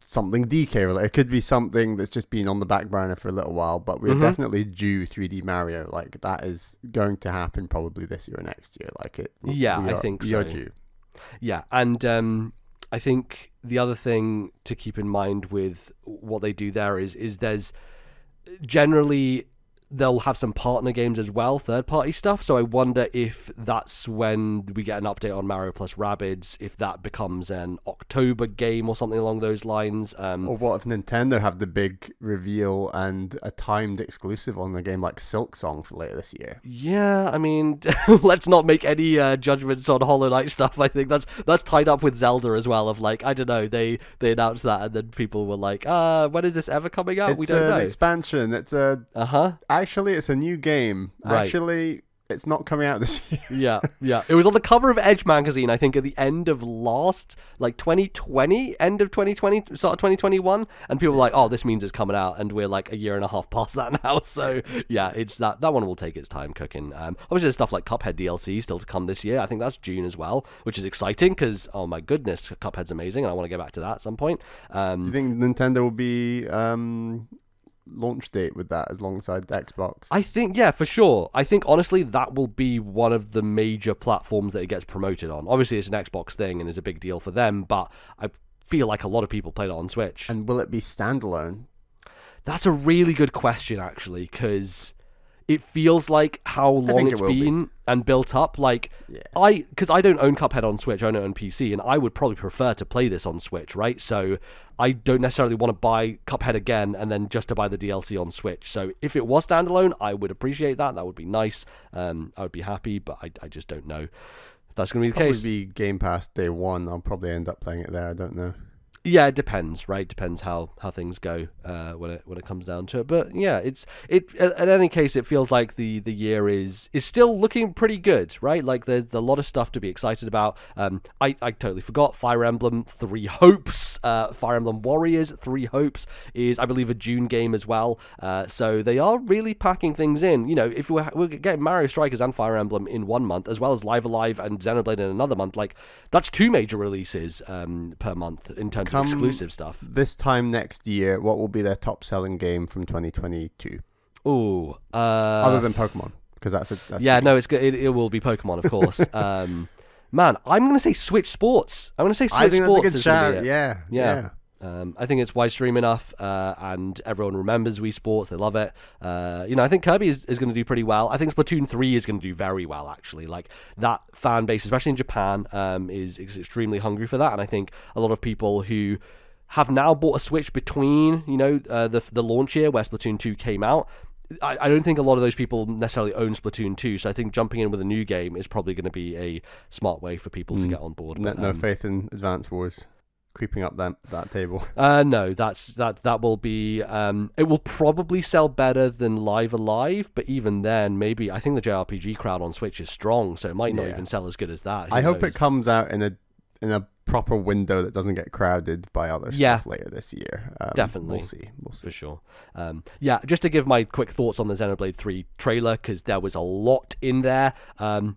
something DK related. It could be something that's just been on the back burner for a little while, but we're definitely due 3D Mario. Like, that is going to happen probably this year or next year. Like, I think so. You're due. Yeah, and I think the other thing to keep in mind with what they do there is there's generally they'll have some partner games as well, third-party stuff. So I wonder if that's when we get an update on Mario plus Rabbids, if that becomes an October game or something along those lines. Or what if Nintendo have the big reveal and a timed exclusive on a game like Silk Song for later this year? Yeah, I mean, let's not make any judgments on Hollow Knight stuff. I think that's tied up with Zelda as well. Of like, I don't know, they announced that and then people were like, when is this ever coming out? We don't know. It's an expansion. It's a Actually, it's a new game. Right. Actually, it's not coming out this year. Yeah. It was on the cover of Edge magazine, I think, at the end of 2020, end of 2020, start of 2021, and people were like, "Oh, this means it's coming out," and we're like a year and a half past that now. So yeah, it's that one will take its time cooking. Obviously, there's stuff like Cuphead DLC still to come this year. I think that's June as well, which is exciting because oh my goodness, Cuphead's amazing, and I want to get back to that at some point. Do you think Nintendo will be launch date with that alongside Xbox? I think, yeah, for sure. I think, honestly, that will be one of the major platforms that it gets promoted on. Obviously, it's an Xbox thing and is a big deal for them, but I feel like a lot of people played it on Switch. And will it be standalone? That's a really good question, actually, because it feels like how long it's been and built up. Like, because I don't own Cuphead on Switch, I don't own PC, and I would probably prefer to play this on Switch, right? So I don't necessarily want to buy Cuphead again and then just to buy the DLC on Switch. So if it was standalone, I would appreciate that. That would be nice. I would be happy, but I just don't know if that's going to be the case. Probably be Game Pass day one. I'll probably end up playing it there. I don't know. Yeah, it depends, right? Depends how things go when it comes down to it. But yeah, in any case, it feels like the year is still looking pretty good, right? Like there's a lot of stuff to be excited about. I totally forgot Fire Emblem Three Hopes, Fire Emblem Warriors Three Hopes is, I believe, a June game as well. So they are really packing things in. You know, if we're getting Mario Strikers and Fire Emblem in 1 month, as well as Live Alive and Xenoblade in another month, like that's 2 major releases per month in terms of exclusive stuff. This time next year, what will be their top-selling game from 2022? Ooh, other than Pokemon, because that's it will be Pokemon, of course. Man, I'm gonna say Switch Sports. I think that's a good shout. Yeah. I think it's widestream enough, and everyone remembers Wii Sports. They love it. I think Kirby is going to do pretty well. I think Splatoon 3 is going to do very well, actually. Like, that fan base, especially in Japan, is extremely hungry for that. And I think a lot of people who have now bought a Switch between, the launch year where Splatoon 2 came out, I don't think a lot of those people necessarily own Splatoon 2, so I think jumping in with a new game is probably going to be a smart way for people to get on board. No faith in Advance Wars creeping up that table. No, that will be it will probably sell better than Live Alive, but even then, maybe I think the JRPG crowd on Switch is strong, so it might not even sell as good as that. I hope it comes out in a proper window that doesn't get crowded by other stuff later this year. Definitely. We'll see. For sure. Just to give my quick thoughts on the Xenoblade 3 trailer, because there was a lot in there.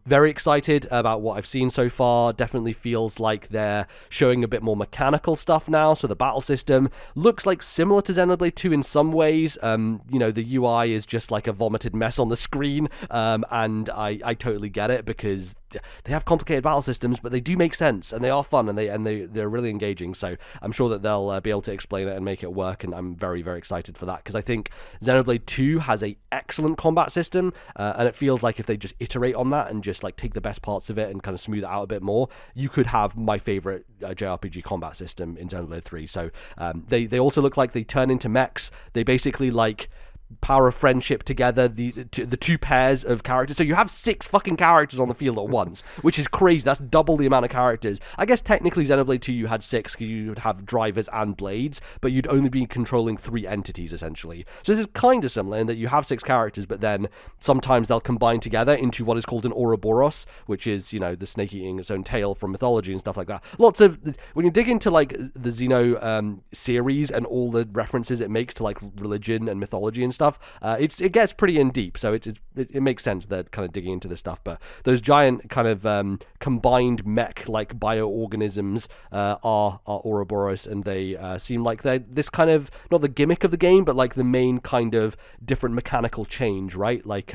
Very excited about what I've seen so far. Definitely feels like they're showing a bit more mechanical stuff now, so the battle system looks like similar to Xenoblade 2 in some ways. The UI is just like a vomited mess on the screen, and I totally get it, because they have complicated battle systems, but they do make sense, and they are fun, and they're really engaging. So I'm sure that they'll be able to explain it and make it work, and I'm very, very excited for that, because I think Xenoblade 2 has a excellent combat system, and it feels like if they just iterate on that and just like take the best parts of it and kind of smooth it out a bit more, you could have my favorite JRPG combat system in Xenoblade 3. So they also look like they turn into mechs. They basically like power of friendship together, the two pairs of characters. So you have 6 fucking characters on the field at once, which is crazy. That's double the amount of characters. I guess technically Xenoblade 2 you had 6 because you would have drivers and blades, but you'd only be controlling 3 entities essentially. So this is kind of similar in that you have 6 characters, but then sometimes they'll combine together into what is called an Ouroboros, which is, the snake eating its own tail from mythology and stuff like that. Lots of, when you dig into like the Xeno series and all the references it makes to like religion and mythology and stuff. It gets pretty in deep, so it makes sense they're kind of digging into this stuff. But those giant kind of combined mech-like bioorganisms are Ouroboros, and they seem like they're this kind of, not the gimmick of the game, but like the main kind of different mechanical change, right? Like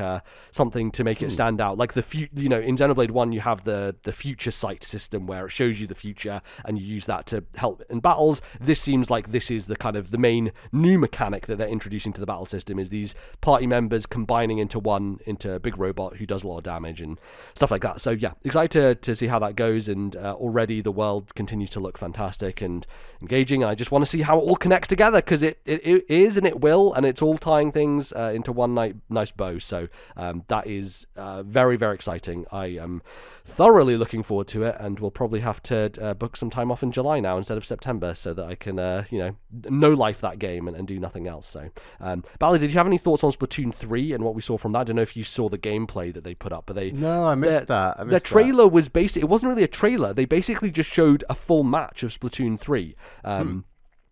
something to make it stand out. Like in Xenoblade 1 you have the future sight system where it shows you the future and you use that to help in battles. This seems like this is the kind of the main new mechanic that they're introducing to the battle system, is these party members combining into a big robot who does a lot of damage and stuff like that. So yeah, excited to see how that goes, and already the world continues to look fantastic and engaging. I just want to see how it all connects together, because it is and it will, and it's all tying things into one nice bow. So that is very, very exciting. I am thoroughly looking forward to it, and we'll probably have to book some time off in July now instead of September, so that I can no-life that game and do nothing else. So Bally, did you have any thoughts on Splatoon 3 and what we saw from that? I don't know if you saw the gameplay that they put up, but I missed that. Their trailer was it wasn't really a trailer. They basically just showed a full match of Splatoon 3.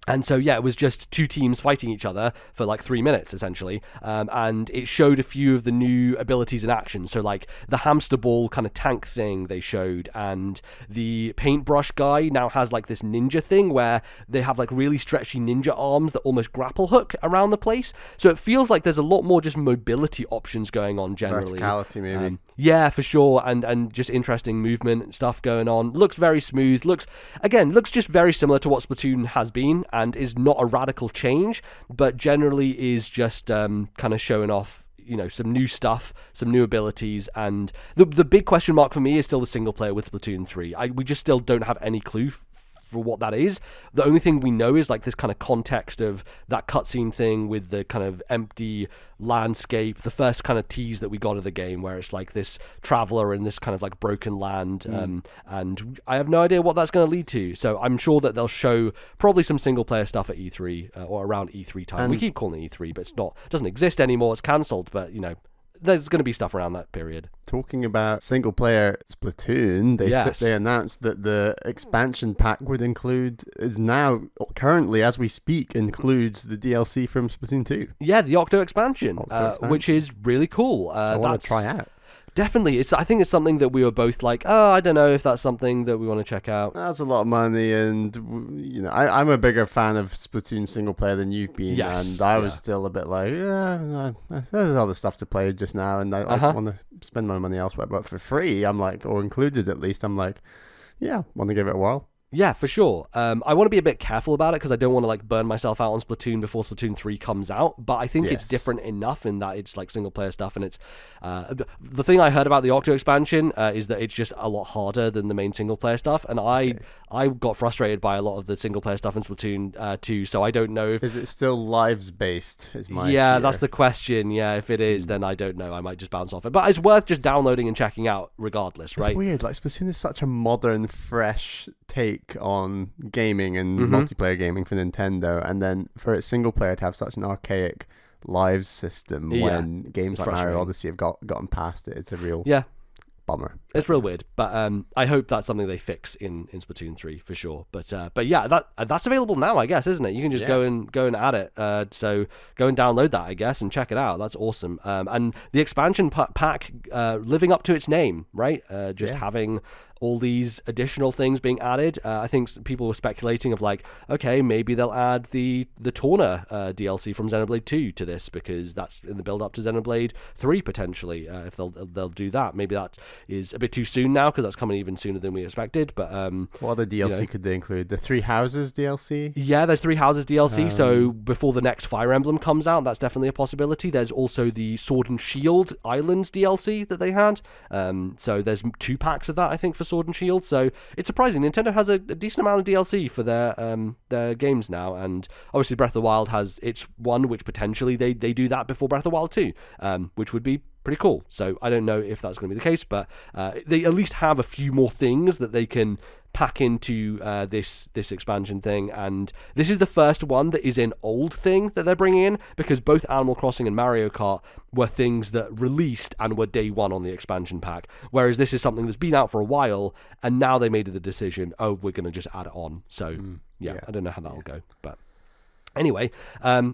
And so, yeah, it was just two teams fighting each other for like 3 minutes, essentially. And it showed a few of the new abilities in action. So, like, the hamster ball kind of tank thing they showed. And the paintbrush guy now has, like, this ninja thing where they have, like, really stretchy ninja arms that almost grapple hook around the place. So it feels like there's a lot more just mobility options going on generally. Verticality, maybe. Yeah, for sure. And just interesting movement and stuff going on. Looks very smooth. Looks just very similar to what Splatoon has been, and is not a radical change, but generally is just kind of showing off, some new stuff, some new abilities. And the big question mark for me is still the single player with Splatoon 3. We just still don't have any clue for what that is. The only thing we know is like this kind of context of that cutscene thing with the kind of empty landscape, the first kind of tease that we got of the game, where it's like this traveler in this kind of like broken land, and I have no idea what that's going to lead to. So I'm sure that they'll show probably some single player stuff at E3 or around E3 time. We keep calling it E3, but it doesn't exist anymore. It's cancelled, but there's going to be stuff around that period. Talking about single player Splatoon, they announced that the expansion pack is now currently, as we speak, includes the DLC from Splatoon 2. Yeah, the Octo expansion, which is really cool. I want to try out. Definitely. I think it's something that we were both like, I don't know if that's something that we want to check out. That's a lot of money, and I'm a bigger fan of Splatoon single player than you've been, and I was still a bit like, there's other stuff to play just now, and I want to spend my money elsewhere. But for free, I'm like, or included at least, I'm like, want to give it a whirl. Yeah, for sure. I want to be a bit careful about it because I don't want to like burn myself out on Splatoon before Splatoon 3 comes out. But I think it's different enough in that it's like single player stuff, and it's the thing I heard about the Octo expansion is that it's just a lot harder than the main single player stuff, and I got frustrated by a lot of the single player stuff in Splatoon 2. So I don't know if is it still lives based. Is my fear. That's the question. Yeah, if it is, then I don't know. I might just bounce off it, but it's worth just downloading and checking out regardless, right? It's weird. Like Splatoon is such a modern, fresh take on gaming and multiplayer gaming for Nintendo, and then for its single player to have such an archaic lives system when games like Mario Odyssey have gotten past it. It's a real bummer. It's real weird, but I hope that's something they fix in Splatoon 3 for sure. But yeah, that's available now, I guess, isn't it? You can just go and add it. So go and download that, I guess, and check it out. That's awesome. And the expansion pack living up to its name, right? Having all these additional things being added. I think people were speculating of like, okay, maybe they'll add the Torna DLC from Xenoblade 2 to this, because that's in the build up to Xenoblade 3 potentially. If they'll do that, maybe that is a bit too soon now because that's coming even sooner than we expected. But what other DLC could they include? The Three Houses DLC? Yeah, there's Three Houses DLC. So before the next Fire Emblem comes out, that's definitely a possibility. There's also the Sword and Shield Islands DLC that they had. So there's 2 packs of that, I think, for Sword and Shield. So it's surprising. Nintendo has a decent amount of DLC for their games now, and obviously Breath of the Wild has its one, which potentially they do that before Breath of the Wild 2, which would be pretty cool. So I don't know if that's going to be the case, but they at least have a few more things that they can pack into this expansion thing, and this is the first one that is an old thing that they're bringing in, because both Animal Crossing and Mario Kart were things that released and were day one on the expansion pack, whereas this is something that's been out for a while, and now they made the decision, we're going to just add it on. So I don't know how that'll go, but Anyway,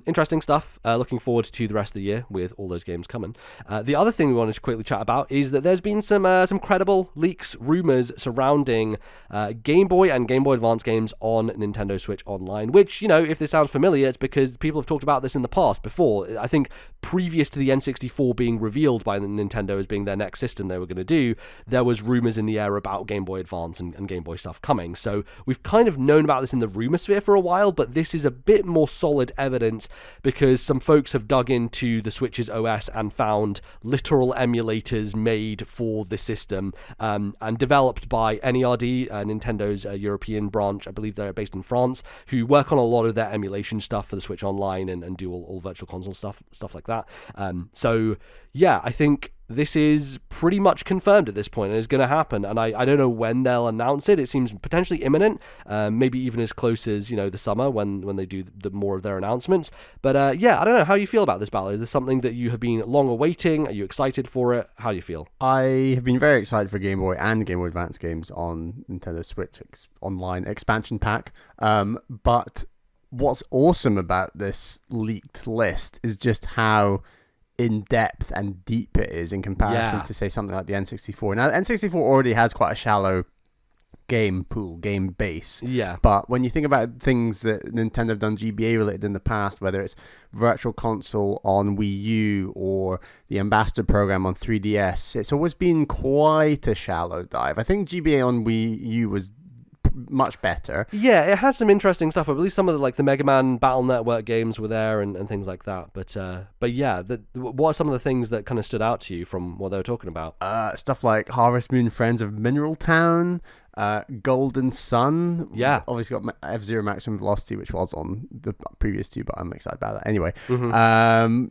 interesting stuff. Looking forward to the rest of the year with all those games coming. The other thing we wanted to quickly chat about is that there's been some credible leaks, rumors surrounding Game Boy and Game Boy Advance games on Nintendo Switch Online, which, if this sounds familiar, it's because people have talked about this in the past before. I think previous to the N64 being revealed by Nintendo as being their next system they were going to do, there was rumors in the air about Game Boy Advance and Game Boy stuff coming. So we've kind of known about this in the rumor sphere for a while, but this is a bit more solid evidence because some folks have dug into the Switch's OS and found literal emulators made for the system and developed by NERD, Nintendo's European branch. I believe they're based in France, who work on a lot of their emulation stuff for the Switch Online and do all virtual console stuff like that. So yeah, I think this is pretty much confirmed at this point and is going to happen, and I don't know when they'll announce it. It seems potentially imminent, maybe even as close as the summer when they do the more of their announcements. But yeah, I don't know how you feel about this, Ballard. Is this something that you have been long awaiting? Are you excited for it? How do you feel? I have been very excited for Game Boy and Game Boy Advance games on Nintendo Switch Online expansion pack, but what's awesome about this leaked list is just how in-depth and deep it is in comparison to, say, something like the N64. Now, the N64 already has quite a shallow game pool, game base. Yeah. But when you think about things that Nintendo have done GBA related in the past, whether it's Virtual Console on Wii U or the Ambassador program on 3DS, it's always been quite a shallow dive. I think GBA on Wii U was much better. Yeah, it had some interesting stuff. I believe some of the Mega Man Battle Network games were there and things like that. But yeah, what are some of the things that kind of stood out to you from what they were talking about? Stuff like Harvest Moon Friends of Mineral Town, Golden Sun. Yeah. Obviously got F-Zero Maximum Velocity, which was on the previous two, but I'm excited about that. Anyway,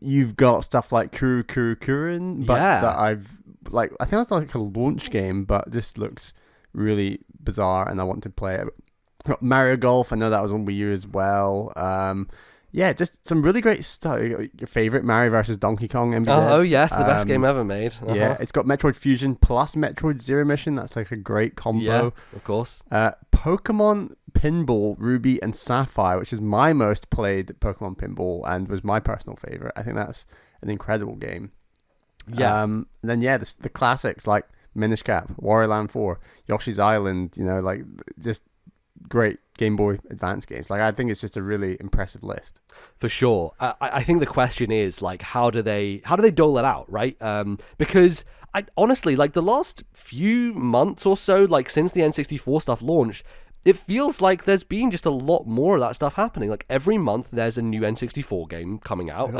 you've got stuff like Kuru Kuru Kurin, but that I think that's like a launch game, but just looks really bizarre and I want to play it. Mario Golf, I know that was on Wii U as well. Yeah, just some really great stuff. Your favorite Mario vs. Donkey Kong MVZ. Oh yes, the best game ever made. Yeah, it's got Metroid Fusion plus Metroid Zero Mission. That's like a great combo. Yeah, of course. Pokemon Pinball Ruby and Sapphire, which is my most played Pokemon Pinball and was my personal favorite. I think that's an incredible game. Yeah. And then the classics like Minish Cap, Wario Land 4, Yoshi's Island, just great Game Boy Advance games. I think it's just a really impressive list. For sure. I think the question is, how do they dole it out, right? Because I honestly, the last few months or so, since the N64 stuff launched, it feels like there's been just a lot more of that stuff happening. Every month there's a new N64 game coming out.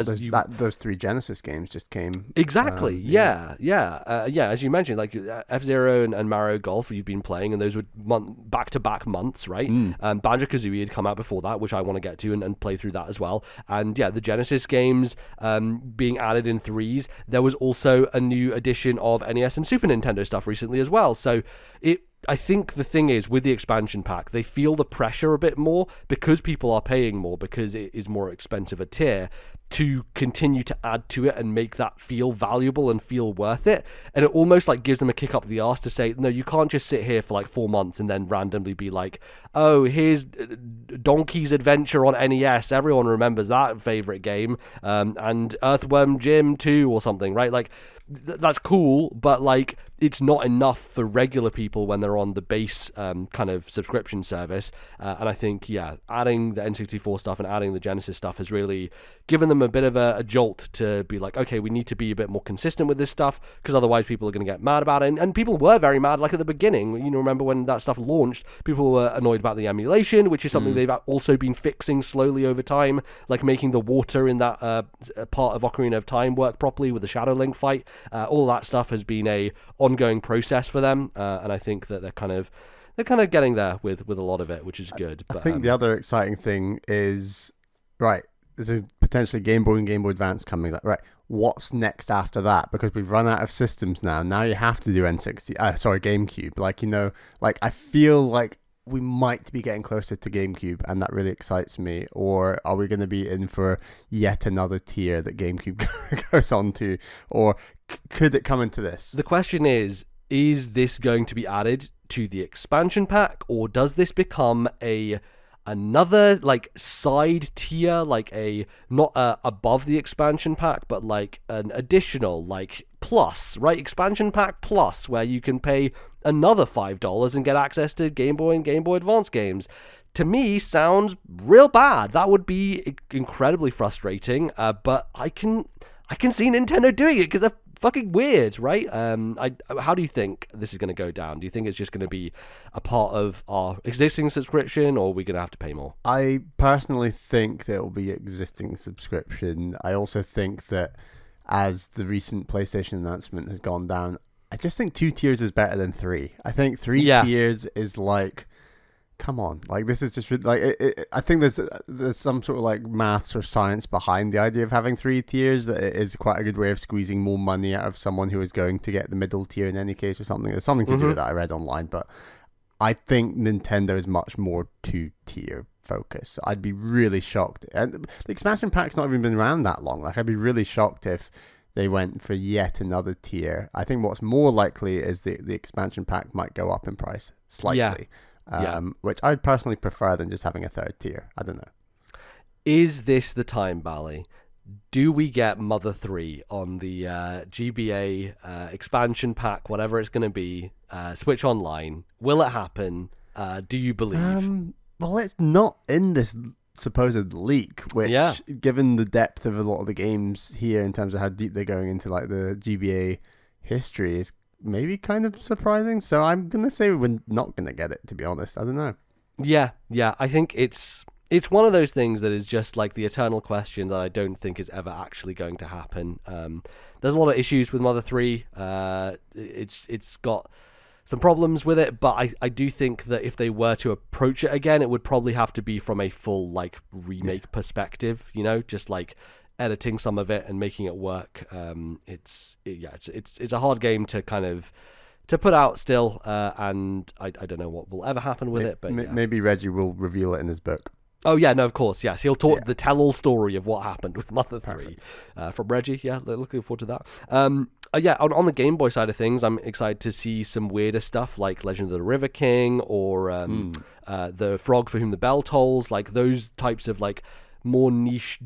Those three Genesis games just came. Exactly. Yeah. As you mentioned, F-Zero and Mario Golf you've been playing, and those were back-to-back months, right? Banjo-Kazooie had come out before that, which I want to get to and play through that as well. And yeah, the Genesis games being added in threes. There was also a new edition of NES and Super Nintendo stuff recently as well. So I think the thing is, with the expansion pack, they feel the pressure a bit more because people are paying more, because it is more expensive a tier, to continue to add to it and make that feel valuable and feel worth it. And it almost gives them a kick up the arse to say, no, you can't just sit here for 4 months and then randomly be like, oh, here's Donkey's Adventure on NES. Everyone remembers that favorite game. And Earthworm Jim 2 or something, right? That's cool, but it's not enough for regular people when they're on the base kind of subscription service. And I think, adding the N64 stuff and adding the Genesis stuff has really given them a bit of a jolt to be okay, we need to be a bit more consistent with this stuff, because otherwise people are going to get mad about it. And people were very mad at the beginning. Remember when that stuff launched, people were annoyed about the emulation, which is something they've also been fixing slowly over time, making the water in that part of Ocarina of Time work properly with the Shadow Link fight. All that stuff has been a ongoing process for them, and I think that they're kind of getting there with a lot of it, which is good. I think the other exciting thing is, right, this is potentially Game Boy and Game Boy Advance coming. Right, what's next after that? Because we've run out of systems now. Now you have to do GameCube. I feel like we might be getting closer to GameCube, and that really excites me. Or are we going to be in for yet another tier that GameCube goes on to? Or could it come into this? The question is this going to be added to the expansion pack, or does this become a another like side tier, like a not above the expansion pack, but like an additional like plus, right? Expansion pack plus, where you can pay another $5 and get access to Game Boy and Game Boy Advance games. To me, sounds real bad. That would be incredibly frustrating. But I can see Nintendo doing it because they're fucking weird, right? How do you think this is going to go down? Do you think it's just going to be a part of our existing subscription, or are we going to have to pay more? I personally think that it will be existing subscription. I also think that as the recent PlayStation announcement has gone down, I just think 2 tiers is better than 3. I think 3 tiers is like, come on, like this is just like I think there's some sort of like maths or science behind the idea of having 3 tiers. That it is quite a good way of squeezing more money out of someone who is going to get the middle tier in any case or something. There's something to do with that I read online, but I think Nintendo is much more 2-tier focused. I'd be really shocked, and the expansion pack's not even been around that long. Like I'd be really shocked if they went for yet another tier. I think what's more likely is the expansion pack might go up in price slightly. Which I personally prefer than just having a 3rd tier. I don't know. Is this the time, Bally? Do we get Mother 3 on the GBA expansion pack, whatever it's going to be, Switch Online? Will it happen? Do you believe? Well, it's not in this supposed leak, which, given the depth of a lot of the games here in terms of how deep they're going into like the GBA history, is maybe kind of surprising. So I'm gonna say we're not gonna get it, to be honest. I don't know. Yeah, I think it's one of those things that is just like the eternal question that I don't think is ever actually going to happen. There's a lot of issues with Mother 3. It's got some problems with it, but I do think that if they were to approach it again, it would probably have to be from a full like remake perspective, just like editing some of it and making it work. It's a hard game to kind of to put out still, and I don't know what will ever happen with it, but maybe Reggie will reveal it in his book. Oh yeah, no, of course, yes. He'll talk the tell-all story of what happened with Mother 3 from Reggie. Yeah, looking forward to that. On the Game Boy side of things, I'm excited to see some weirder stuff like Legend of the River King or the Frog for Whom the Bell Tolls, like those types of like more niche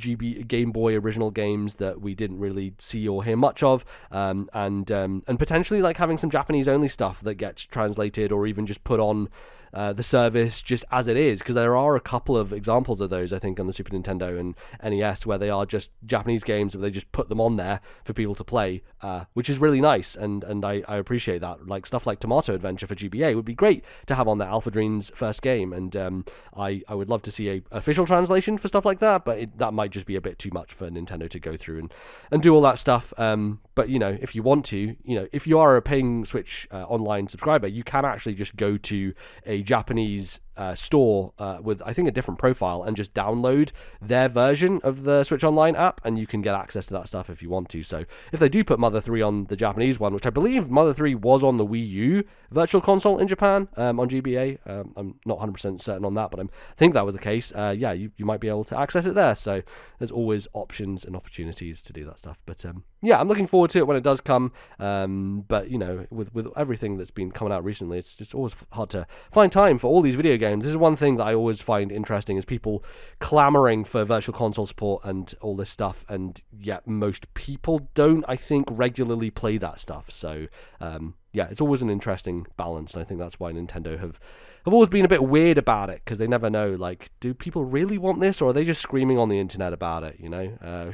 Game Boy original games that we didn't really see or hear much of, and potentially like having some Japanese only stuff that gets translated or even just put on the service just as it is, because there are a couple of examples of those I think on the Super Nintendo and NES where they are just Japanese games but they just put them on there for people to play, which is really nice, and I appreciate that. Like stuff like Tomato Adventure for GBA would be great to have on there, Alpha Dream's first game, and I would love to see a official translation for stuff like that, but that might just be a bit too much for Nintendo to go through and do all that stuff. But if you want to, if you are a paying Switch online subscriber, you can actually just go to a Japanese store with I think a different profile and just download their version of the Switch Online app, and you can get access to that stuff if you want to. So if they do put Mother 3 on the Japanese one, which I believe Mother 3 was on the Wii U Virtual Console in Japan on GBA, I'm not 100% certain on that, but I think that was the case. You might be able to access it there, so there's always options and opportunities to do that stuff. But I'm looking forward to it when it does come, but with everything that's been coming out recently, it's always hard to find time for all these video games. This is one thing that I always find interesting, is people clamoring for Virtual Console support and all this stuff, and yet most people don't, I think, regularly play that stuff. So it's always an interesting balance, and I think that's why Nintendo have always been a bit weird about it, because they never know, like, do people really want this, or are they just screaming on the internet about it?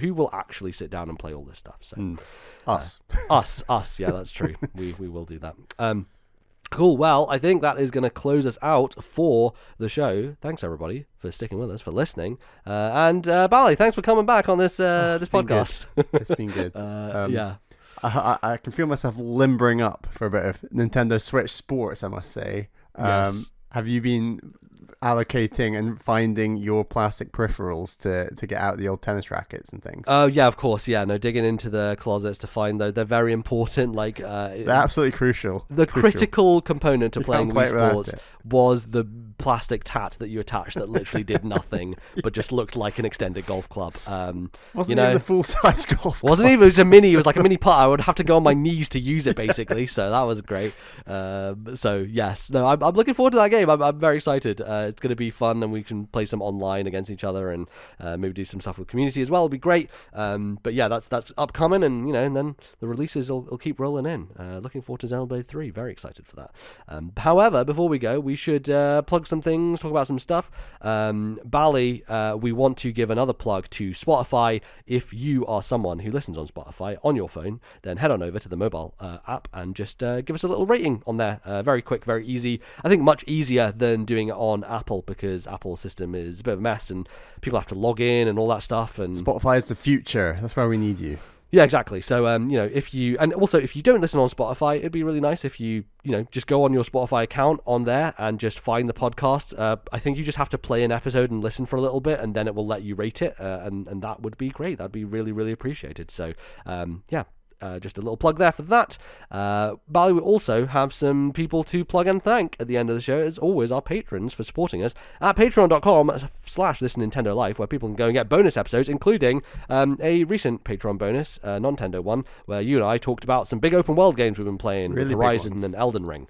Who will actually sit down and play all this stuff? So us, yeah, that's true. we will do that. Cool. Well, I think that is going to close us out for the show. Thanks everybody for sticking with us, for listening, and Bally, thanks for coming back on this podcast. It's been good. I can feel myself limbering up for a bit of Nintendo Switch Sports, I must say. Yes. Have you been allocating and finding your plastic peripherals to get out the old tennis rackets and things? Oh yeah, of course. Yeah, no, digging into the closets to find those. They're very important. Like they're absolutely crucial. The critical component to playing Wii Sports was the plastic tat that you attached that literally did nothing, but just looked like an extended golf club. Wasn't even a full-size golf club. Wasn't even. It was a mini. It was like a mini putt. I would have to go on my knees to use it, basically. So that was great. So yes, no, I'm looking forward to that game. I'm very excited. It's going to be fun, and we can play some online against each other, and maybe do some stuff with community as well. It'll be great. But yeah, that's upcoming, and and then the releases will keep rolling in. Looking forward to Xenoblade 3. Very excited for that. However, before we go, we should plug some things, talk about some stuff. Bally, we want to give another plug to Spotify. If you are someone who listens on Spotify on your phone, then head on over to the mobile app and just give us a little rating on there. Very quick, very easy. I think much easier than doing it on Apple, because Apple's system is a bit of a mess and people have to log in and all that stuff. And Spotify is the future. That's where we need you. Yeah, exactly. So, if you don't listen on Spotify, it'd be really nice if you just go on your Spotify account on there and just find the podcast. I think you just have to play an episode and listen for a little bit, and then it will let you rate it, and that would be great. That'd be really, really appreciated. So, just a little plug there for that. Bally will also have some people to plug and thank at the end of the show, as always, our patrons for supporting us at patreon.com/ThisNintendoLife, where people can go and get bonus episodes, including a recent Patreon bonus, Nintendo one, where you and I talked about some big open world games we've been playing, really, Horizon and Elden Ring.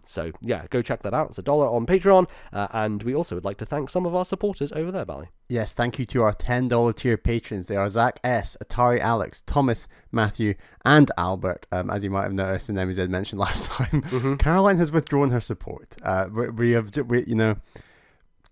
So yeah, go check that out. It's $1 on Patreon, and we also would like to thank some of our supporters over there, Bally. Yes, thank you to our $10 tier patrons. They are Zach S, Atari Alex, Thomas, Matthew, and Albert. As you might have noticed, and MZ mentioned last time, Caroline has withdrawn her support.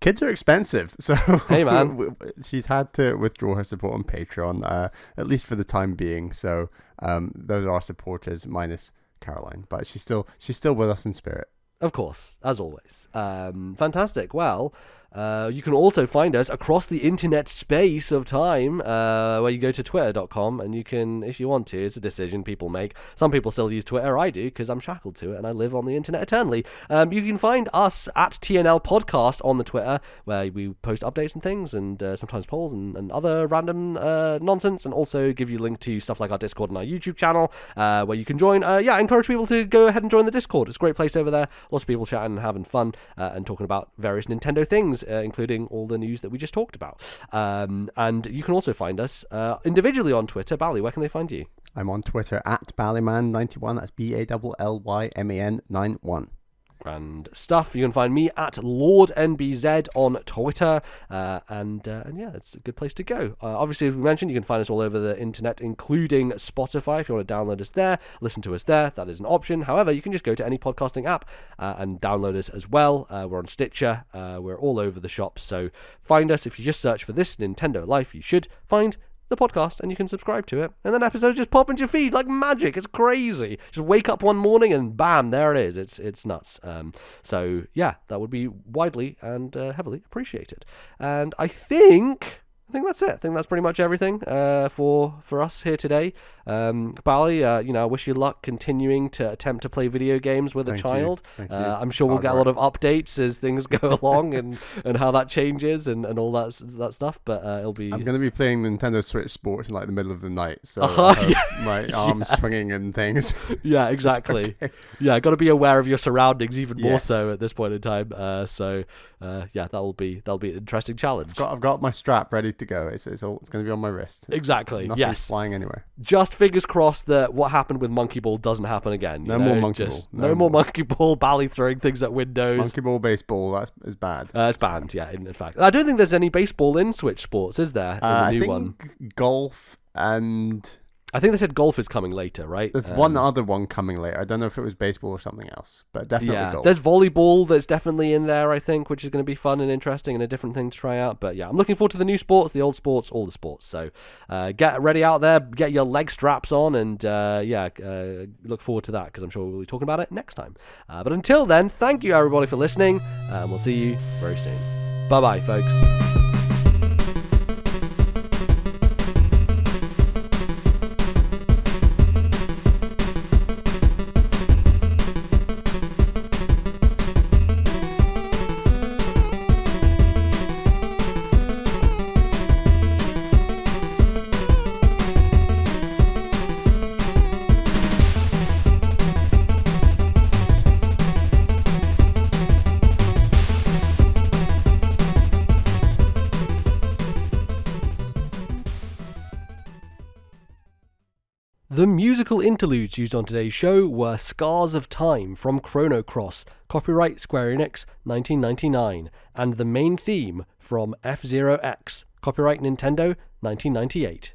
Kids are expensive, so hey man, she's had to withdraw her support on Patreon, at least for the time being. So those are our supporters, minus Caroline, but she's still with us in spirit. Of course, as always. Fantastic. Well, you can also find us across the internet space of time, where you go to twitter.com, and you can, if you want to, it's a decision people make. Some people still use Twitter. I do, because I'm shackled to it and I live on the internet eternally. You can find us at TNL Podcast on the Twitter, where we post updates and things, and sometimes polls and other random nonsense, and also give you a link to stuff like our Discord and our YouTube channel, where you can join. Encourage people to go ahead and join the Discord. It's a great place over there. Lots of people chatting and having fun, and talking about various Nintendo things, including all the news that we just talked about. And you can also find us individually on Twitter. Bally, where can they find you? I'm on Twitter at Ballyman91. That's BALLYMAN 91. Grand stuff. You can find me at LordNBZ on Twitter, and it's a good place to go. Obviously, as we mentioned, you can find us all over the internet, including Spotify. If you want to download us there, listen to us there, that is an option. However, you can just go to any podcasting app and download us as well. We're on Stitcher. We're all over the shop, so find us. If you just search for This Nintendo Life, you should find the podcast, and you can subscribe to it, and then episodes just pop into your feed like magic. It's crazy. Just wake up one morning and bam, there it is. It's nuts. So yeah, that would be widely and heavily appreciated. And I think that's it. I think that's pretty much everything for us here today. Bally, I wish you luck continuing to attempt to play video games with a child. Thank you. I'm sure we'll get a lot of updates as things go along, and how that changes and all that stuff. But it'll be. I'm going to be playing Nintendo Switch Sports in like the middle of the night, so my arms swinging and things. Yeah, exactly. Okay. Yeah, got to be aware of your surroundings even more so at this point in time. That'll be an interesting challenge. I've got my strap ready to go. It's going to be on my wrist. Exactly. Nothing's flying anywhere. Just fingers crossed that what happened with Monkey Ball doesn't happen again. No more Monkey Ball. No more Monkey Ball. Bally throwing things at windows. Monkey Ball baseball. That is bad. It's banned. Yeah. In fact, I don't think there's any baseball in Switch Sports, is there? In the new one. Golf and. I think they said golf is coming later, right? There's one other one coming later. I don't know if it was baseball or something else, but definitely golf. There's volleyball that's definitely in there, I think, which is going to be fun and interesting and a different thing to try out. But yeah, I'm looking forward to the new sports, the old sports, all the sports. So get ready out there, get your leg straps on, and look forward to that, because I'm sure we'll be talking about it next time. But until then, thank you everybody for listening, and we'll see you very soon. Bye-bye, folks. The musical interludes used on today's show were Scars of Time from Chrono Cross, copyright Square Enix 1999, and the main theme from F-Zero X, copyright Nintendo 1998.